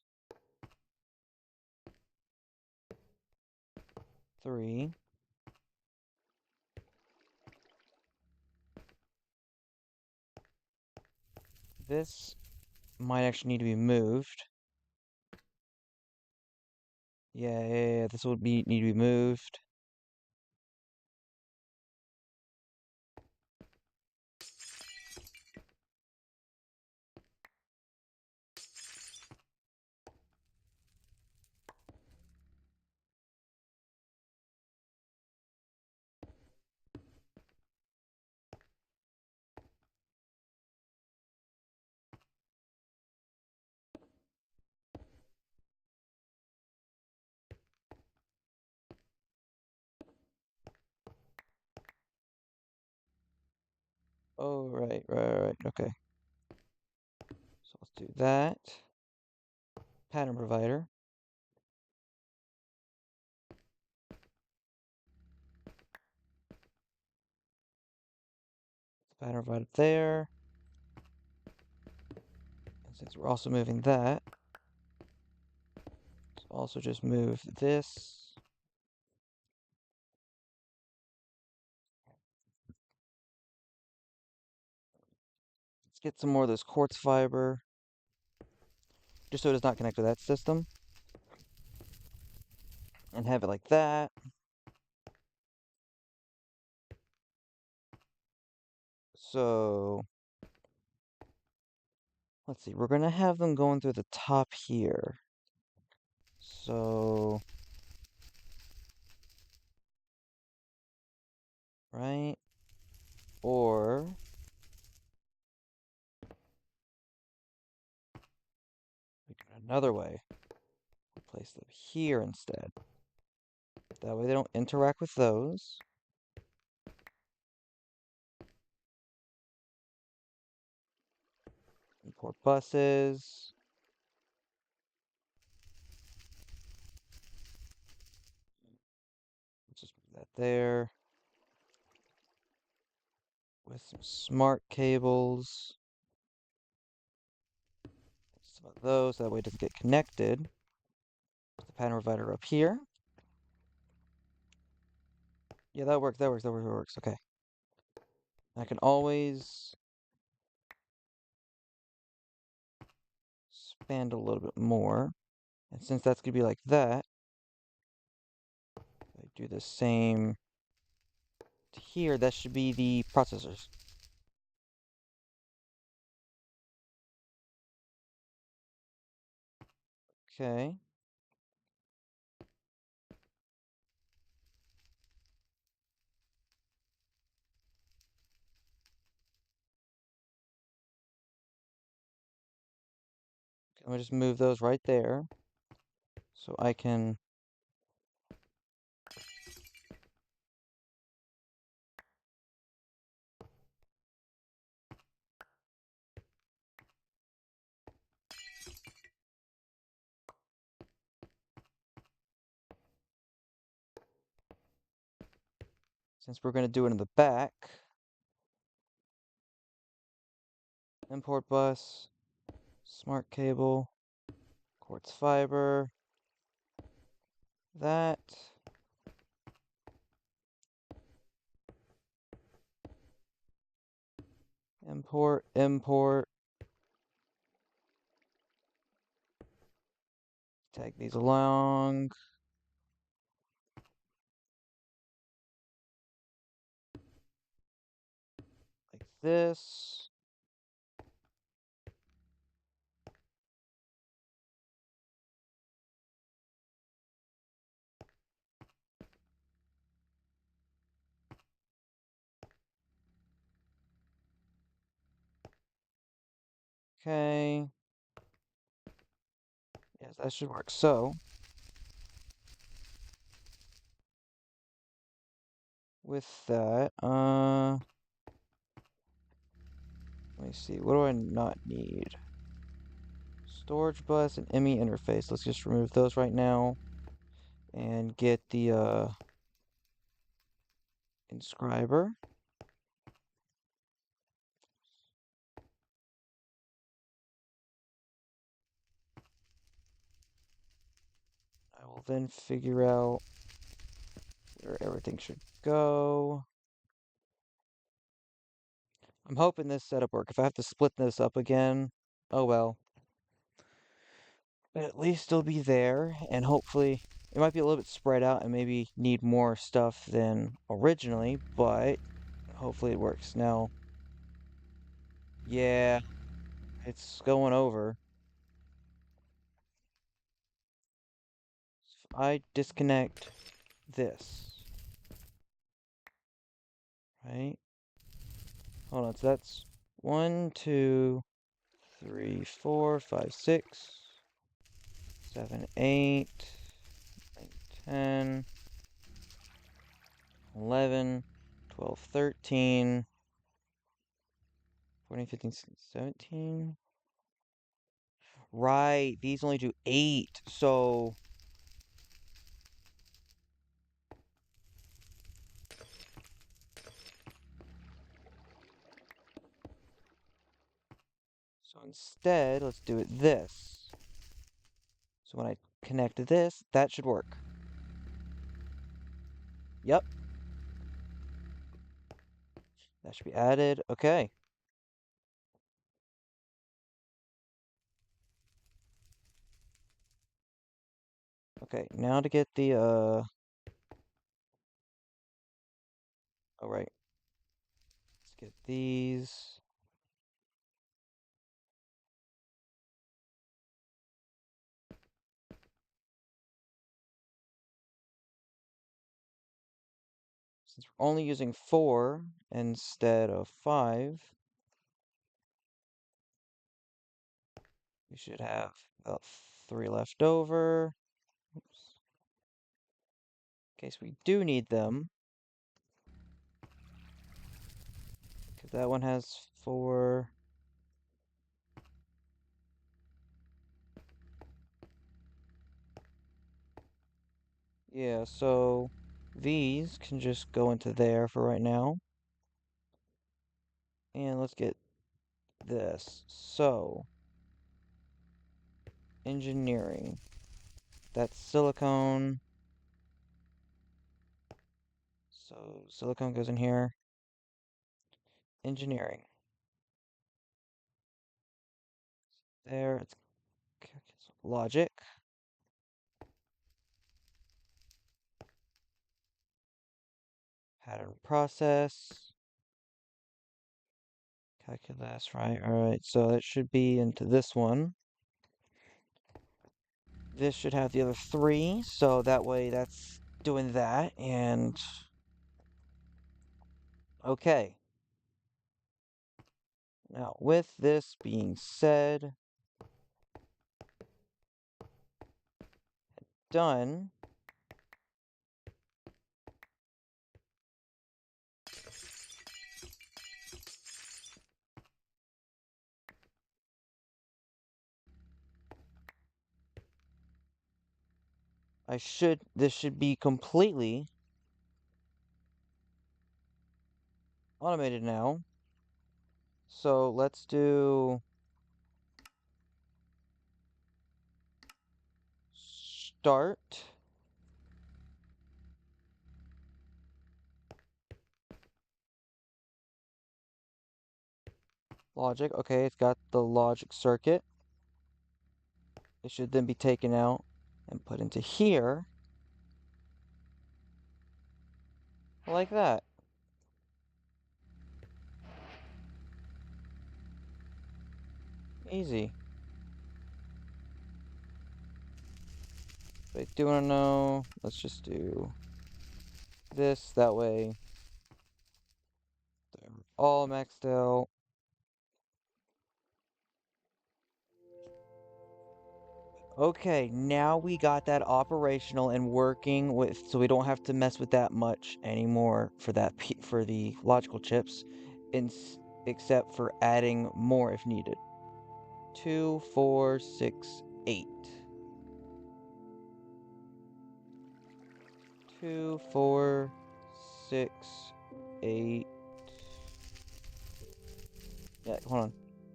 3. This might actually need to be moved. Yeah, this would need to be moved. Oh, right. Okay. So let's do that. Pattern provider. Pattern provider there. And since we're also moving that, let's also just move this. Let's get some more of this quartz fiber, just so it does not connect to that system. And have it like that. So, let's see, we're gonna have them going through the top here. So, right? Or we can another way. We'll place them here instead. That way they don't interact with those. Import buses. Let's just move that there. With some smart cables. Some of those, that way it doesn't get connected. Put the pattern provider up here. Yeah, that works. Okay. I can always expand a little bit more. And since that's going to be like that, I do the same to here. That should be the processors. Okay. I'm going to just move those right there. So I can... Since we're going to do it in the back, import bus, smart cable, quartz fiber, that. Import. Tag these along. Like this. Okay. Yes, that should work. So, with that, let me see. What do I not need? Storage bus and ME interface. Let's just remove those right now and get the inscriber. I will then figure out where everything should go. I'm hoping this setup works. If I have to split this up again, oh well. But at least it'll be there, and hopefully it might be a little bit spread out and maybe need more stuff than originally, but hopefully it works. Now, yeah, it's going over. If I disconnect this, right? Hold on, so that's 1, 2, 3, 4, 5, 6, 7, 8, 9, 10, 11, 12, 13. 14, 15, 17. Right, these only do 8, so instead, let's do it this. So when I connect this, that should work. Yep, that should be added. Okay. Okay, now to get the oh right. Let's get these. Since we're only using 4 instead of 5, we should have about 3 left over. Oops. In case we do need them. Because that one has 4. Yeah, so these can just go into there for right now. And let's get this. So, engineering. That's silicone. So, silicone goes in here. Engineering. There, it's logic. Pattern process. Calculus, right? Alright, so it should be into this one. This should have the other 3, so that way that's doing that, and okay. Now, with this being said, done. This should be completely automated now. So let's do start. Logic. Okay, it's got the logic circuit. It should then be taken out and put into here. Like that. Easy. But I do want to know, let's just do this, that way they're all maxed out. Okay, now we got that operational and working with, so we don't have to mess with that much anymore for for the logical chips, except for adding more if needed. 2, 4, 6, 8. 2, 4, 6, 8. Yeah, hold on.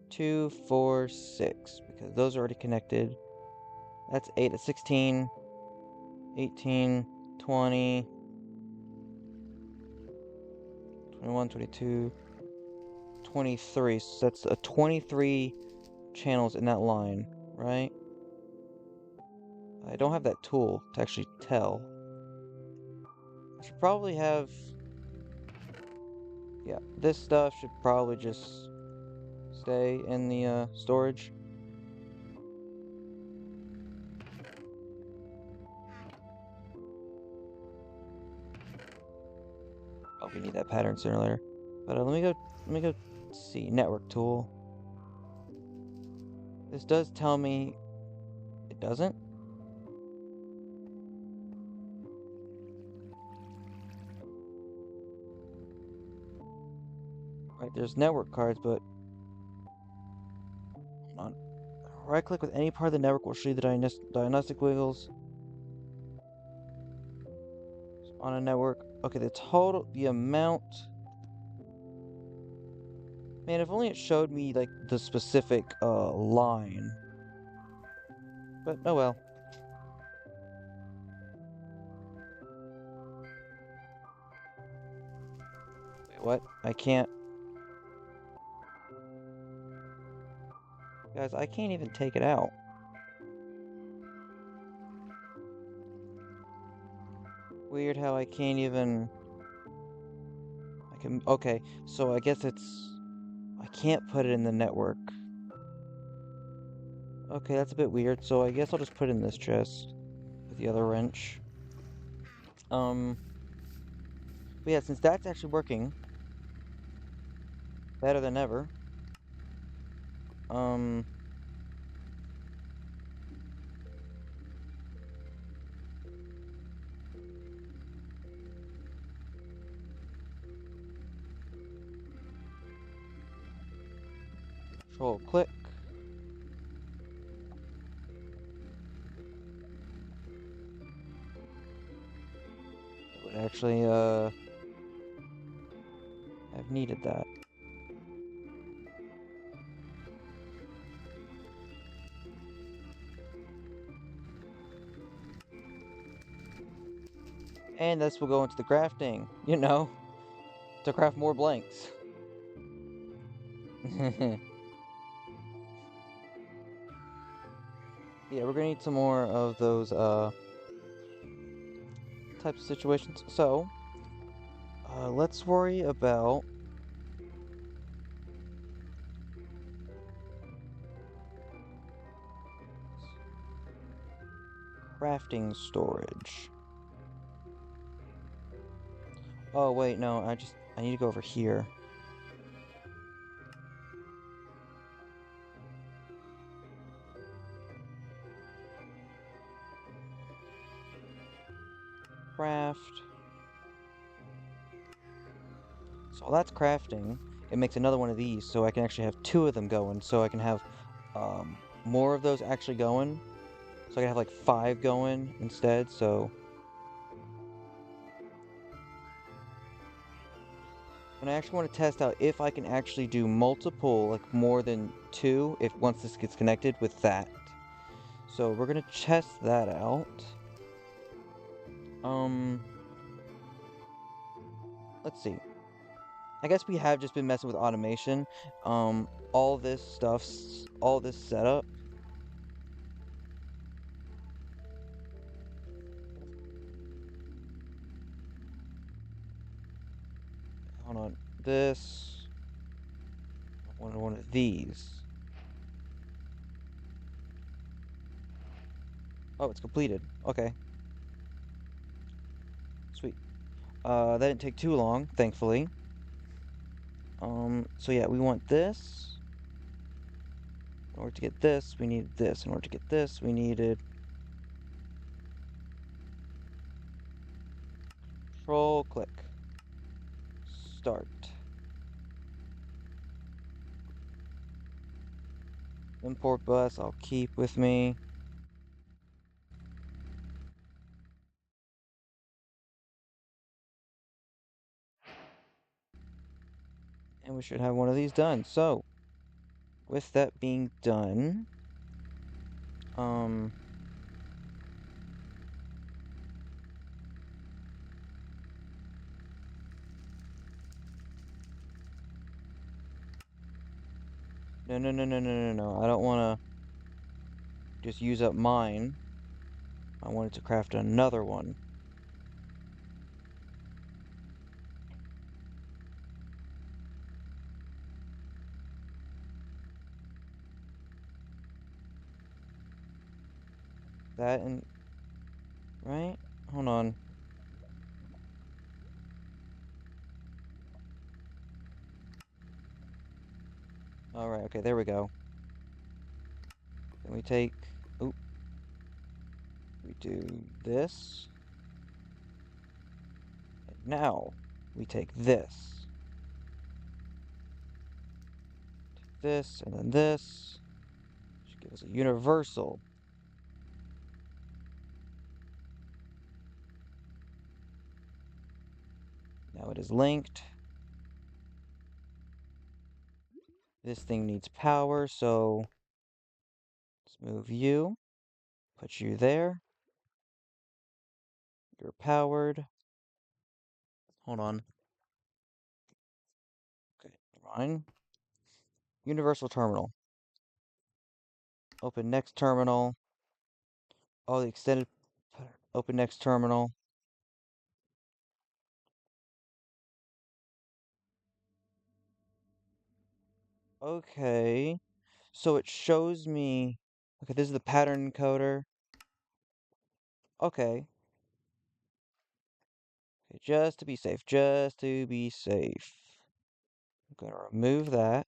2, 4, 6, because those are already connected. That's 8. That's 16, 18, 20, 21, 22, 23. So that's a 23 channels in that line, right? I don't have that tool to actually tell. I should probably have... Yeah, this stuff should probably just stay in the storage. Oh, we need that pattern sooner or later. But let me go see. Network tool. This does tell me it doesn't. Right, there's network cards, but Right click with any part of the network will show you the diagnostic wiggles on a network. Okay, the amount. Man, if only it showed me like the specific line. But oh well. Wait, what? I can't. Guys, I can't even take it out. Weird how I can't even. I can. Okay, so I guess it's. I can't put it in the network. Okay, that's a bit weird. So I guess I'll just put it in this chest with the other wrench. Um. But yeah, since that's actually working better than ever. Um. Control click. It would actually have needed that. And this will go into the crafting, to craft more blanks. Yeah, we're gonna need some more of those types of situations. So, let's worry about crafting storage. Oh wait, no, I need to go over here. Craft. So while that's crafting, it makes another one of these, so I can actually have two of them going. So I can have more of those actually going. So I can have like 5 going instead. So and I actually want to test out if I can actually do multiple, like more than 2, if once this gets connected with that. So we're gonna test that out. Um, let's see. I guess we have just been messing with automation. All this stuff's, all this setup. Hold on. This, one of these. Oh, it's completed. Okay, sweet. That didn't take too long, thankfully. So yeah, we want this. In order to get this, we needed this. In order to get this, we needed Control click. Start. Import bus, I'll keep with me. And we should have one of these done. So, with that being done, um, no, no, no, no, no, no, no. I don't want to just use up mine. I wanted to craft another one. That and, right? Hold on. Alright, okay, there we go. Then we take, oop, we do this. And now, we take this. Take this, and then this. Give us a universal. Now it is linked. This thing needs power, so let's move you. Put you there. You're powered. Hold on. Okay, fine. Universal terminal. Open next terminal. Oh, the extended. Open next terminal. Okay. So it shows me. Okay, this is the pattern encoder. Okay. Okay, just to be safe. Just to be safe. I'm gonna remove that.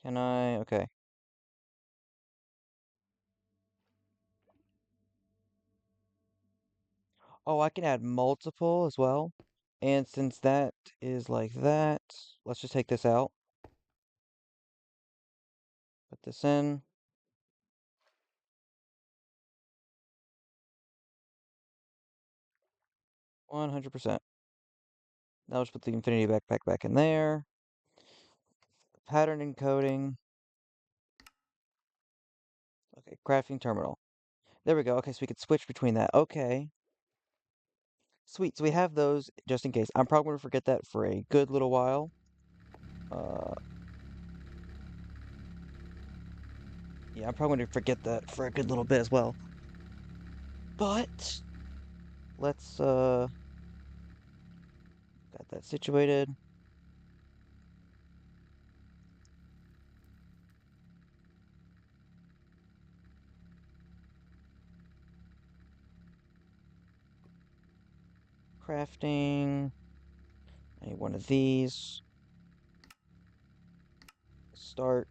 Can I? Okay. Oh, I can add multiple as well. And since that is like that, let's just take this out. Put this in. 100%. Now let's put the infinity backpack back in there. Pattern encoding. Okay, crafting terminal. There we go. Okay, so we could switch between that. Okay. Sweet. So we have those just in case. I'm probably going to forget that for a good little while. Uh, yeah, I'm probably going to forget that for a good little bit as well. But let's got that situated. Crafting. I need one of these. Start.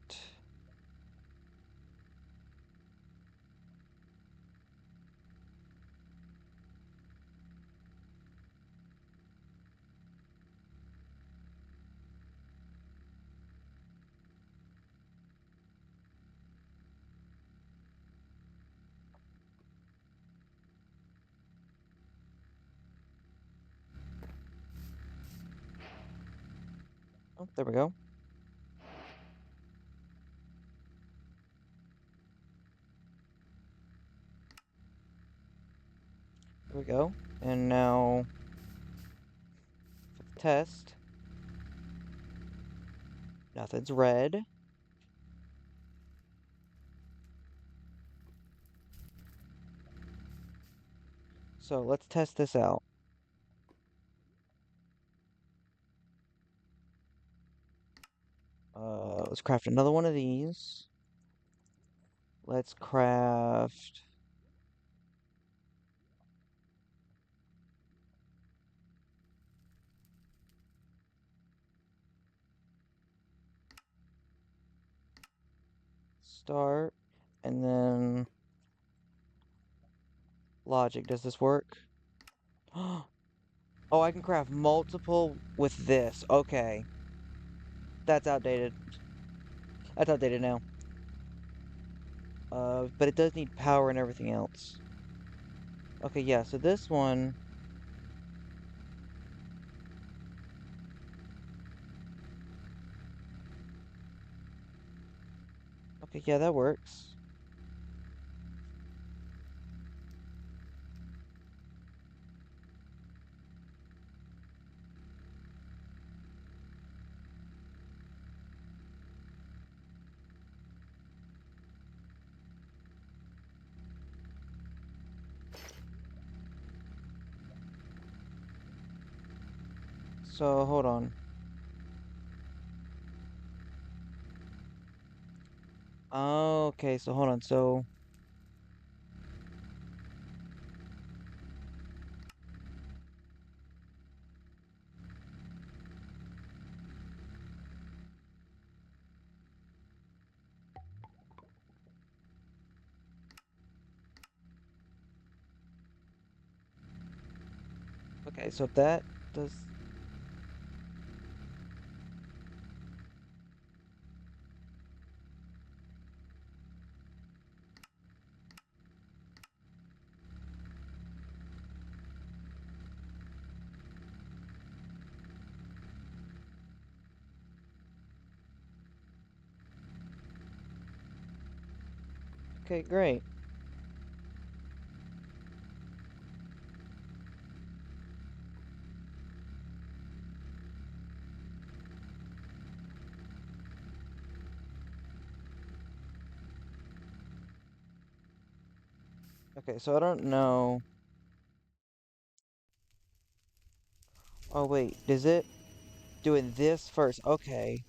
Oh, there we go. There we go. And now for the test. Nothing's red. So let's test this out. Let's craft another one of these. Let's craft. Start. And then. Logic. Does this work? Oh, I can craft multiple with this. Okay. That's outdated. That's outdated now. But it does need power and everything else. Okay, yeah, so this one. Okay, yeah, that works. So, hold on. Okay, so hold on. So, okay, so that does. Okay, great. Okay, so I don't know. Oh, wait, is it doing this first? Okay.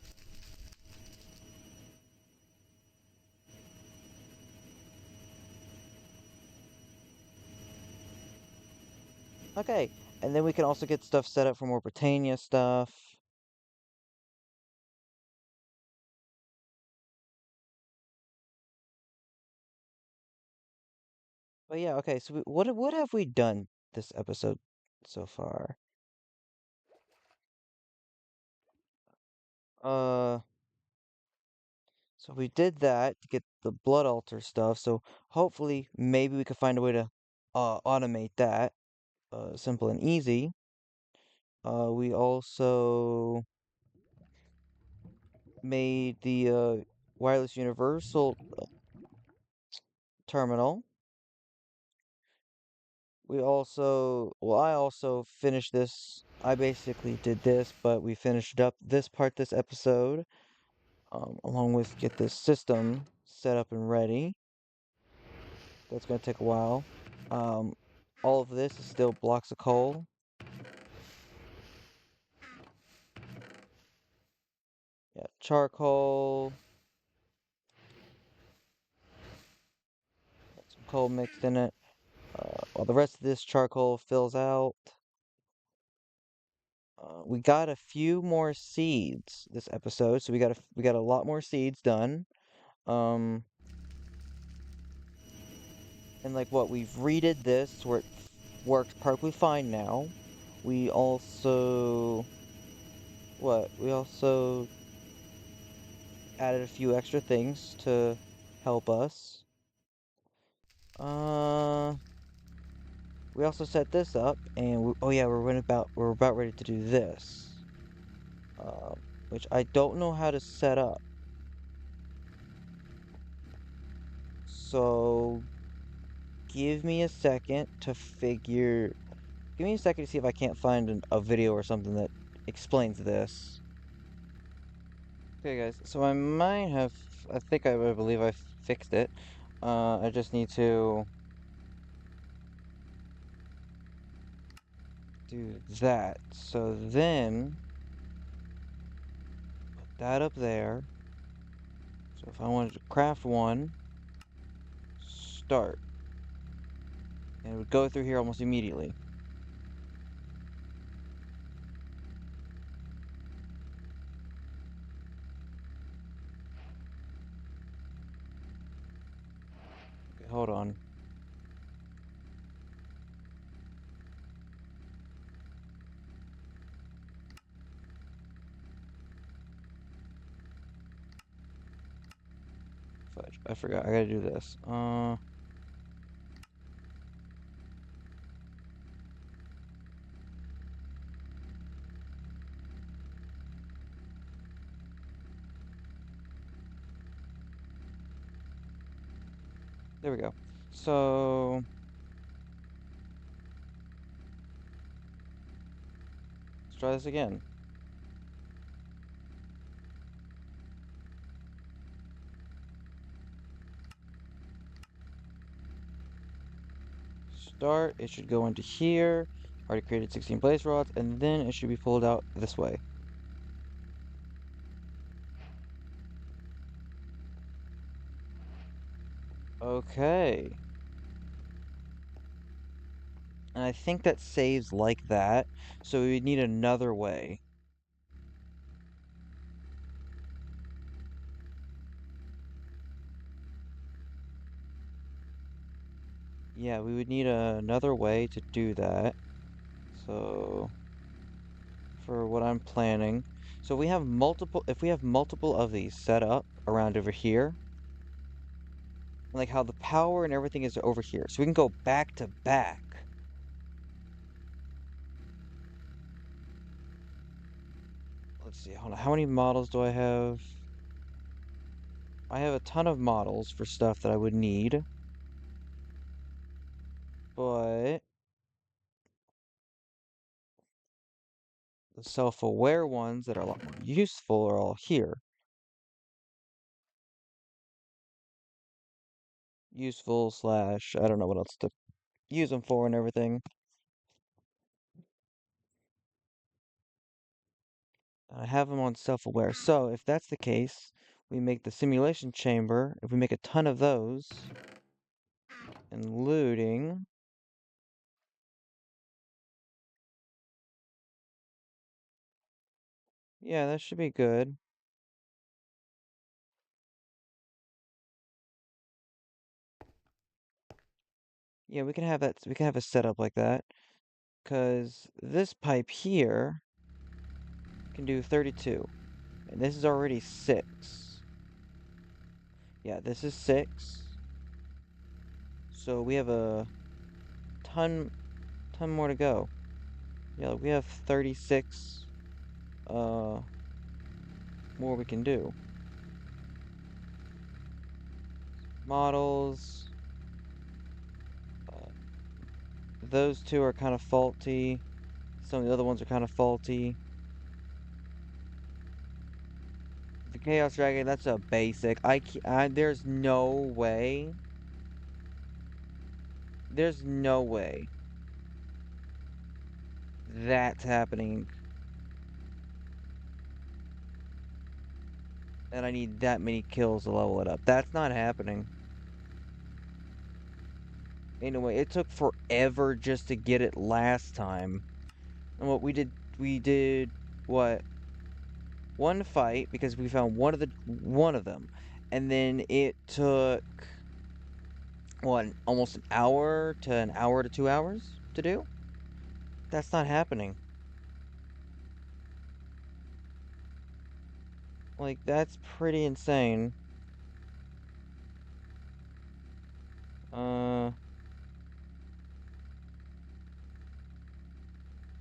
Okay. And then we can also get stuff set up for more Britannia stuff. But yeah, okay, so what have we done this episode so far? Uh, so we did that to get the blood altar stuff, so hopefully maybe we could find a way to automate that. Simple and easy. We also made the wireless universal terminal. I also finished this. I basically did this, but we finished up this part this episode, along with get this system set up and ready. That's gonna take a while. Um, all of this is still blocks of coal. Yeah, charcoal, some coal mixed in it. While the rest of this charcoal fills out. We got a few more seeds this episode, so we got a lot more seeds done. Um, and like what we've redid this where it works perfectly fine now. We also we also added a few extra things to help us. Uh, we also set this up, and oh yeah, we're about ready to do this. Which I don't know how to set up. So give me a second to figure. Give me a second to see if I can't find a video or something that explains this. Okay, guys. So I might have. I believe I fixed it. I just need to do that. So then put that up there. So if I wanted to craft one, start, and it would go through here almost immediately. Okay, hold on. Fudge. I forgot. I gotta do this. There we go. So let's try this again. Start, it should go into here. Already created 16 blaze rods, and then it should be pulled out this way. Okay. And I think that saves like that, so we would need another way. Yeah, we would need another way to do that. So, for what I'm planning. So if we have multiple of these set up around over here, like how the power and everything is over here, so we can go back to back. Let's see, hold on, how many models do I have? I have a ton of models for stuff that I would need, but the self-aware ones that are a lot more useful are all here. Useful slash, I don't know what else to use them for and everything. I have them on self-aware. So if that's the case, we make the simulation chamber. If we make a ton of those, and looting, yeah, that should be good. Yeah, we can have that. We can have a setup like that. Because this pipe here can do 32. And this is already 6. Yeah, this is 6. So we have a ton more to go. Yeah, we have 36 uh more we can do. Models. Uh, those two are kind of faulty. Some of the other ones are kind of faulty. The Chaos Dragon, that's a basic. There's no way. There's no way that's happening. And I need that many kills to level it up. That's not happening. Anyway, it took forever just to get it last time. And what we did what? One fight because we found one of them. And then it took what, almost an hour to 2 hours to do? That's not happening. Like, that's pretty insane. Uh,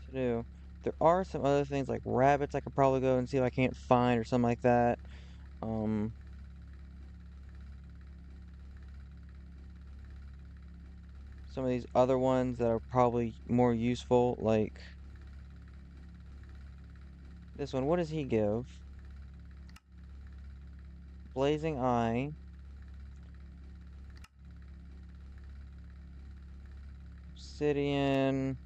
to do. There are some other things like rabbits I could probably go and see if I can't find or something like that. Um, some of these other ones that are probably more useful, like this one. What does he give? Blazing Eye, Obsidian,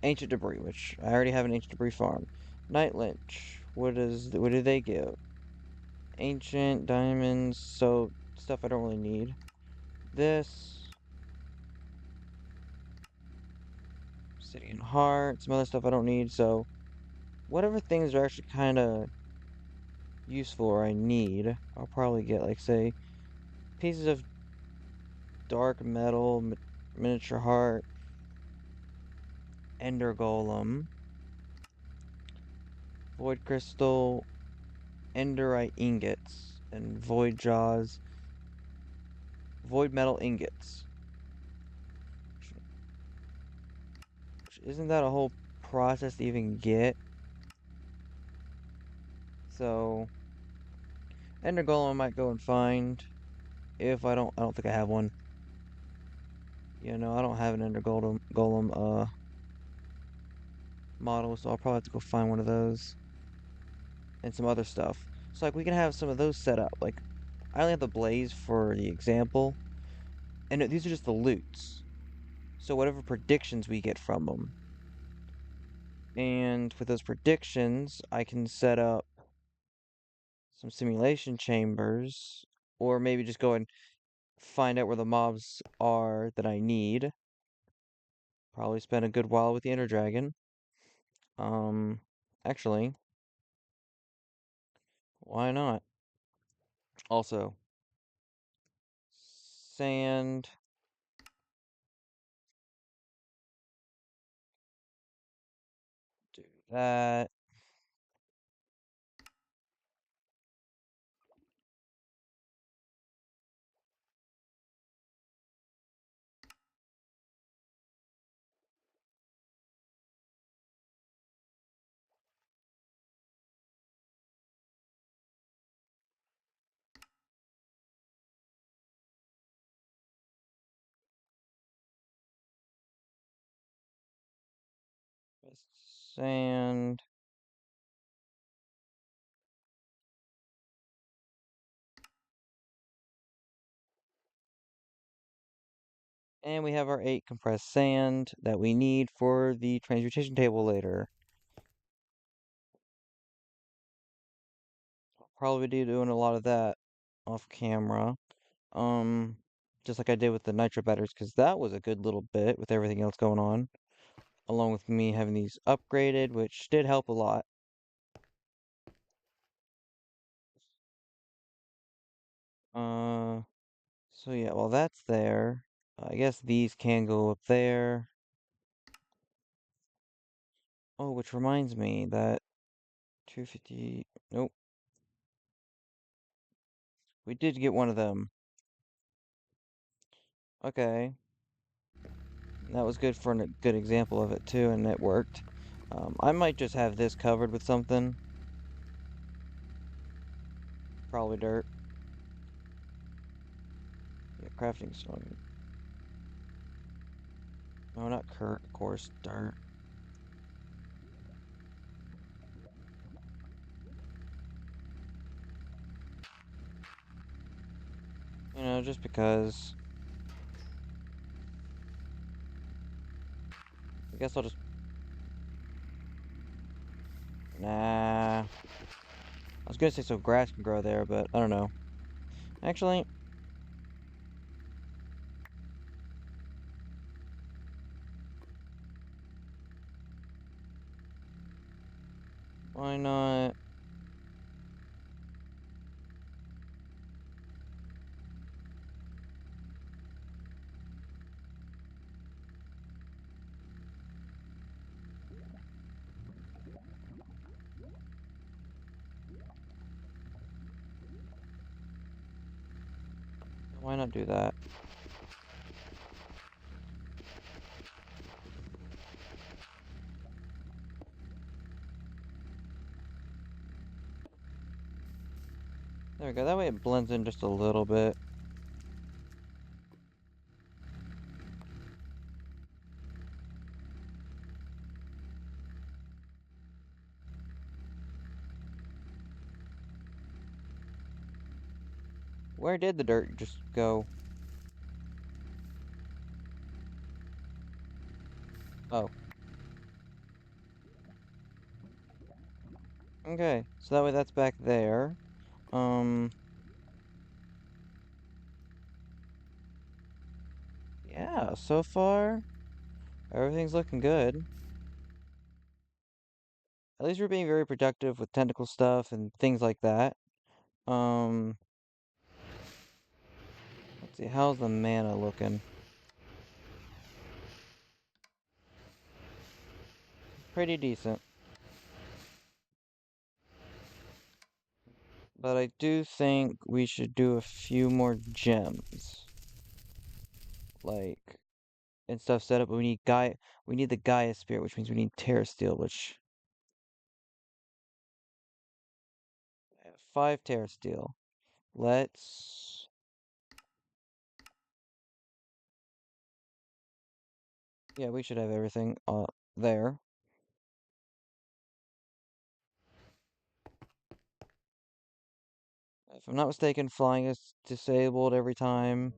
Ancient Debris, which I already have an Ancient Debris farm. Night Lynch. What do they give? Ancient diamonds, so stuff I don't really need. This Obsidian Heart, some other stuff I don't need, so whatever things are actually kind of useful or I need, I'll probably get, like, say, pieces of dark metal, miniature heart, ender golem, void crystal, enderite ingots, and void jaws, void metal ingots. Isn't that a whole process to even get? So, ender golem I might go and find. If I don't think I have one. You know, I don't have an ender golem model, so I'll probably have to go find one of those and some other stuff. So like we can have some of those set up. Like I only have the blaze for the example, and these are just the loots. So whatever predictions we get from them, and with those predictions, I can set up some simulation chambers, or maybe just go and find out where the mobs are that I need. Probably spend a good while with the Ender Dragon. Um, actually, why not? Also, sand. Do that. Sand. And we have our 8 compressed sand that we need for the transportation table later. Probably be doing a lot of that off camera. Um, just like I did with the nitro batteries, because that was a good little bit with everything else going on, along with me having these upgraded, which did help a lot. So yeah, well that's there. I guess these can go up there. Oh, which reminds me that 250. Nope, we did get one of them. Okay, that was good for a good example of it too, and it worked. I might just have this covered with something. Probably dirt. Yeah, crafting stone. No, not Kurt, of course, dirt. Just because. I guess I'll just. Nah. I was gonna say so grass can grow there, but I don't know. Actually, why not? Why not do that? There we go. That way it blends in just a little bit. Where did the dirt just go? Oh, okay. So that way that's back there. Um, yeah, so far everything's looking good. At least we're being very productive with technical stuff and things like that. Um, let's see, how's the mana looking? Pretty decent. But I do think we should do a few more gems. Like, and stuff set up, but we need the Gaia Spirit, which means we need Terra Steel, which I have 5 Terra Steel. Let's Yeah, we should have everything there. If I'm not mistaken, flying is disabled every time.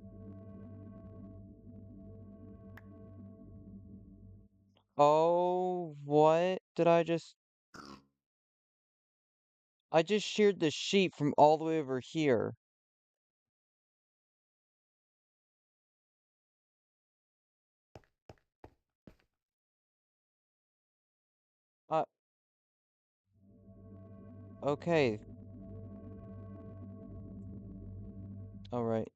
Oh, what did I just sheared the sheep from all the way over here. Uh, okay. Alright.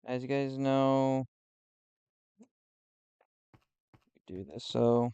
As you guys know, we do this, so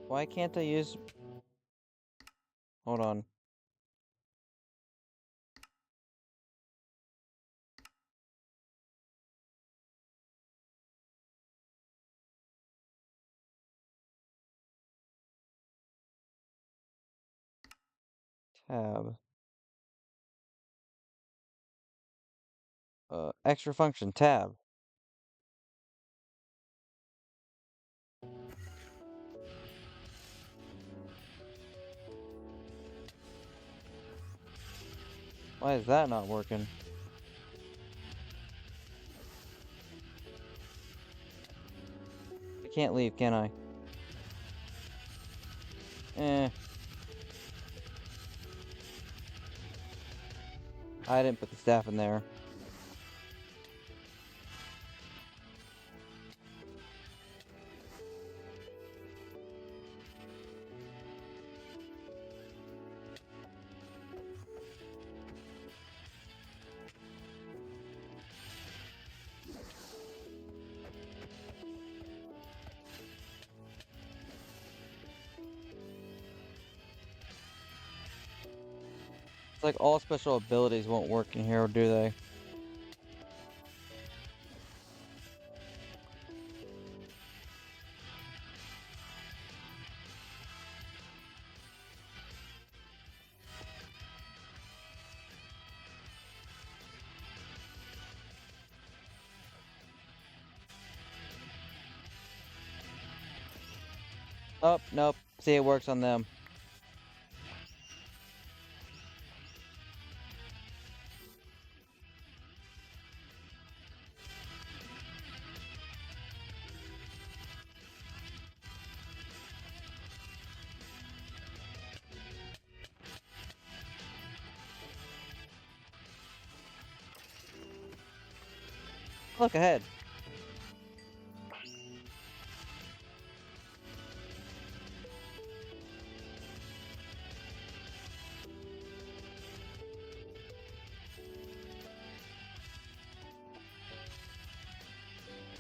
Why can't I use... Hold on. Tab. Extra function, tab. Why is that not working? I can't leave, can I? Eh. I didn't put the staff in there. It's like all special abilities won't work in here, do they? Oh, nope. See, it works on them. Look ahead.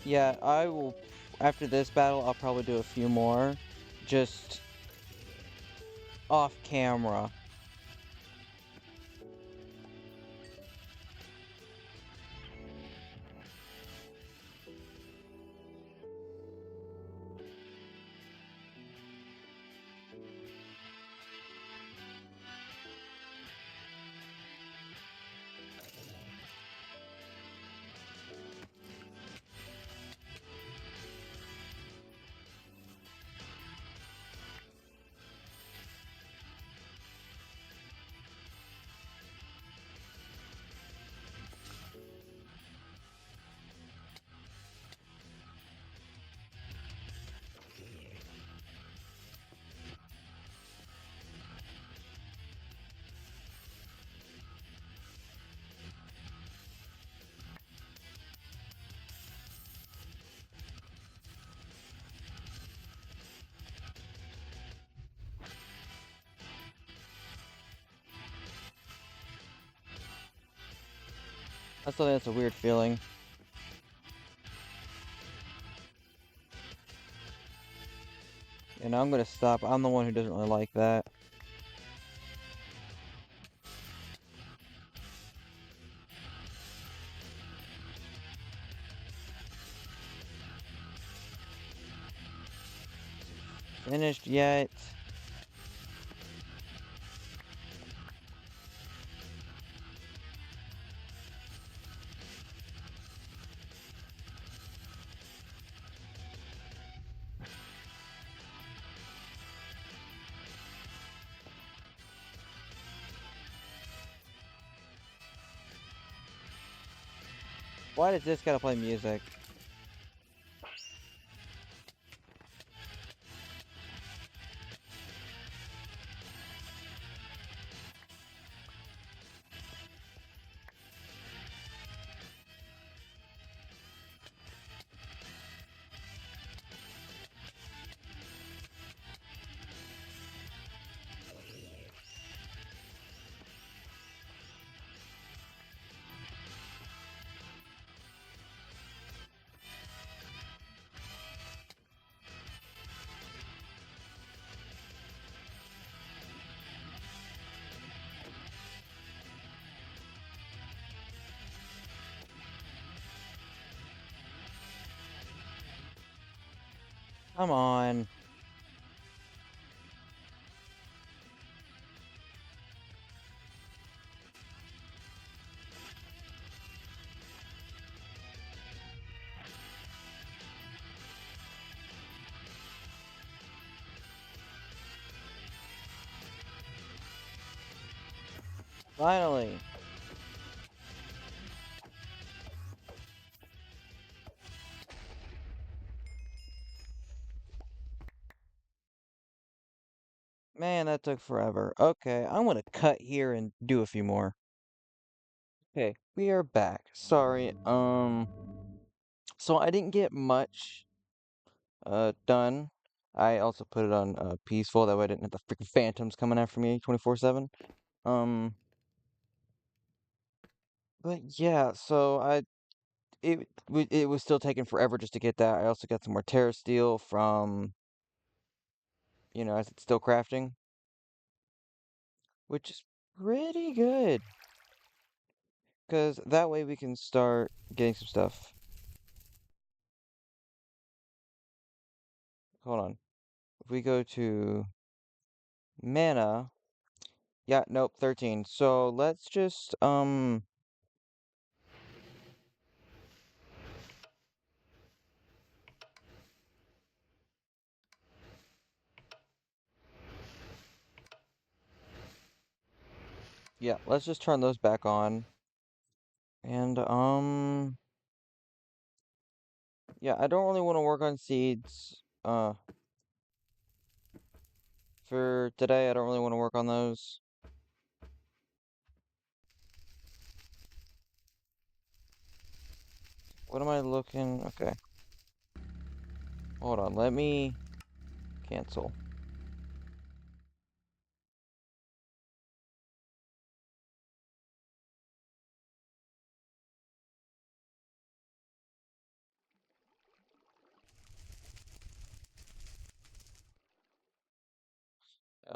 Yeah, I will... After this battle, I'll probably do a few more. Just... off camera. That's a weird feeling. And I'm gonna stop. I'm the one who doesn't really like that. Finished yet? Why does this gotta play music? Come on. Finally. Man, that took forever. Okay, I'm gonna cut here and do a few more. Okay, we are back. Sorry, so I didn't get much done. I also put it on peaceful, that way I didn't have the freaking phantoms coming after me 24/7. Um, but yeah, so it was still taking forever just to get that. I also got some more Terra Steel from, as it's still crafting, which is pretty good, because that way we can start getting some stuff. Hold on. If we go to mana, yeah, nope, 13. So let's just, yeah, let's just turn those back on. And, yeah, I don't really want to work on seeds, for today. I don't really want to work on those. What am I looking? Okay. Hold on, let me cancel.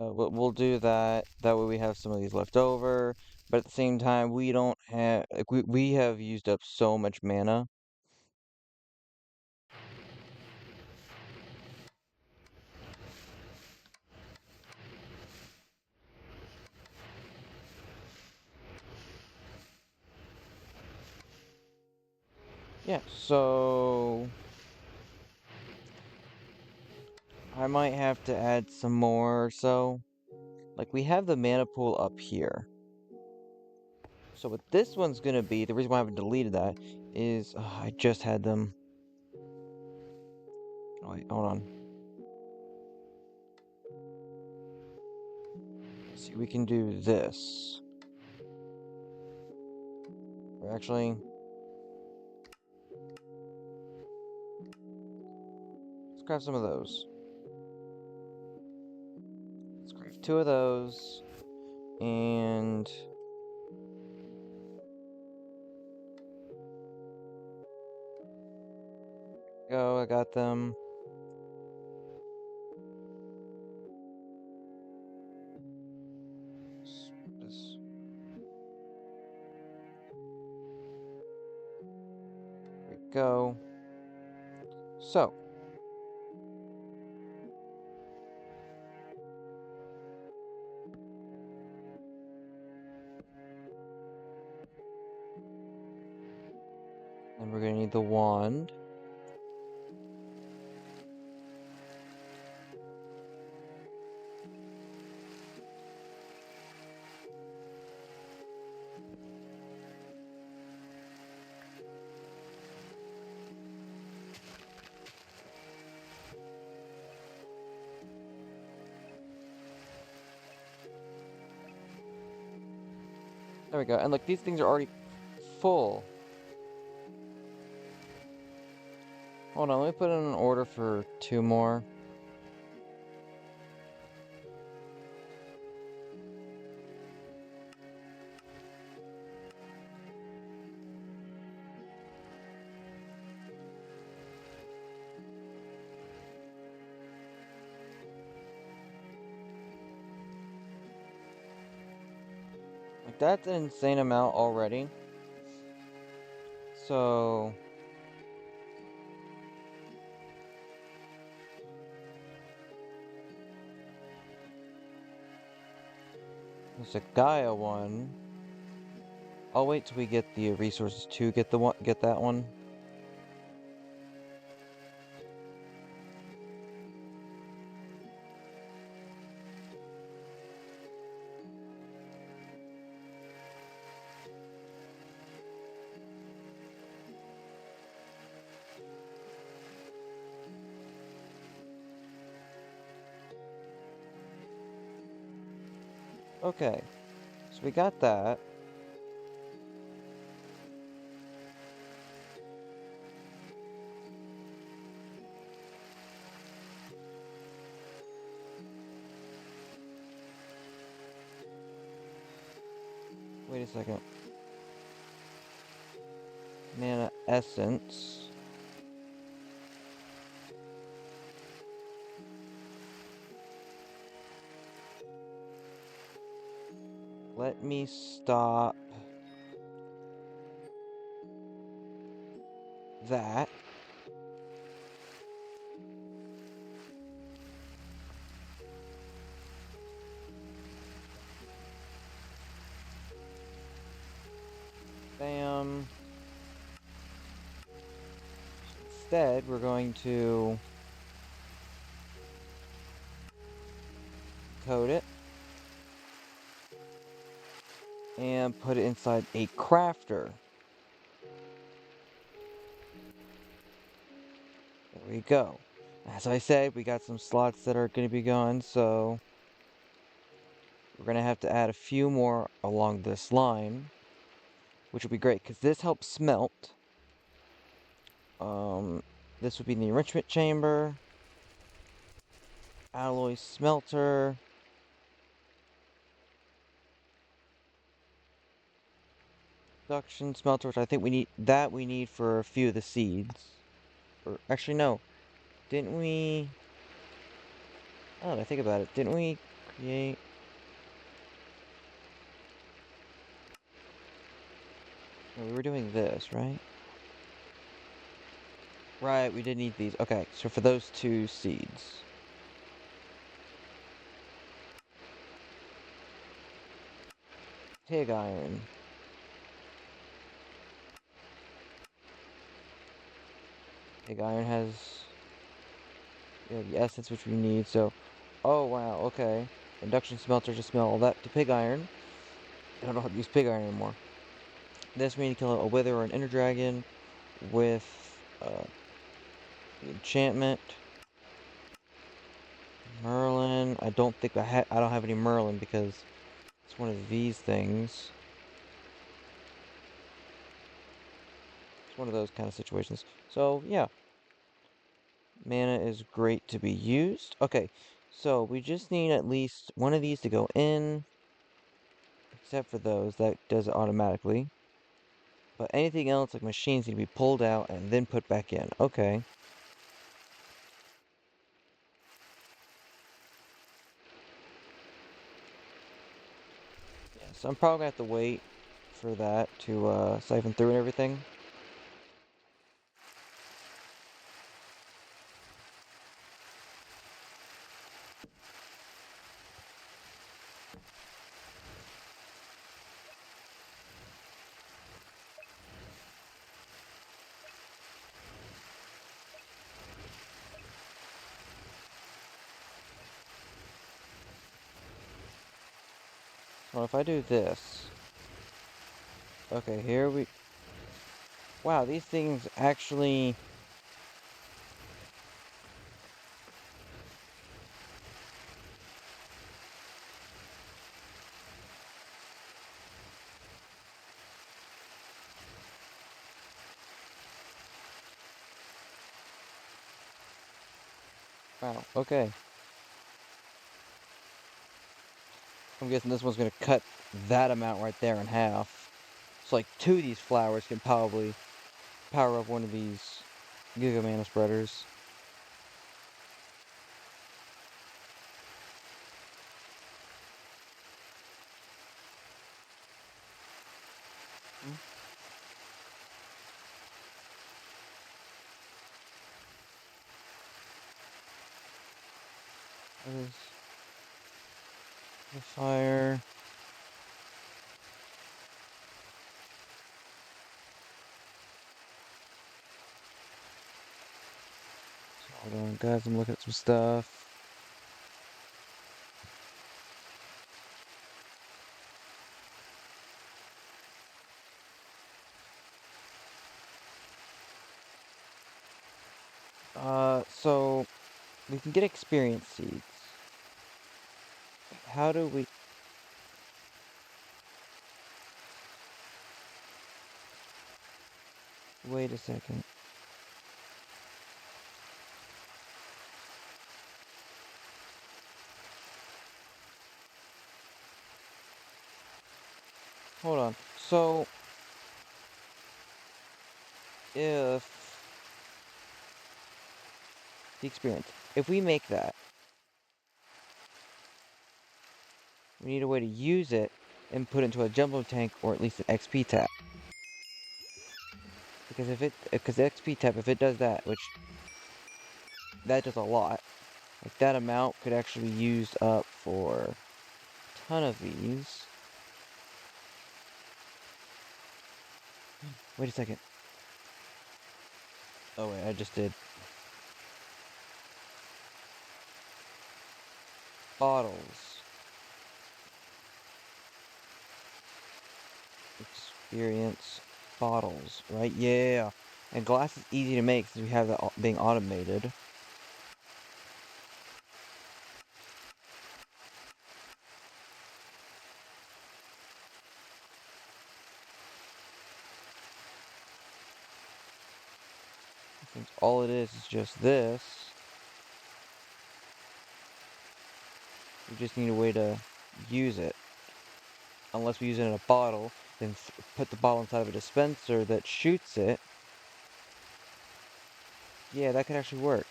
We'll do that. That way we have some of these left over. But at the same time, we don't have, like, we have used up so much mana. Yeah, so I might have to add some more or so. Like, we have the mana pool up here. So what this one's gonna be, the reason why I haven't deleted that is, I just had them. Oh, wait, hold on. See, we can do this. Or actually, let's grab some of those. Let's grab two of those. And go, I got them. This. There we go. So, then we're gonna need the wand. There we go. And look, these things are already full. Hold on, let me put in an order for two more. Like, that's an insane amount already. So, There's a Gaia one. I'll wait till we get the resources to get that one. Okay, so we got that. Wait a second. Mana essence. Let me stop that. Bam. Instead, we're going to code it and put it inside a crafter. There we go. As I said, we got some slots that are going to be gone, so we're going to have to add a few more along this line, which will be great because this helps smelt. This would be the enrichment chamber, alloy smelter, production smelter, which I think we need for a few of the seeds. Or actually, no, didn't we? Oh, I think about it. Didn't we create? No, we were doing this, right? Right, we did need these. Okay, so for those two seeds. Pig iron. Pig iron has the essence which we need, so... Oh, wow, okay. Induction smelter to smelt all that to pig iron. I don't know how to use pig iron anymore. This we need to kill a wither or an ender dragon with the enchantment. Merlin. I don't think I don't have any Merlin because it's one of these things. It's one of those kind of situations. So, yeah. Mana is great to be used. Okay, so we just need at least one of these to go in. Except for those, that does it automatically. But anything else, like machines, need to be pulled out and then put back in. Okay. Yeah, so I'm probably gonna have to wait for that to siphon through and everything. Well, if I do this... Okay, here we... Wow, these things actually... Wow, okay. I'm guessing this one's gonna cut that amount right there in half. So like two of these flowers can probably power up one of these Giga Mana spreaders. Hmm? What is the fire? Hold on, guys, I'm looking at some stuff. So we can get experience seeds. How do we... Wait a second. Hold on. So, if the experience, if we make that, we need a way to use it and put it into a jumbo tank or at least an XP tap. Because the XP tap, if it does that, which that does a lot, like that amount could actually be used up for a ton of these. Wait a second. Oh wait, I just did. Bottles. Experience bottles, right? Yeah. And glass is easy to make since we have that being automated. Since all it is just this, we just need a way to use it. Unless we use it in a bottle, then put the bottle inside of a dispenser that shoots it. Yeah, that could actually work.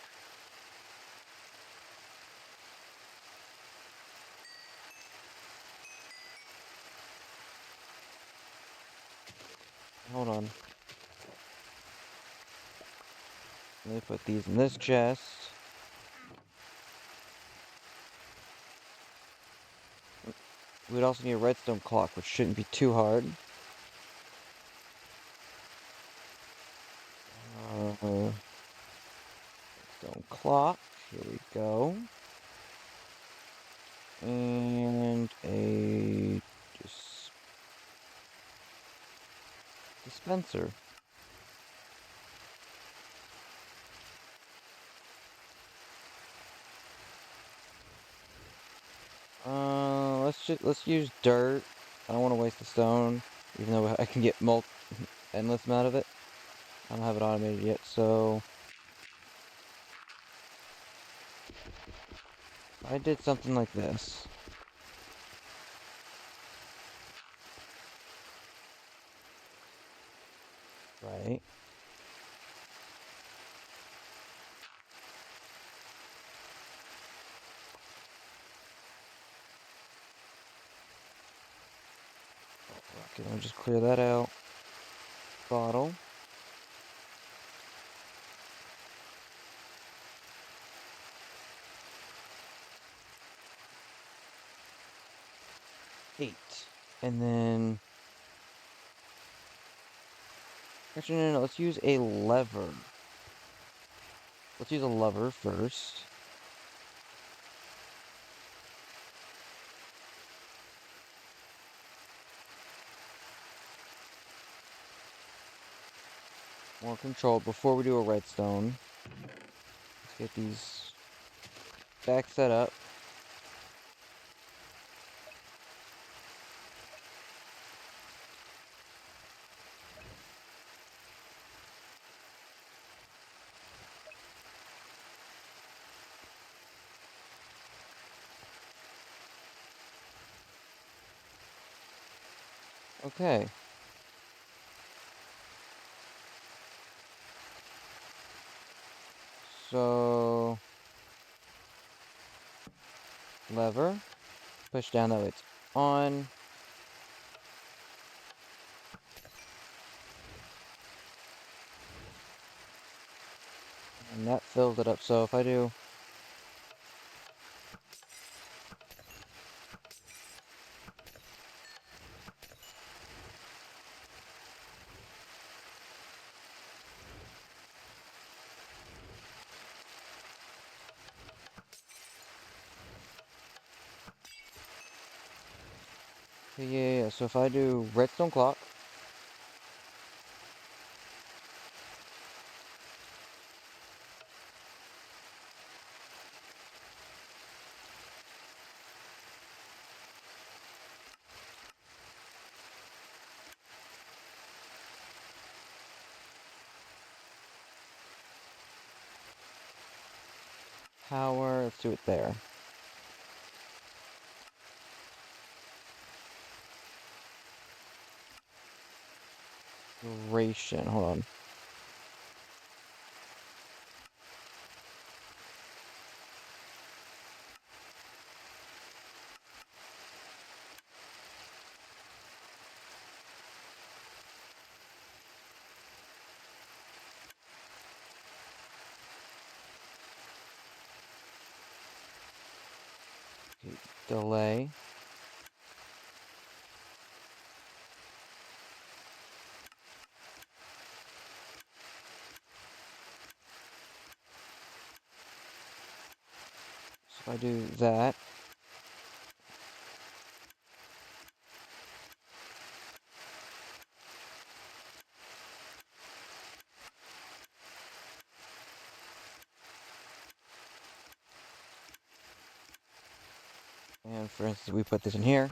Hold on. Let me put these in this chest. We'd also need a redstone clock, which shouldn't be too hard. Redstone clock. Here we go. And a dispenser. Let's use dirt. I don't want to waste the stone, even though I can get endless amount of it. I don't have it automated yet, so I did something like this. Right? Okay, let me just clear that out. Bottle. Eight. And then... Actually, no, let's use a lever. Let's use a lever first. More controlled before we do a redstone. Let's get these back set up. Okay. So... Lever. Push down that way it's on. And that filled it up. So if I do... Okay, yeah. So if I do redstone clock, power, let's do it there. Duration, hold on. Okay, delay. So if I do that, and for instance, we put this in here.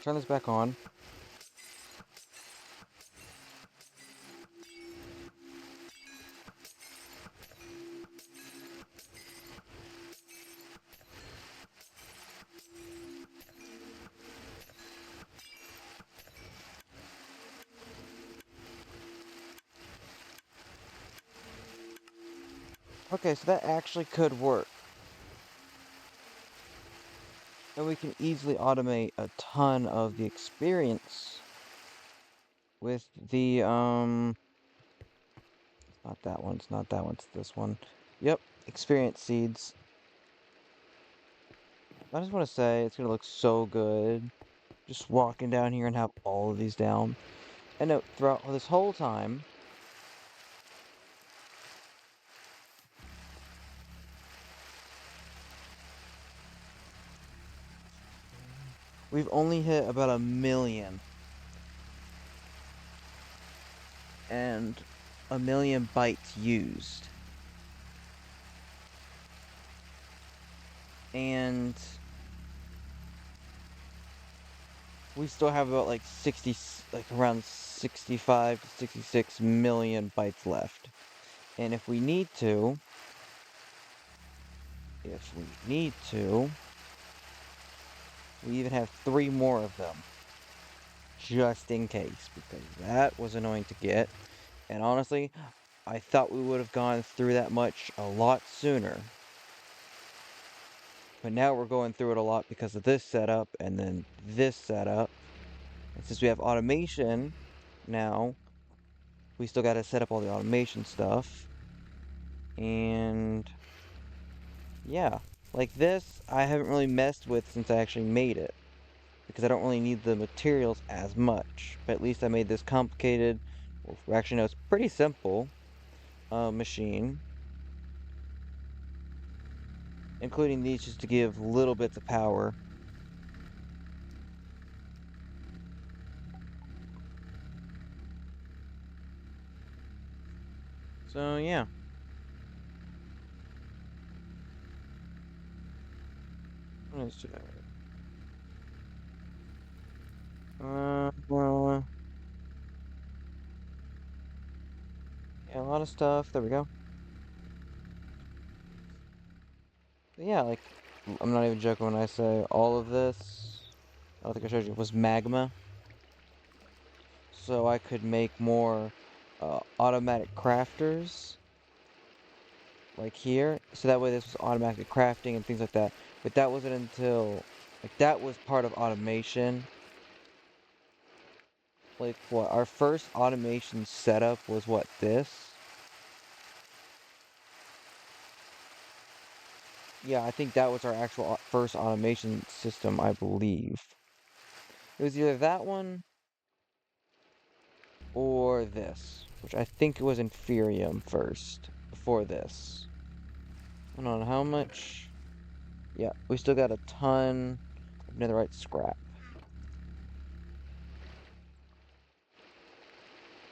Turn this back on. Okay, so that actually could work. And we can easily automate a ton of the experience with the, it's not that one, it's not that one, it's this one. Yep, experience seeds. I just want to say, it's gonna look so good. Just walking down here and have all of these down. And note, throughout this whole time, we've only hit about 1 million. And 1 million bytes used. And we still have about like 60, like around 65 to 66 million bytes left. And if we need to, we even have 3 more of them. Just in case, because that was annoying to get. And honestly, I thought we would have gone through that much a lot sooner. But now we're going through it a lot because of this setup and then this setup. And since we have automation now, we still got to set up all the automation stuff. And yeah, like this, I haven't really messed with since I actually made it. Because I don't really need the materials as much. But at least I made this complicated, well, actually no, it's pretty simple, machine. Including these just to give little bits of power. So yeah. Let's, well, lot of stuff. There we go. But yeah, like, I'm not even joking when I say all of this, I don't think I showed you, was magma. So I could make more automatic crafters, like here. So that way this was automatic crafting and things like that. But that wasn't until, like, that was part of automation. Like, what, our first automation setup was what, this? Yeah, I think that was our actual first automation system, I believe. It was either that one or this, which I think it was Inferium first, before this. Hold on, how much? Yeah, we still got a ton of netherite scrap.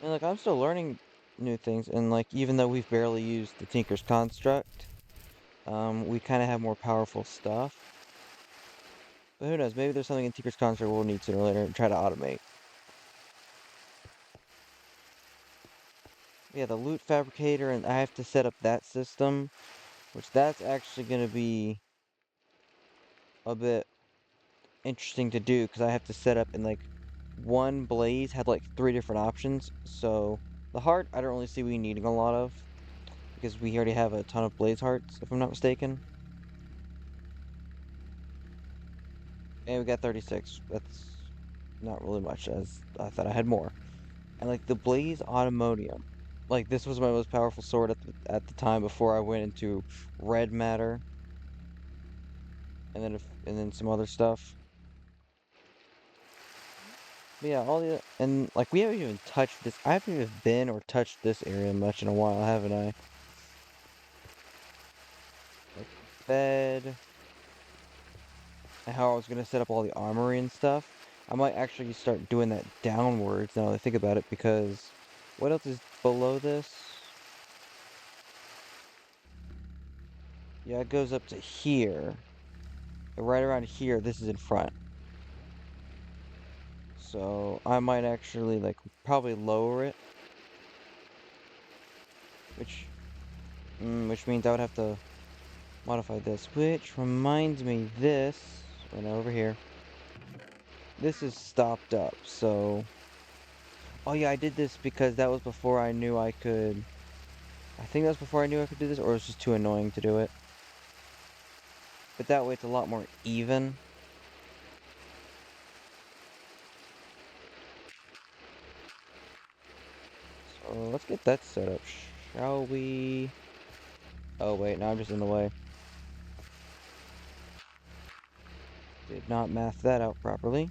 And like, I'm still learning new things, and like, even though we've barely used the Tinker's Construct, we kind of have more powerful stuff. But who knows, maybe there's something in Tinker's Construct we'll need sooner or later and try to automate. Yeah, the loot fabricator, and I have to set up that system, which that's actually going to be a bit interesting to do because I have to set up in like one blaze had like 3 different options. So the heart I don't really see we needing a lot of because we already have a ton of blaze hearts, if I'm not mistaken. And we got 36. That's not really much, as I thought I had more. And like the blaze automunium, like this was my most powerful sword at the time before I went into red matter and then some other stuff. But yeah, all the and like we haven't even touched this. I haven't even been or touched this area much in a while, haven't I? Like bed and how I was gonna set up all the armory and stuff. I might actually start doing that downwards now that I think about it because what else is below this? Yeah, it goes up to here. And right around here, this is in front. So I might actually like probably lower it, which which means I would have to modify this. Which reminds me, this right now over here, this is stopped up. So oh yeah, I did this because that was before I knew I could. I think that was before I knew I could do this, or it was just too annoying to do it. But that way it's a lot more even. So let's get that set up, shall we? Oh wait, no, I'm just in the way. Did not math that out properly.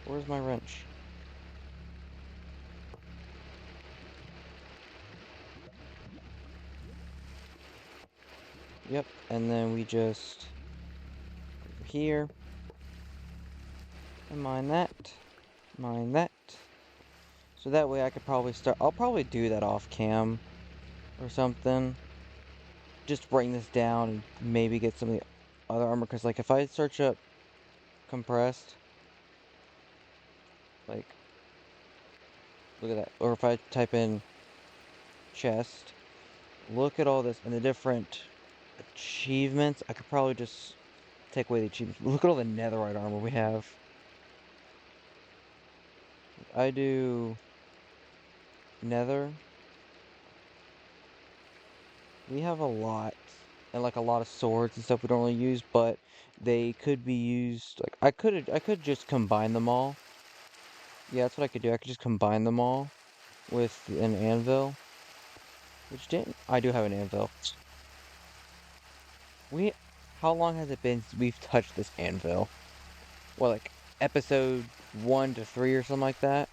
Where's my wrench? Yep, and then we just over here and mine that, mine that. So that way I could probably start. I'll probably do that off cam or something. Just bring this down and maybe get some of the other armor. Because like if I search up compressed, like look at that. Or if I type in chest, look at all this and the different achievements. I could probably just take away the achievements. Look at all the netherite armor we have. I do nether. We have a lot. And like a lot of swords and stuff we don't really use, but they could be used. Like I could just combine them all. Yeah, that's what I could do. I could just combine them all with an anvil. Which didn't. I do have an anvil. We. How long has it been since we've touched this anvil? Well, like episode 1 to 3 or something like that.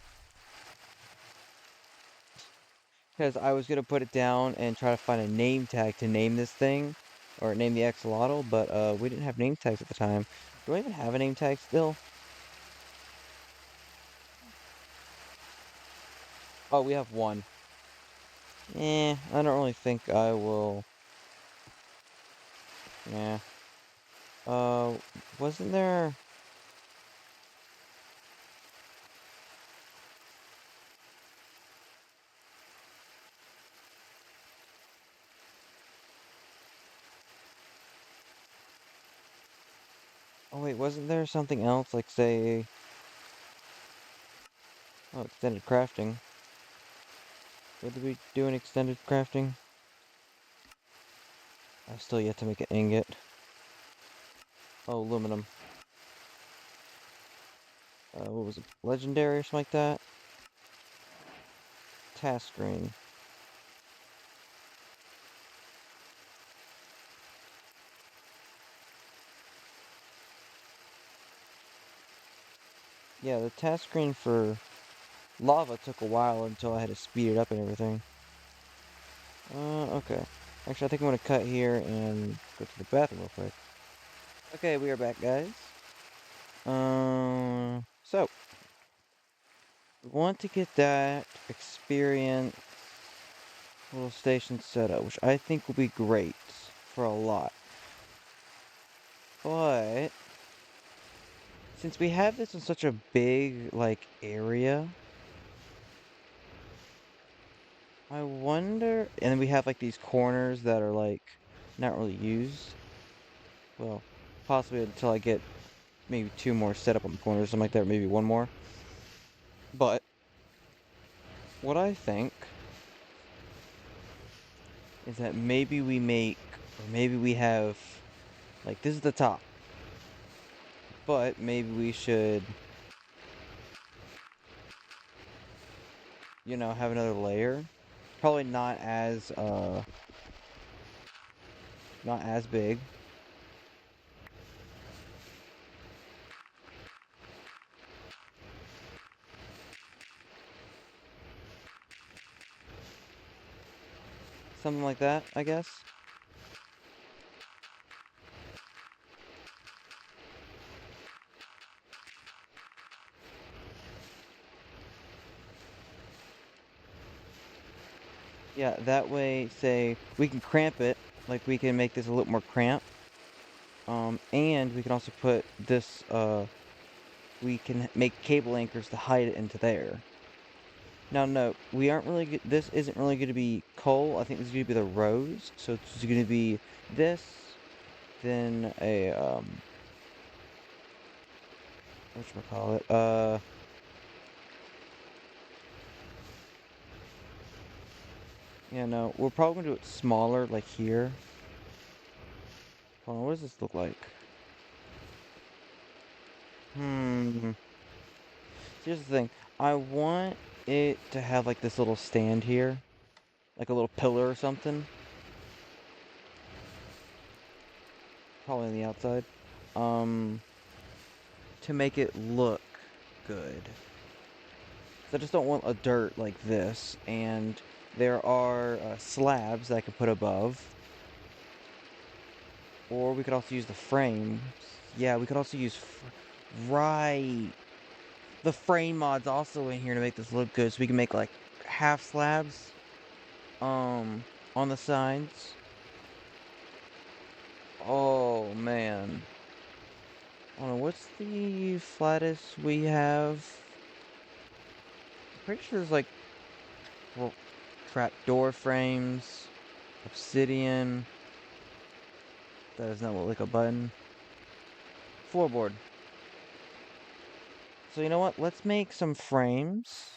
Because I was gonna put it down and try to find a name tag to name this thing, or name the axolotl, but we didn't have name tags at the time. Do I even have a name tag still? Oh, we have one. I don't really think I will. Yeah. Uh, wasn't there? Oh wait, wasn't there something else, like say, oh, extended crafting. What did we do in extended crafting? I still yet to make an ingot. Oh, aluminum. What was it? Legendary or something like that? Task screen. Yeah, the task screen for lava took a while until I had to speed it up and everything. Okay. Actually, I think I'm gonna cut here and go to the bathroom real quick. Okay, we are back, guys. So we want to get that experience little station setup, which I think will be great for a lot. But since we have this in such a big like area, I wonder, and then we have like these corners that are like not really used. Well, possibly until I get maybe two more set up on the corners, something like that, or maybe one more. But what I think is that maybe we make, or maybe we have, like, this is the top, but maybe we should, have another layer. Probably not as big. Something like that, I guess. Yeah, that way, say, we can cramp it, like we can make this a little more cramped. And we can also put this, we can make cable anchors to hide it into there. Now, no, we aren't really, this isn't really going to be coal. I think this is going to be the rows. So it's going to be this, then a, whatchamacallit, yeah, no, we're probably going to do it smaller, like here. Hold on, what does this look like? So here's the thing. I want it to have, like, this little stand here. Like a little pillar or something. Probably on the outside. Um, to make it look good. So I just don't want a dirt like this. And there are slabs that I could put above. Or we could also use the frames. Yeah, we could also use... Right. The frame mod's also in here to make this look good. So we can make like half slabs. On the sides. Oh, man. I don't know, what's the flattest we have? Pretty sure there's like trapdoor frames, obsidian. That does not look like a button. Floorboard. So you know what? Let's make some frames.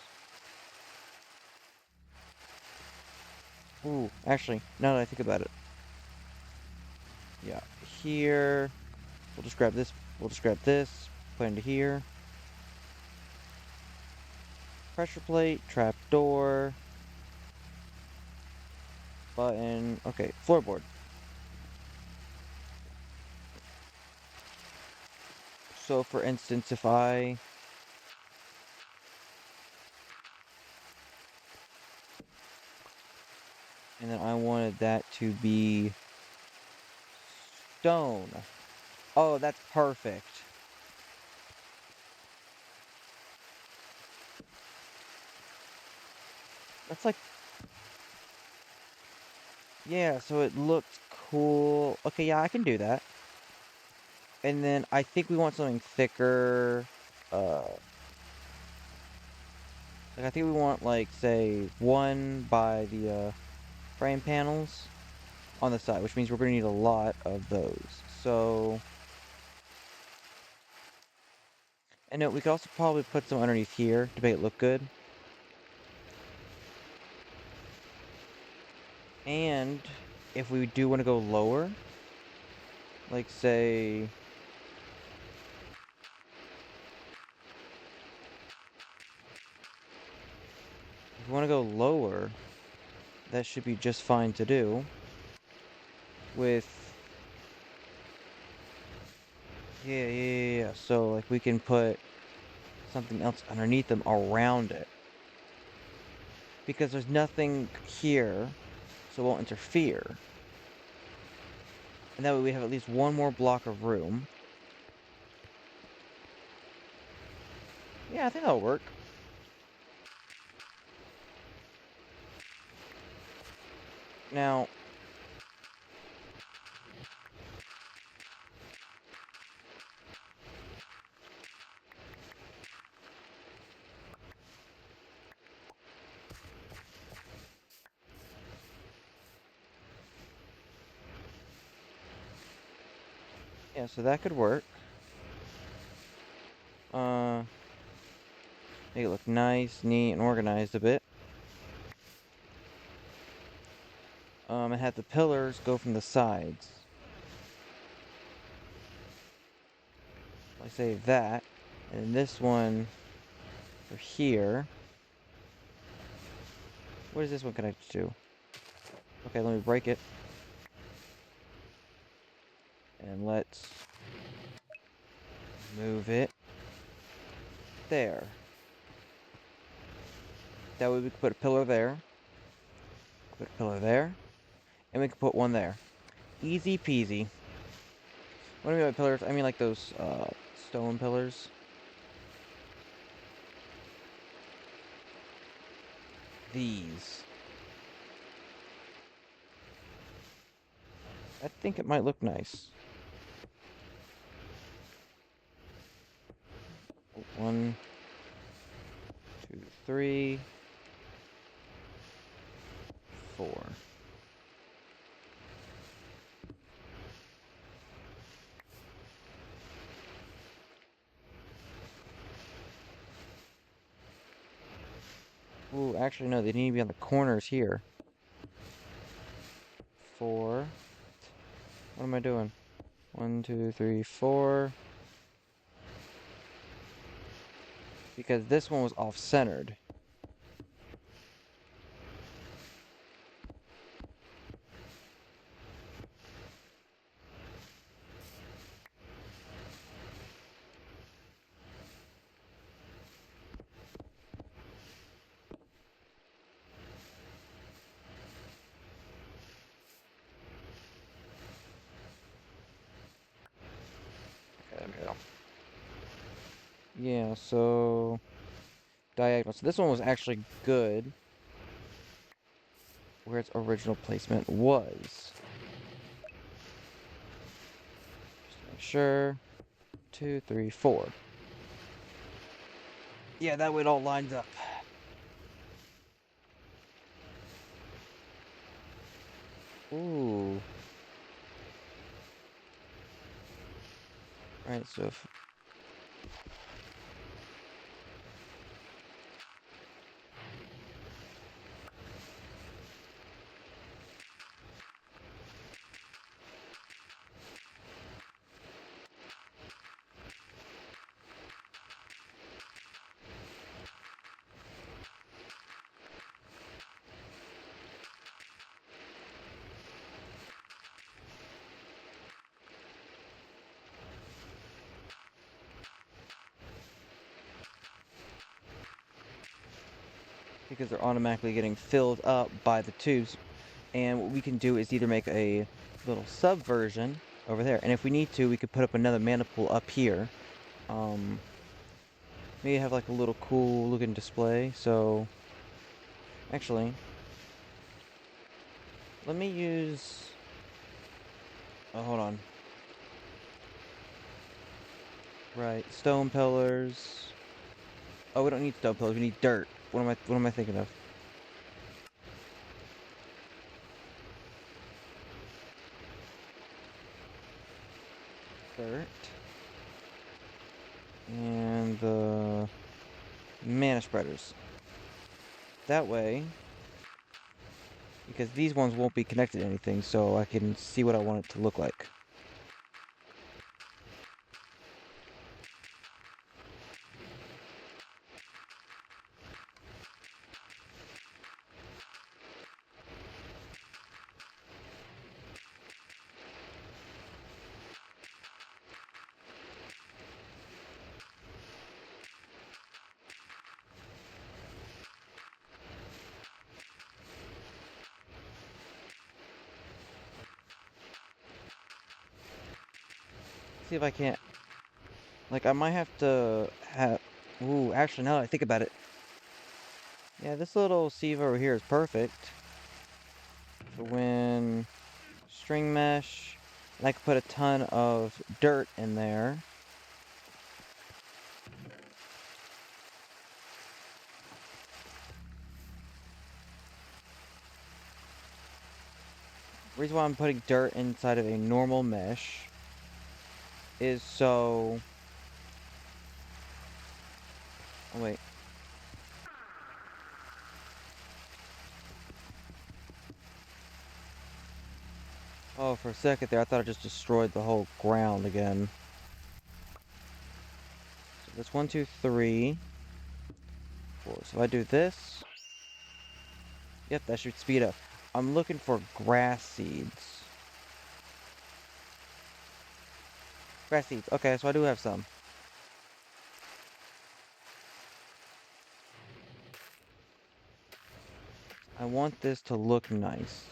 Ooh, actually, now that I think about it. Yeah, here. We'll just grab this. We'll just grab this. Put into here. Pressure plate, trapdoor, button. Okay, floorboard. So for instance, if I and then I wanted that to be stone. Oh, that's perfect. That's like, yeah, so it looked cool. Okay, yeah, I can do that. And then I think we want something thicker. Uh, like I think we want like say one by the frame panels on the side, which means we're gonna need a lot of those. So And we could also probably put some underneath here to make it look good. And if we do want to go lower, like say, if we want to go lower, that should be just fine to do with, yeah. So like we can put something else underneath them around it. Because there's nothing here, so it won't interfere. And that way we have at least one more block of room. Yeah, I think that'll work. Now, yeah, so that could work. Uh, Make it look nice, neat, and organized a bit. And have the pillars go from the sides. Like say that, and this one for here. What is this one connected to? Okay, let me break it. And let's move it there. That way we can put a pillar there. Put a pillar there. And we can put one there. Easy peasy. What do I mean by pillars? I mean like those stone pillars. These. I think it might look nice. 1, 2, 3, 4. Ooh, actually no, they need to be on the corners here. 4. What am I doing? 1, 2, 3, 4. Because this one was off-centered. Okay, there we go. Yeah, so diagonal. So this one was actually good where its original placement was. Just make sure. 2, 3, 4. Yeah, that way it all lines up. Ooh. Alright, so if because they're automatically getting filled up by the tubes. And what we can do is either make a little subversion over there. And if we need to, we could put up another mana pool up here. Maybe have like a little cool looking display. So, actually, let me use... Oh, hold on. Right, stone pillars. Oh, we don't need stone pillars. We need dirt. What am I thinking of? Dirt. And on the mana spreaders. That way, because these ones won't be connected to anything, so I can see what I want it to look like. See if I can't. Like, I might have to have. Ooh, actually, now that I think about it. Yeah, this little sieve over here is perfect. For when string mesh, and I could put a ton of dirt in there. The reason why I'm putting dirt inside of a normal mesh is so. Oh, wait. Oh, for a second there, I thought I just destroyed the whole ground again. So that's 1, 2, 3, 4. So if I do this, yep, that should speed up. I'm looking for grass seeds. Grass seeds. Okay, so I do have some. I want this to look nice.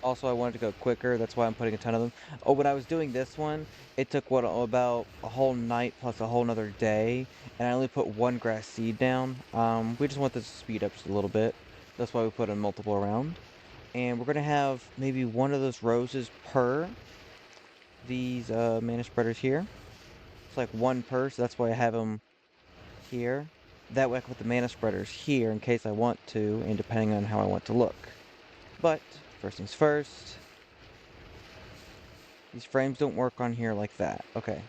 Also, I wanted to go quicker. That's why I'm putting a ton of them. Oh, when I was doing this one, it took what about a whole night plus a whole nother day, and I only put one grass seed down. We just want this to speed up just a little bit. That's why we put in multiple around. And we're gonna have maybe one of those roses per these mana spreaders here. It's like one per, so that's why I have them here. That way I can put the mana spreaders here in case I want to, and depending on how I want to look. But first things first. These frames don't work on here like that. Okay.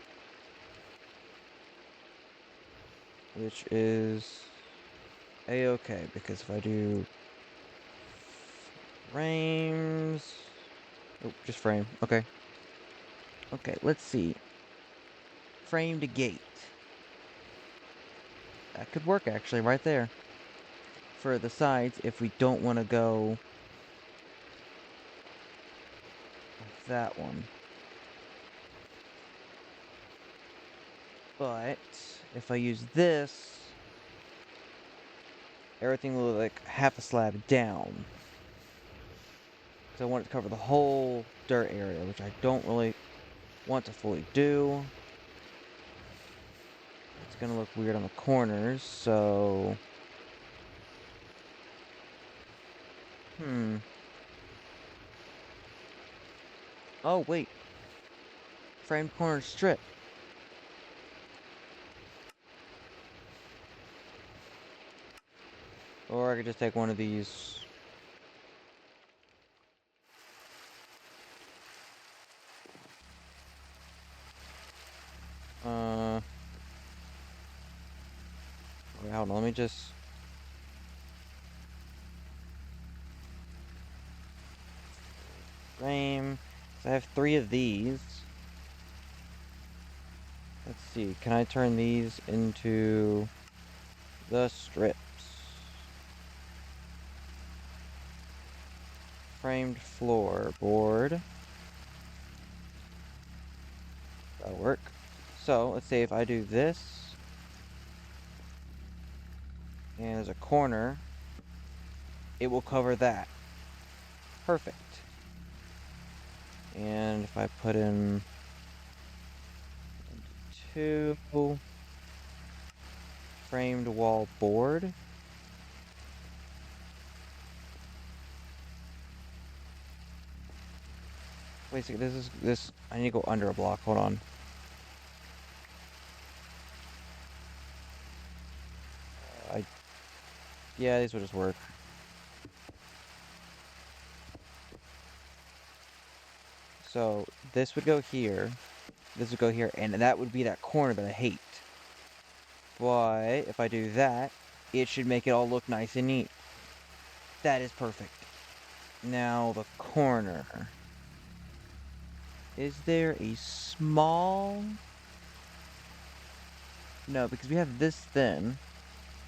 Which is a-okay, because if I do frames... Oh, just frame. Okay. Okay, let's see. Frame to gate. That could work, actually, right there. For the sides, if we don't want to go with that one. But if I use this, everything will look like half a slab down. Because I want it to cover the whole dirt area, which I don't really want to fully do. It's gonna look weird on the corners, so... Oh, wait. Framed corner strip. Or I could just take one of these. Wait, hold on, let me just... Frame. So I have 3 of these. Let's see, can I turn these into the strips? Framed floorboard. That'll work. So, let's say if I do this, and there's a corner, it will cover that. Perfect. And if I put in 2 framed wall board, wait a second, this, I need to go under a block, hold on. Yeah, these will just work. So, this would go here. This would go here, and that would be that corner that I hate. But if I do that, it should make it all look nice and neat. That is perfect. Now the corner. Is there a small... No, because we have this thin.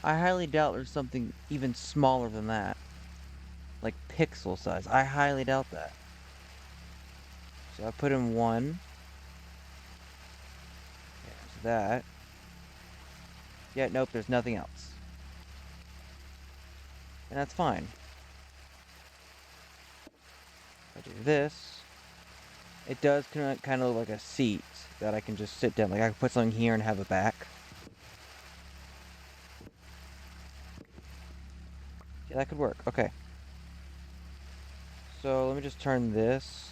I highly doubt there's something even smaller than that. Like pixel size. I highly doubt that. So I put in one. There's that. Yeah, nope, there's nothing else. And that's fine. If I do this, it does kind of look like a seat that I can just sit down. Like I can put something here and have a back. Yeah, that could work. Okay. So let me just turn this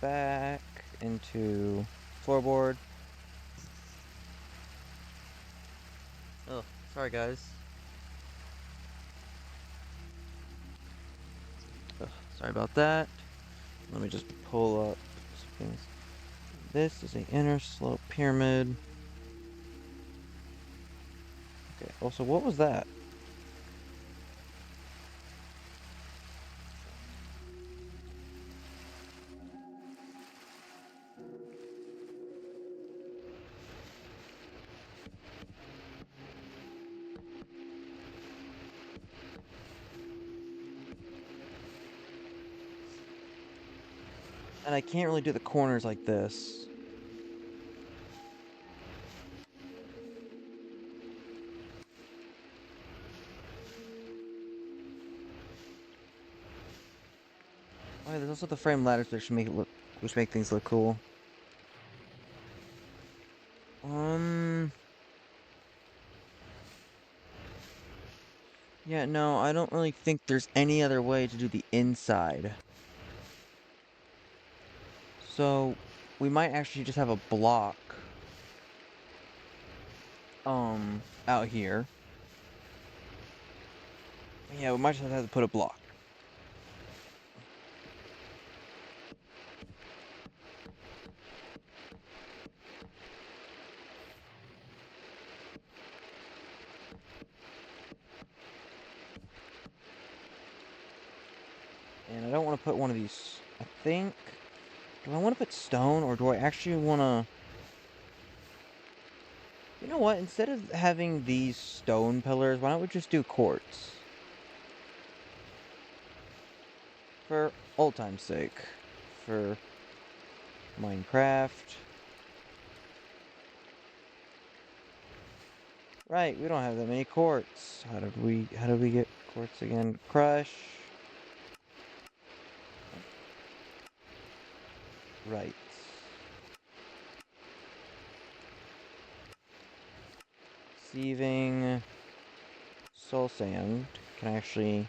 back into floorboard. Oh, sorry guys. Ugh, sorry about that. Let me just pull up some things. This is an inner slope pyramid. Okay, also, what was that? And I can't really do the corners like this. Oh, yeah, there's also the frame ladders which make things look cool. Um, yeah, no, I don't really think there's any other way to do the inside. So, we might actually just have a block, out here. Yeah, we might just have to put a block. And I don't want to put one of these, I think, do I want to put stone, or do I actually want to... You know what? Instead of having these stone pillars, why don't we just do quartz? For old time's sake. For Minecraft. Right, we don't have that many quartz. How did we get quartz again? Crush. Right. Sieving soul sand. Can I actually...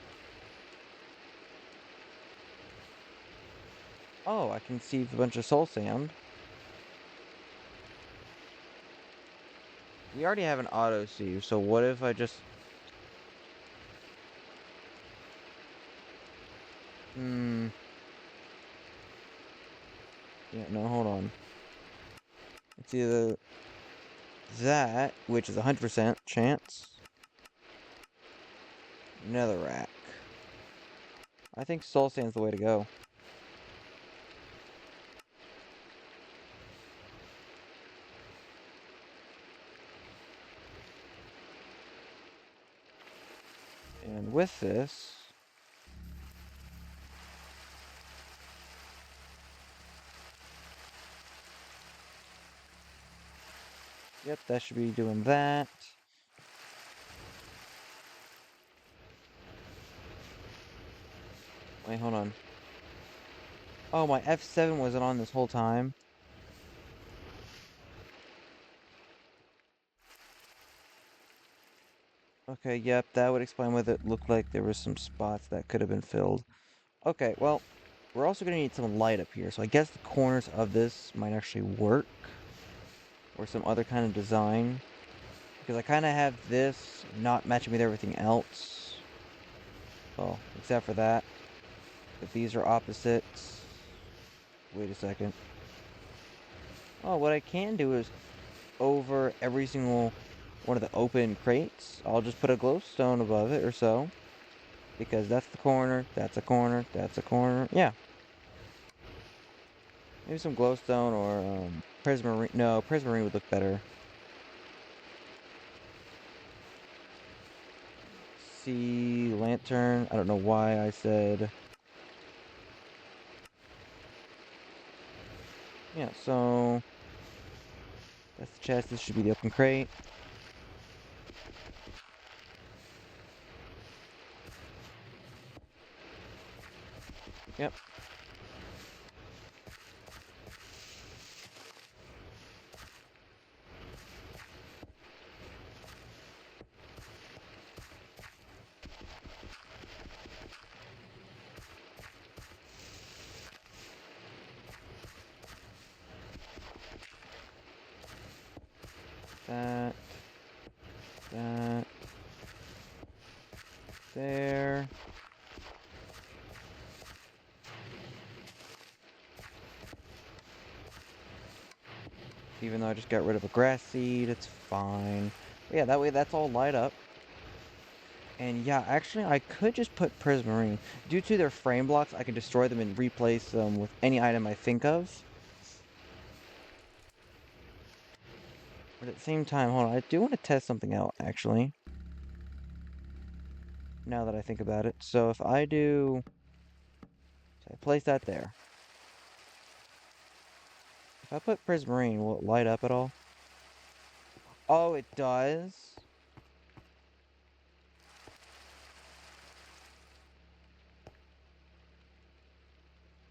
Oh, I can sieve a bunch of soul sand. We already have an auto sieve, so what if I just... Hmm. Yeah, no, hold on. It's either that, which is 100% chance. Netherrack. I think soul sand's the way to go. And with this... Yep, that should be doing that. Wait, hold on. Oh, my F7 wasn't on this whole time. Okay, yep, that would explain why it looked like there was some spots that could have been filled. Okay, well, we're also going to need some light up here, so I guess the corners of this might actually work. Or some other kind of design. Because I kind of have this not matching with everything else. Well, except for that. If these are opposites... Wait a second. Oh, what I can do is over every single one of the open crates, I'll just put a glowstone above it or so. Because that's the corner, that's a corner, that's a corner. Yeah, maybe some glowstone or prismarine. No, prismarine would look better. Sea lantern. I don't know why I said. Yeah, so that's the chest. This should be the open crate. Yep. That. That. There. Even though I just got rid of a grass seed, it's fine. But yeah, that way that's all light up. And yeah, actually, I could just put prismarine. Due to their frame blocks, I can destroy them and replace them with any item I think of. But at the same time, hold on, I do want to test something out, actually. Now that I think about it. So if I do... So I place that there. If I put prismarine, will it light up at all? Oh, it does?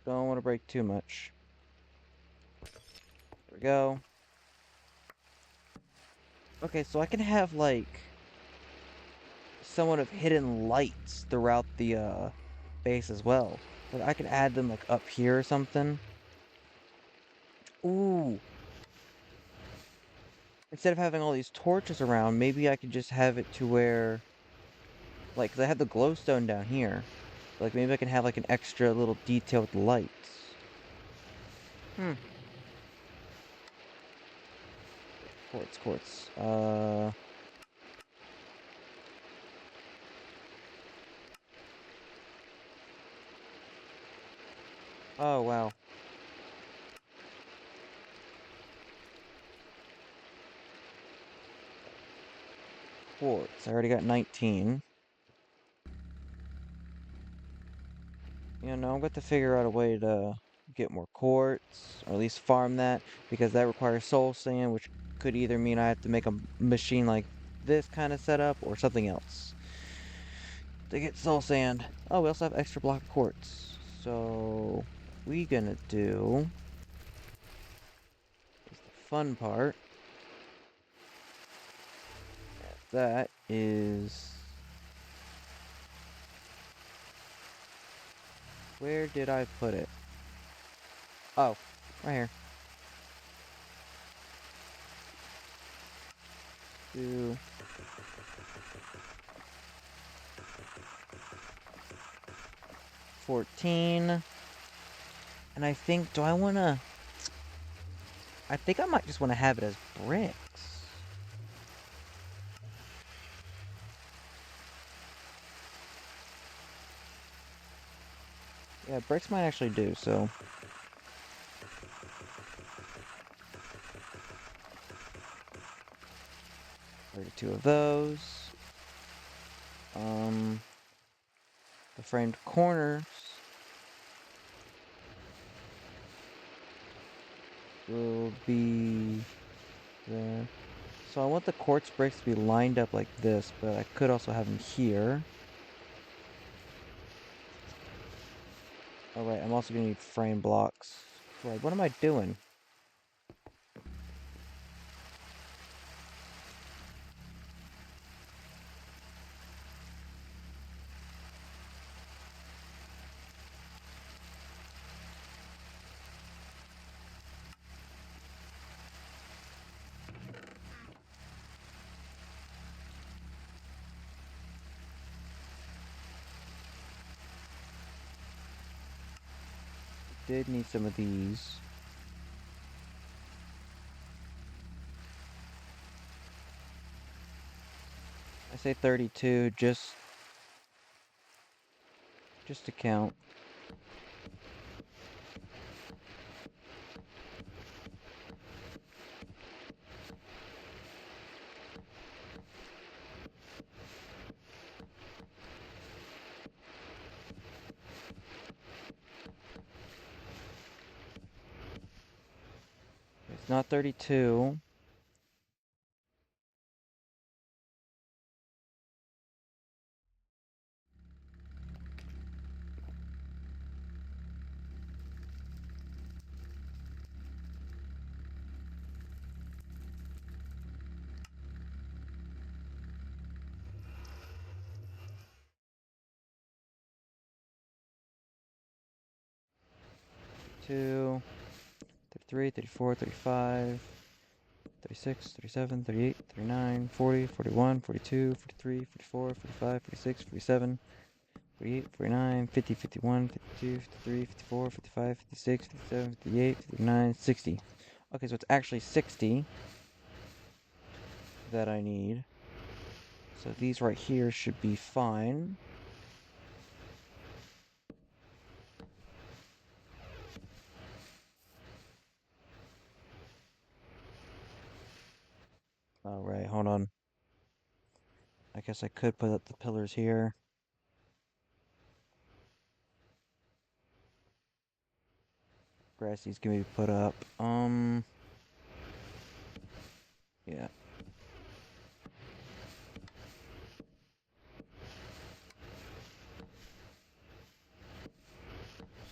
Don't want to break too much. There we go. Okay, so I can have, like, somewhat of hidden lights throughout the, base as well. Like, I could add them, like, up here or something. Ooh. Instead of having all these torches around, maybe I could just have it to where... Like, 'cause I have the glowstone down here. Like, maybe I can have, like, an extra little detail with the lights. Hmm. Quartz, quartz. Oh, wow. Quartz. I already got 19. You know, I'm going to figure out a way to get more quartz, or at least farm that, because that requires soul sand, which could either mean I have to make a machine like this kind of setup, or something else. To get soul sand. Oh, we also have extra block of quartz. So, we gonna do is the fun part. That is... Where did I put it? Oh, right here. Do 14. And I think, do I want to... I think I might just want to have it as bricks. Yeah, bricks might actually do, so... 32 of those. The framed corners will be there. So I want the quartz bricks to be lined up like this, but I could also have them here. Oh right, I'm also gonna need frame blocks. Right, what am I doing? Did need some of these. I say 32 just to count. It's not 32. Two, 33, 34, 35, 36, 37, 38, 39, 40, 41, 42, 43, 44, 45, 46, 47, 48, 49, 50, 51, 52, 53, 54, 55, 56, 57, 58, 59, 60. Okay, so it's actually 60 that I need. So these right here should be fine. Alright, hold on. I guess I could put up the pillars here. Grassy's gonna be put up. Yeah.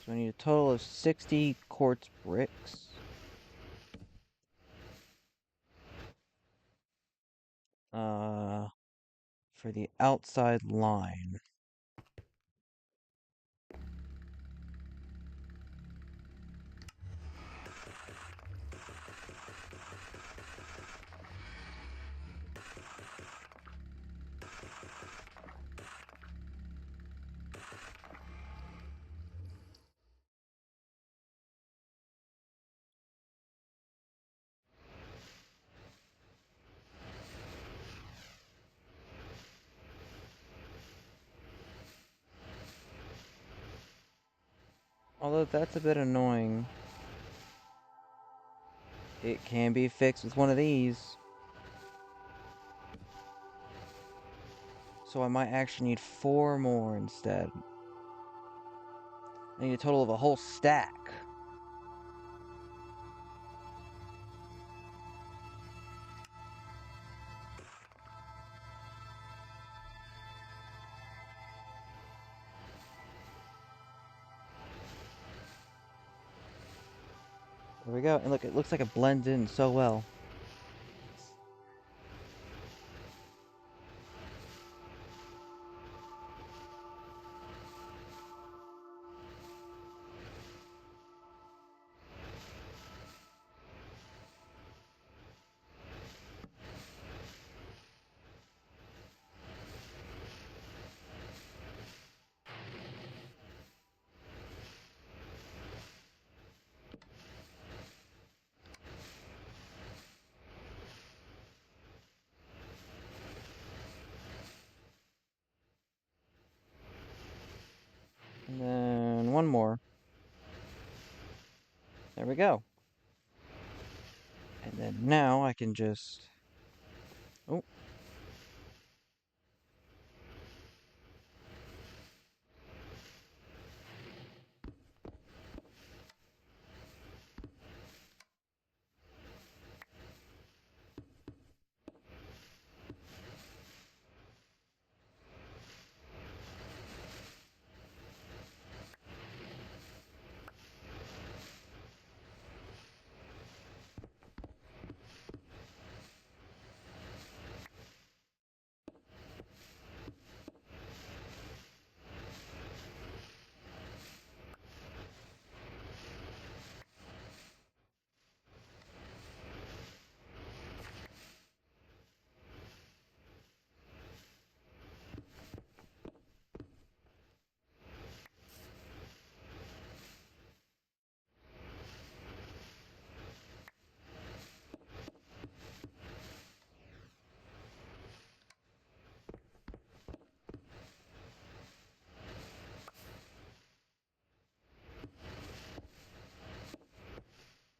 So I need a total of 60 quartz bricks. For the outside line. Although that's a bit annoying. It can be fixed with one of these. So I might actually need 4 more instead. I need a total of a whole stack. There we go. And look, it looks like it blends in so well. And then one more. There we go. And then now I can just... Oh.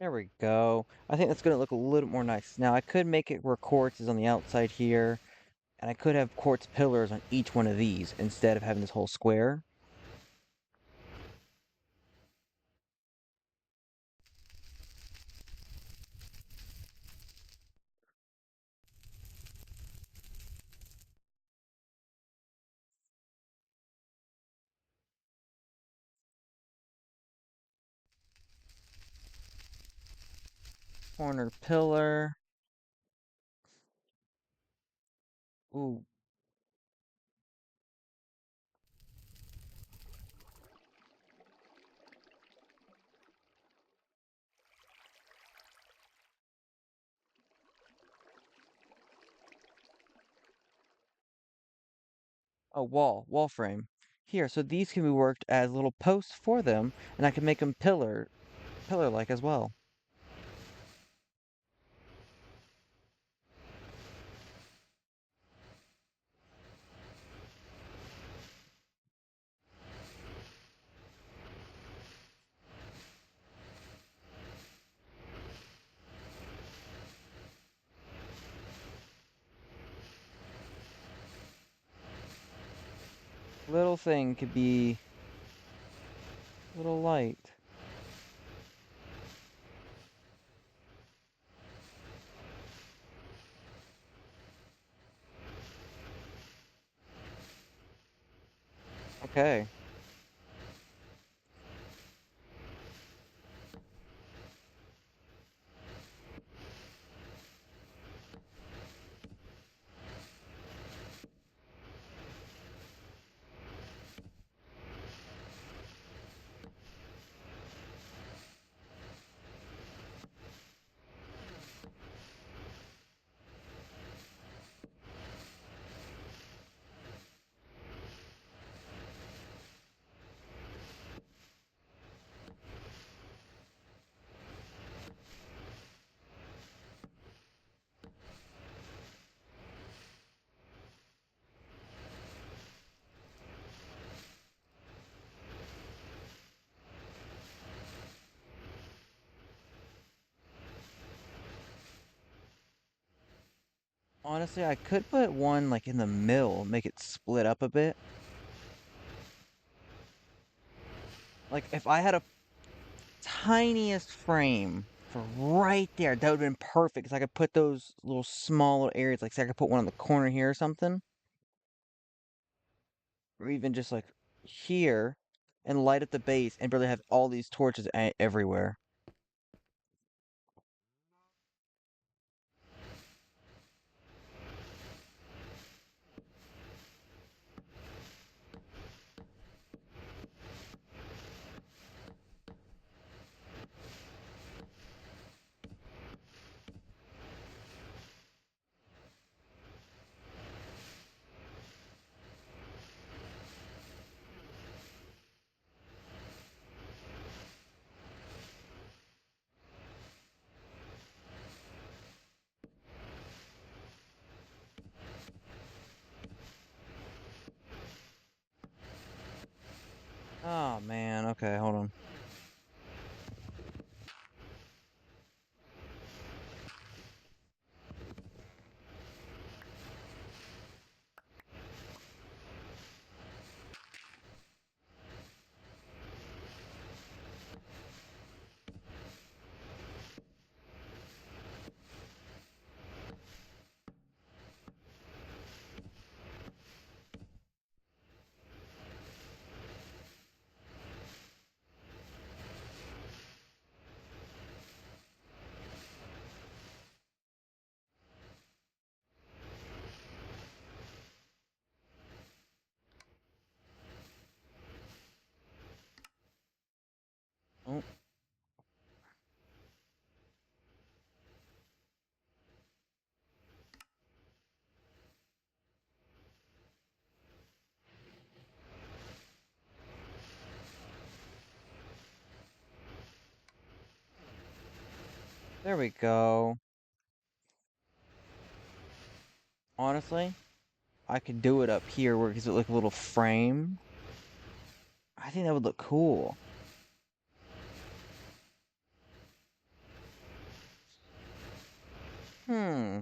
There we go. I think that's gonna look a little more nice. Now I could make it where quartz is on the outside here, and I could have quartz pillars on each one of these instead of having this whole square. Corner pillar. Ooh. A wall frame. Here, so these can be worked as little posts for them, and I can make them pillar-like as well. Little thing could be little light. Okay. Honestly, I could put one like in the middle, make it split up a bit. Like if I had a tiniest frame for right there, that would have been perfect. Cause I could put those little small little areas, like say I could put one on the corner here or something, or even just like here, and light up the base, and really have all these torches everywhere. Oh man, okay, hold on. Oh, there we go. Honestly, I could do it up here where it gives it like a little frame. I think that would look cool. Hmm.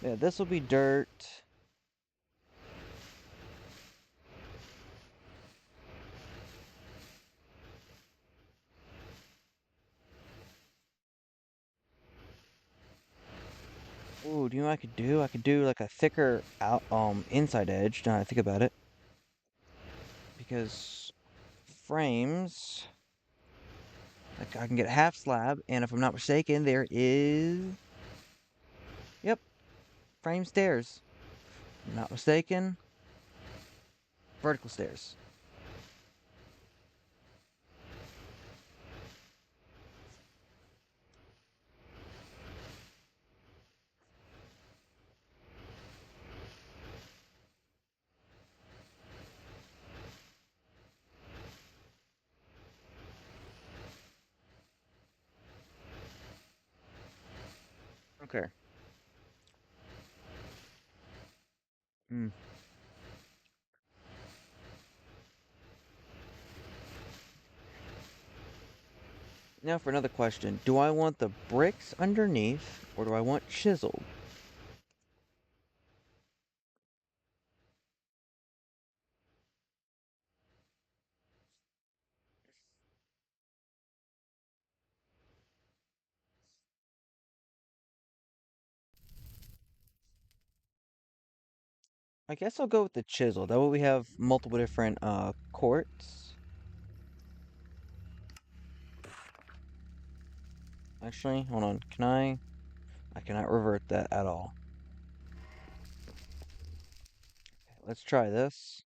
Yeah, this will be dirt. Ooh, do you know what I could do? I could do like a thicker inside edge, now that I think about it. Because frames, like I can get a half slab, and if I'm not mistaken, there is, yep, frame stairs. If I'm not mistaken, vertical stairs. Okay. Hmm. Now for another question. Do I want the bricks underneath, or do I want chiseled? I guess I'll go with the chisel. That way we have multiple different quartz. Actually, hold on. Can I? I cannot revert that at all. Let's try this.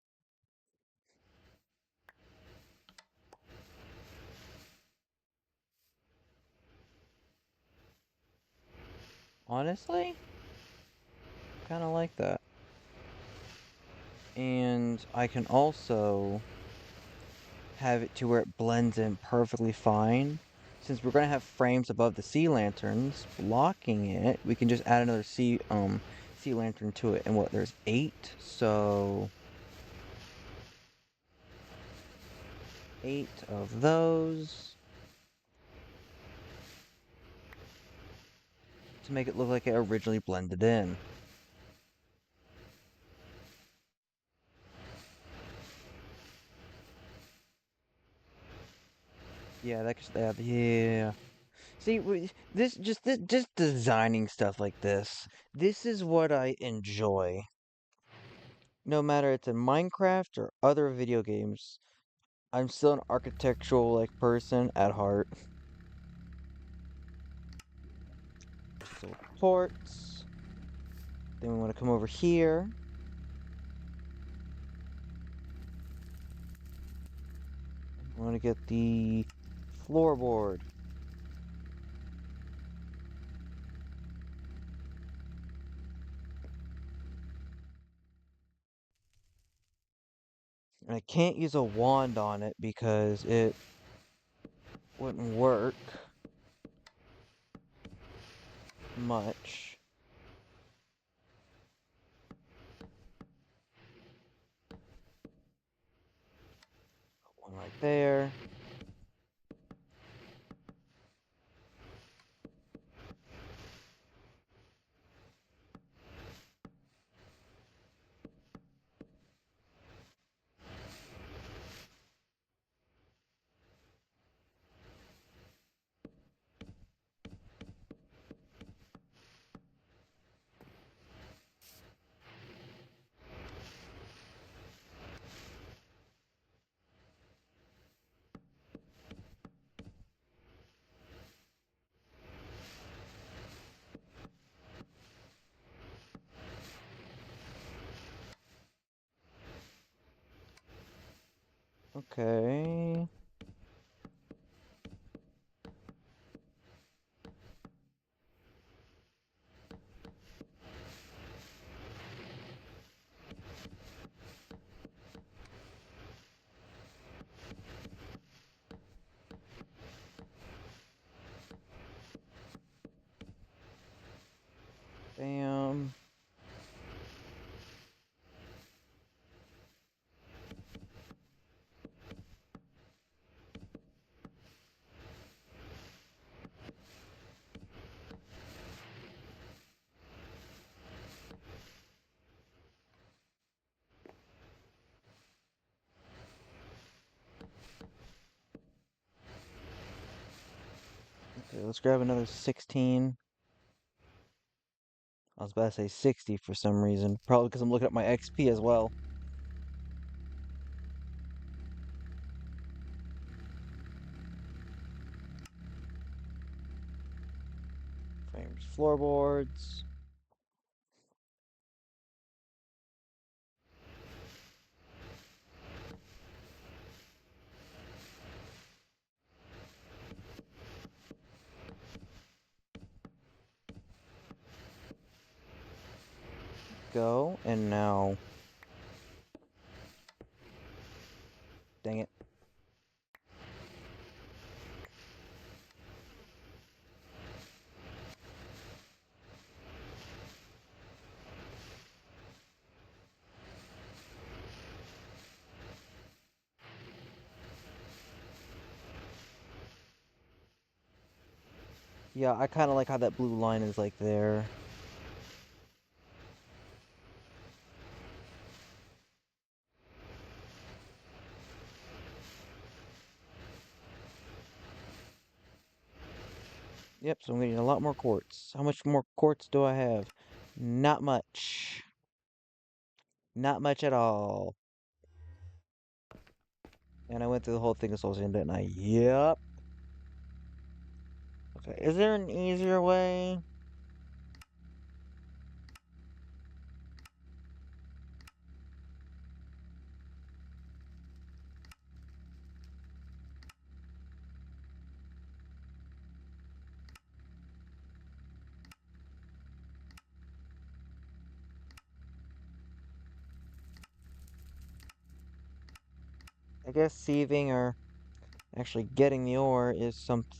Honestly, kind of like that. And I can also have it to where it blends in perfectly fine. Since we're gonna have frames above the sea lanterns blocking it, we can just add another sea lantern to it. And what? There's 8, so 8 of those to make it look like it originally blended in. Yeah, that could, yeah. See, just designing stuff like this. This is what I enjoy. No matter it's in Minecraft or other video games, I'm still an architectural like person at heart. So ports. Then we want to come over here. I want to get the floorboard. And I can't use a wand on it because it wouldn't work much. One right there. Okay. Bam. let's grab another 16. I was about to say 60 for some reason. Probably because I'm looking at my XP as well. Frames, floorboards. Go, and now... Dang it. Yeah, I kind of like how that blue line is like there. Yep, so I'm getting a lot more quartz. How much more quartz do I have? Not much. Not much at all. And I went through the whole thing of Soul Sand, didn't I? Yep. Okay, is there an easier way? I guess sieving or actually getting the ore is something.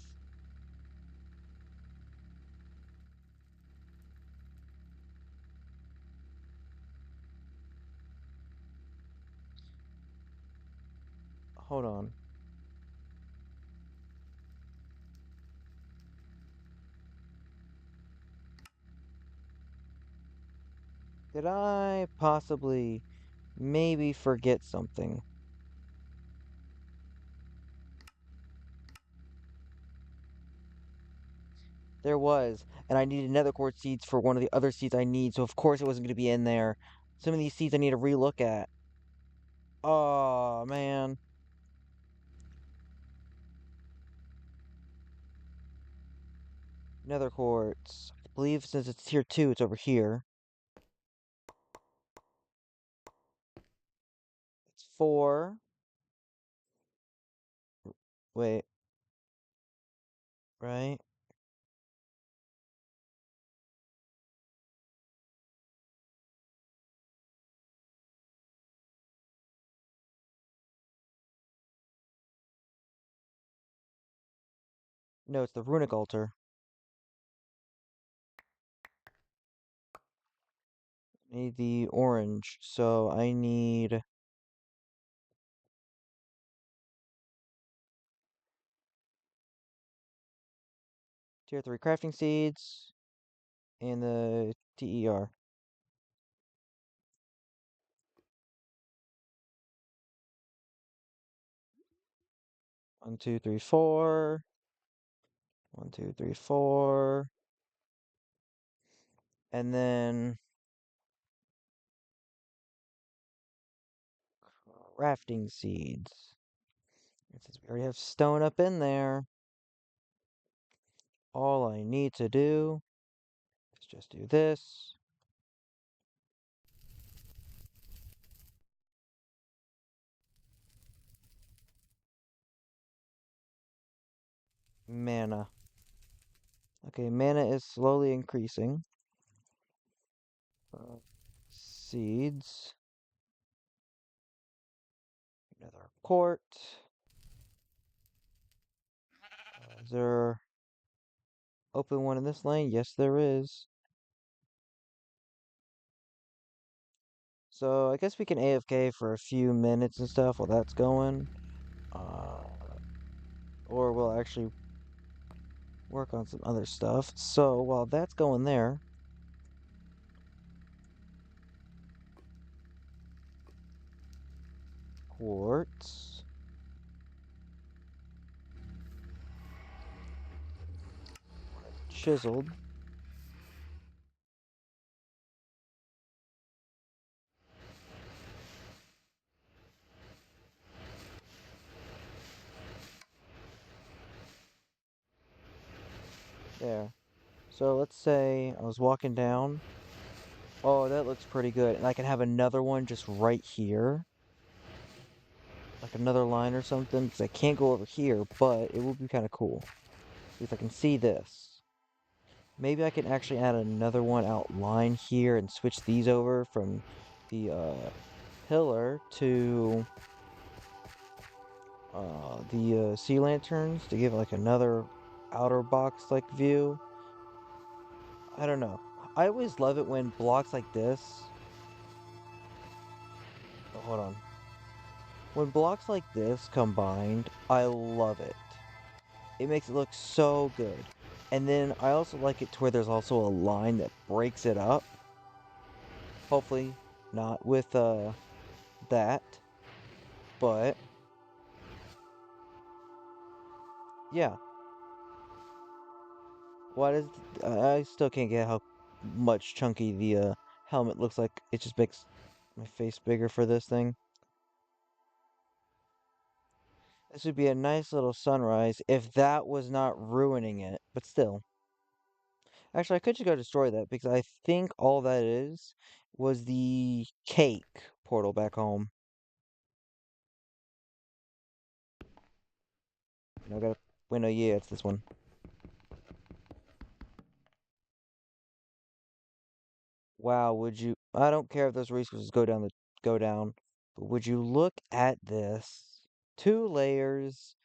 Hold on. Did I possibly maybe forget something? There was, and I needed nether quartz seeds for one of the other seeds I need, so of course it wasn't going to be in there. Some of these seeds I need to relook at. Oh, man. Nether quartz. I believe since it's tier 2, it's over here. It's 4. Wait, right? No, it's the runic altar. I need the orange, so I need tier 3 crafting seeds and the TER. 1, 2, 3, 4. 1, 2, 3, 4. And then crafting seeds. And since we already have stone up in there, all I need to do is just do this. Mana. Okay, mana is slowly increasing. Seeds. Another quart. Is there open one in this lane? Yes, there is. So I guess we can AFK for a few minutes and stuff while that's going. Uh, or we'll actually work on some other stuff. So while that's going there, quartz. chiseled. There. So let's say I was walking down. Oh, that looks pretty good. And I can have another one just right here. Like another line or something. Because I can't go over here, but it would be kind of cool. If I can see this. Maybe I can actually add another one outline here and switch these over from the pillar to the sea lanterns to give like another outer box like view. I don't know. I always love it when blocks like this. Oh, hold on. When blocks like this combined, I love it. It makes it look so good. And then I also like it to where there's also a line that breaks it up. Hopefully not with that, but yeah. Why does I still can't get how much chunky the helmet looks like. It just makes my face bigger for this thing. This would be a nice little sunrise if that was not ruining it, but still. Actually, I could just go destroy that because I think all that is was the cake portal back home. I gotta wait, no, yeah, it's this one. Wow, would you I don't care if those resources go down, but would you look at this? Two layers.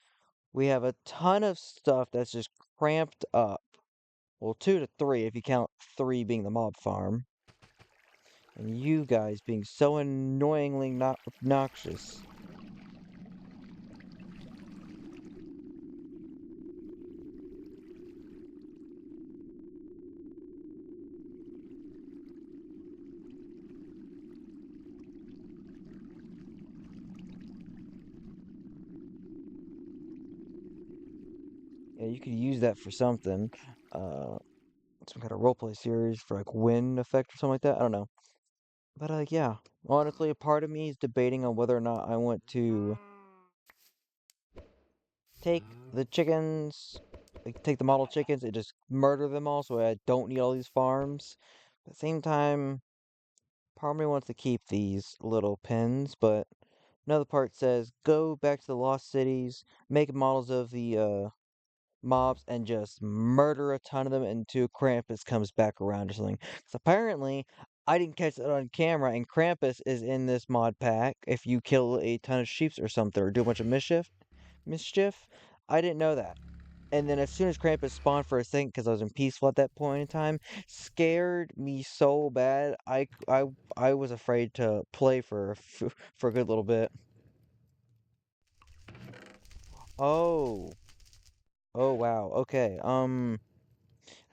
We have a ton of stuff that's just cramped up. Well, two to three if you count three being the mob farm. And you guys being so annoyingly not obnoxious. Yeah, you could use that for something. Uh, some kind of roleplay series for like wind effect or something like that. I don't know. But yeah. Honestly, a part of me is debating on whether or not I want to take the chickens, like take the model chickens and just murder them all so I don't need all these farms. At the same time, part of me wants to keep these little pins, but another part says go back to the lost cities, make models of the mobs, and just murder a ton of them until Krampus comes back around or something. Because apparently, I didn't catch that on camera, and Krampus is in this mod pack. If you kill a ton of sheeps or something, or do a bunch of mischief, I didn't know that. And then as soon as Krampus spawned for a second, because I was in peaceful at that point in time, scared me so bad. I was afraid to play for a good little bit. Oh, oh wow. Okay.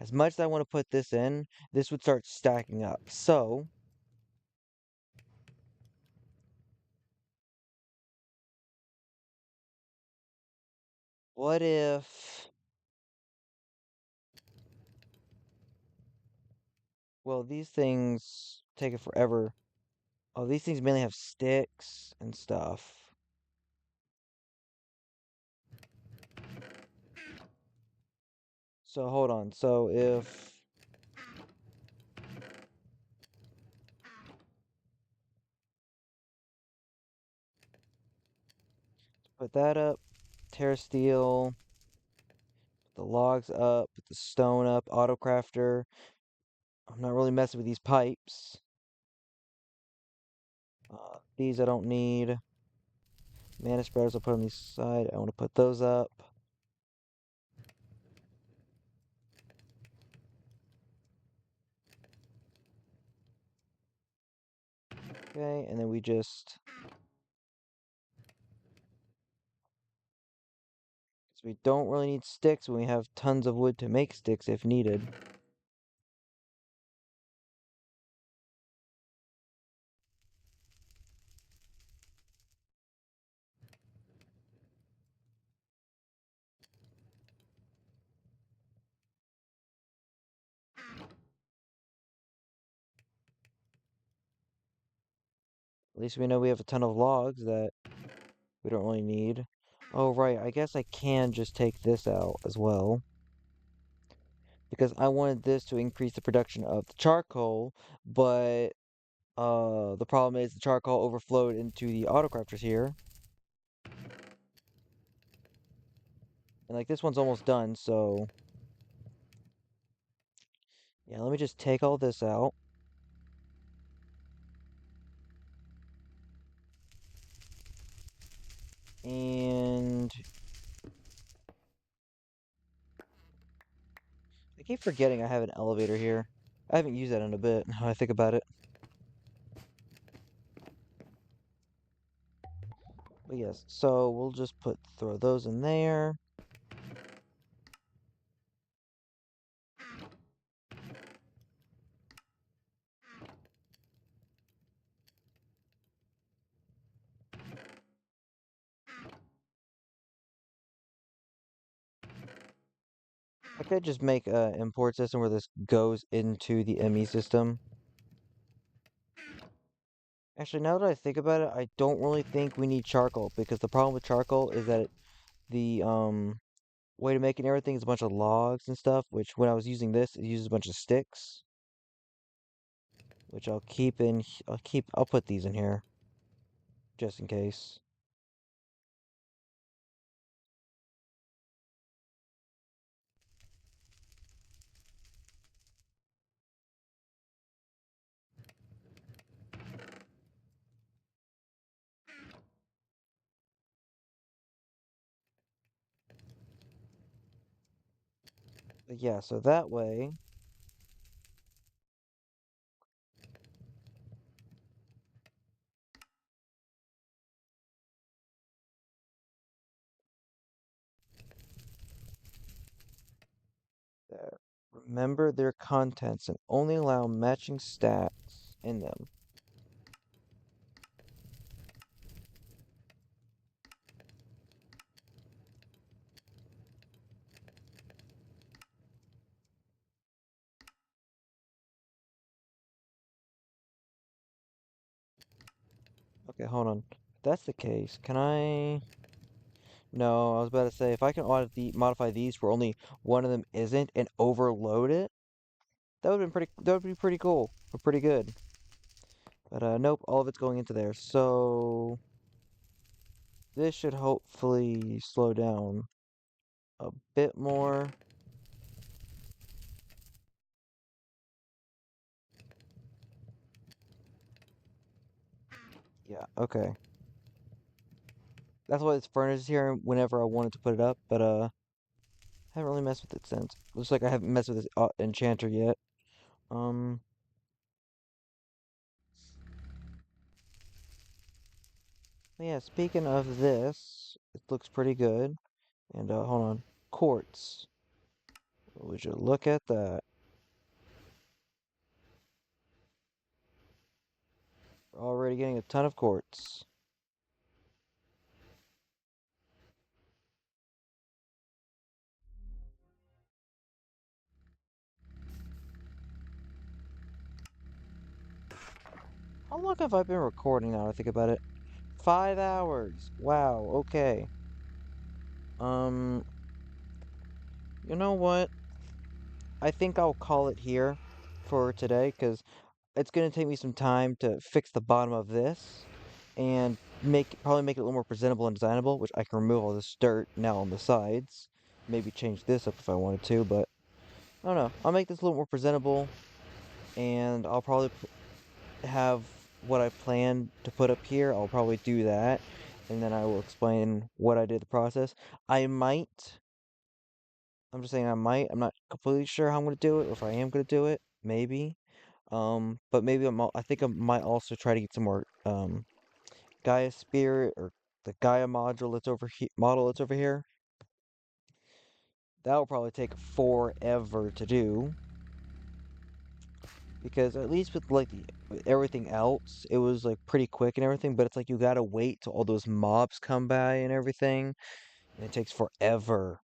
As much as I want to put this in, this would start stacking up. So, what if, well, these things take it forever. Oh, these things mainly have sticks and stuff. So hold on. So if put that up, tear steel, put the logs up, put the stone up, auto crafter. I'm not really messing with these pipes. These I don't need. Mana spreaders I'll put on the side. I want to put those up. Okay, and then we just, because we don't really need sticks when we have tons of wood to make sticks if needed. At least we know we have a ton of logs that we don't really need. Oh, right, I guess I can just take this out as well. Because I wanted this to increase the production of the charcoal, but the problem is the charcoal overflowed into the autocrafters here. And like this one's almost done, so yeah, let me just take all this out. And I keep forgetting I have an elevator here. I haven't used that in a bit, now I think about it. But yes, so we'll just throw those in there. I could just make an import system where this goes into the ME system. Actually, now that I think about it, I don't really think we need charcoal because the problem with charcoal is that the way to make it and everything is a bunch of logs and stuff, which when I was using this, it uses a bunch of sticks, which I'll put these in here just in case. But yeah, so that way, there. Remember their contents and only allow matching stats in them. Okay, hold on. If that's the case, can I? No, I was about to say if I can modify these where only one of them isn't and overload it, that would be pretty cool or pretty good. But nope, all of it's going into there. So this should hopefully slow down a bit more. Yeah, okay. That's why this furnace is here whenever I wanted to put it up, but haven't really messed with it since. Looks like I haven't messed with this enchanter yet. Um, yeah, speaking of this, it looks pretty good. And hold on. Quartz. Would you look at that? We're already getting a ton of quartz. How long have I been recording now? I think about it. 5 hours. Wow, okay. Um, you know what? I think I'll call it here for today because it's gonna take me some time to fix the bottom of this and probably make it a little more presentable and designable, which I can remove all this dirt now on the sides. Maybe change this up if I wanted to, but I don't know. I'll make this a little more presentable and I'll probably have what I plan to put up here. I'll probably do that and then I will explain what I did the process. I might I'm just saying I might. I'm not completely sure how I'm gonna do it, or if I am gonna do it. Maybe. But maybe I think I might also try to get some more Gaia Spirit or the Gaia model that's over here. That will probably take forever to do because at least with with everything else, it was like pretty quick and everything. But it's like you gotta wait till all those mobs come by and everything, and it takes forever.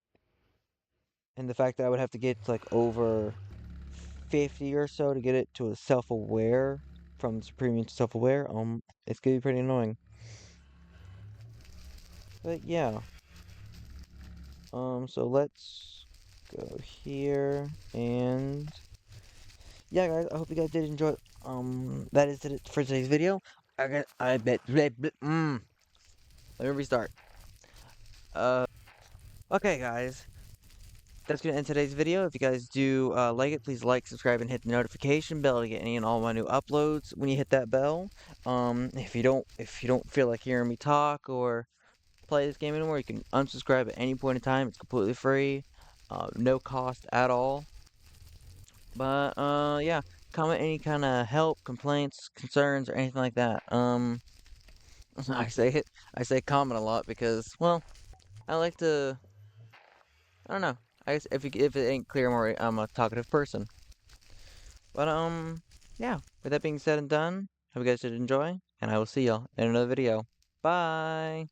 And the fact that I would have to get like over 50 or so to get it to a self-aware from premium to self-aware, it's gonna be pretty annoying. But yeah, so let's go here, and yeah, guys, I hope you guys did enjoy. That is it for today's video. I bet. Let me restart. Uh, okay, guys. That's gonna end today's video. If you guys do like it, please like, subscribe, and hit the notification bell to get any and all my new uploads when you hit that bell. If you don't feel like hearing me talk or play this game anymore, you can unsubscribe at any point in time. It's completely free, no cost at all. But yeah, comment any kind of help, complaints, concerns, or anything like that. I say comment a lot because, well, I like to. I don't know. I guess if it ain't clear, I'm a talkative person. But yeah. With that being said and done, hope you guys did enjoy, and I will see y'all in another video. Bye.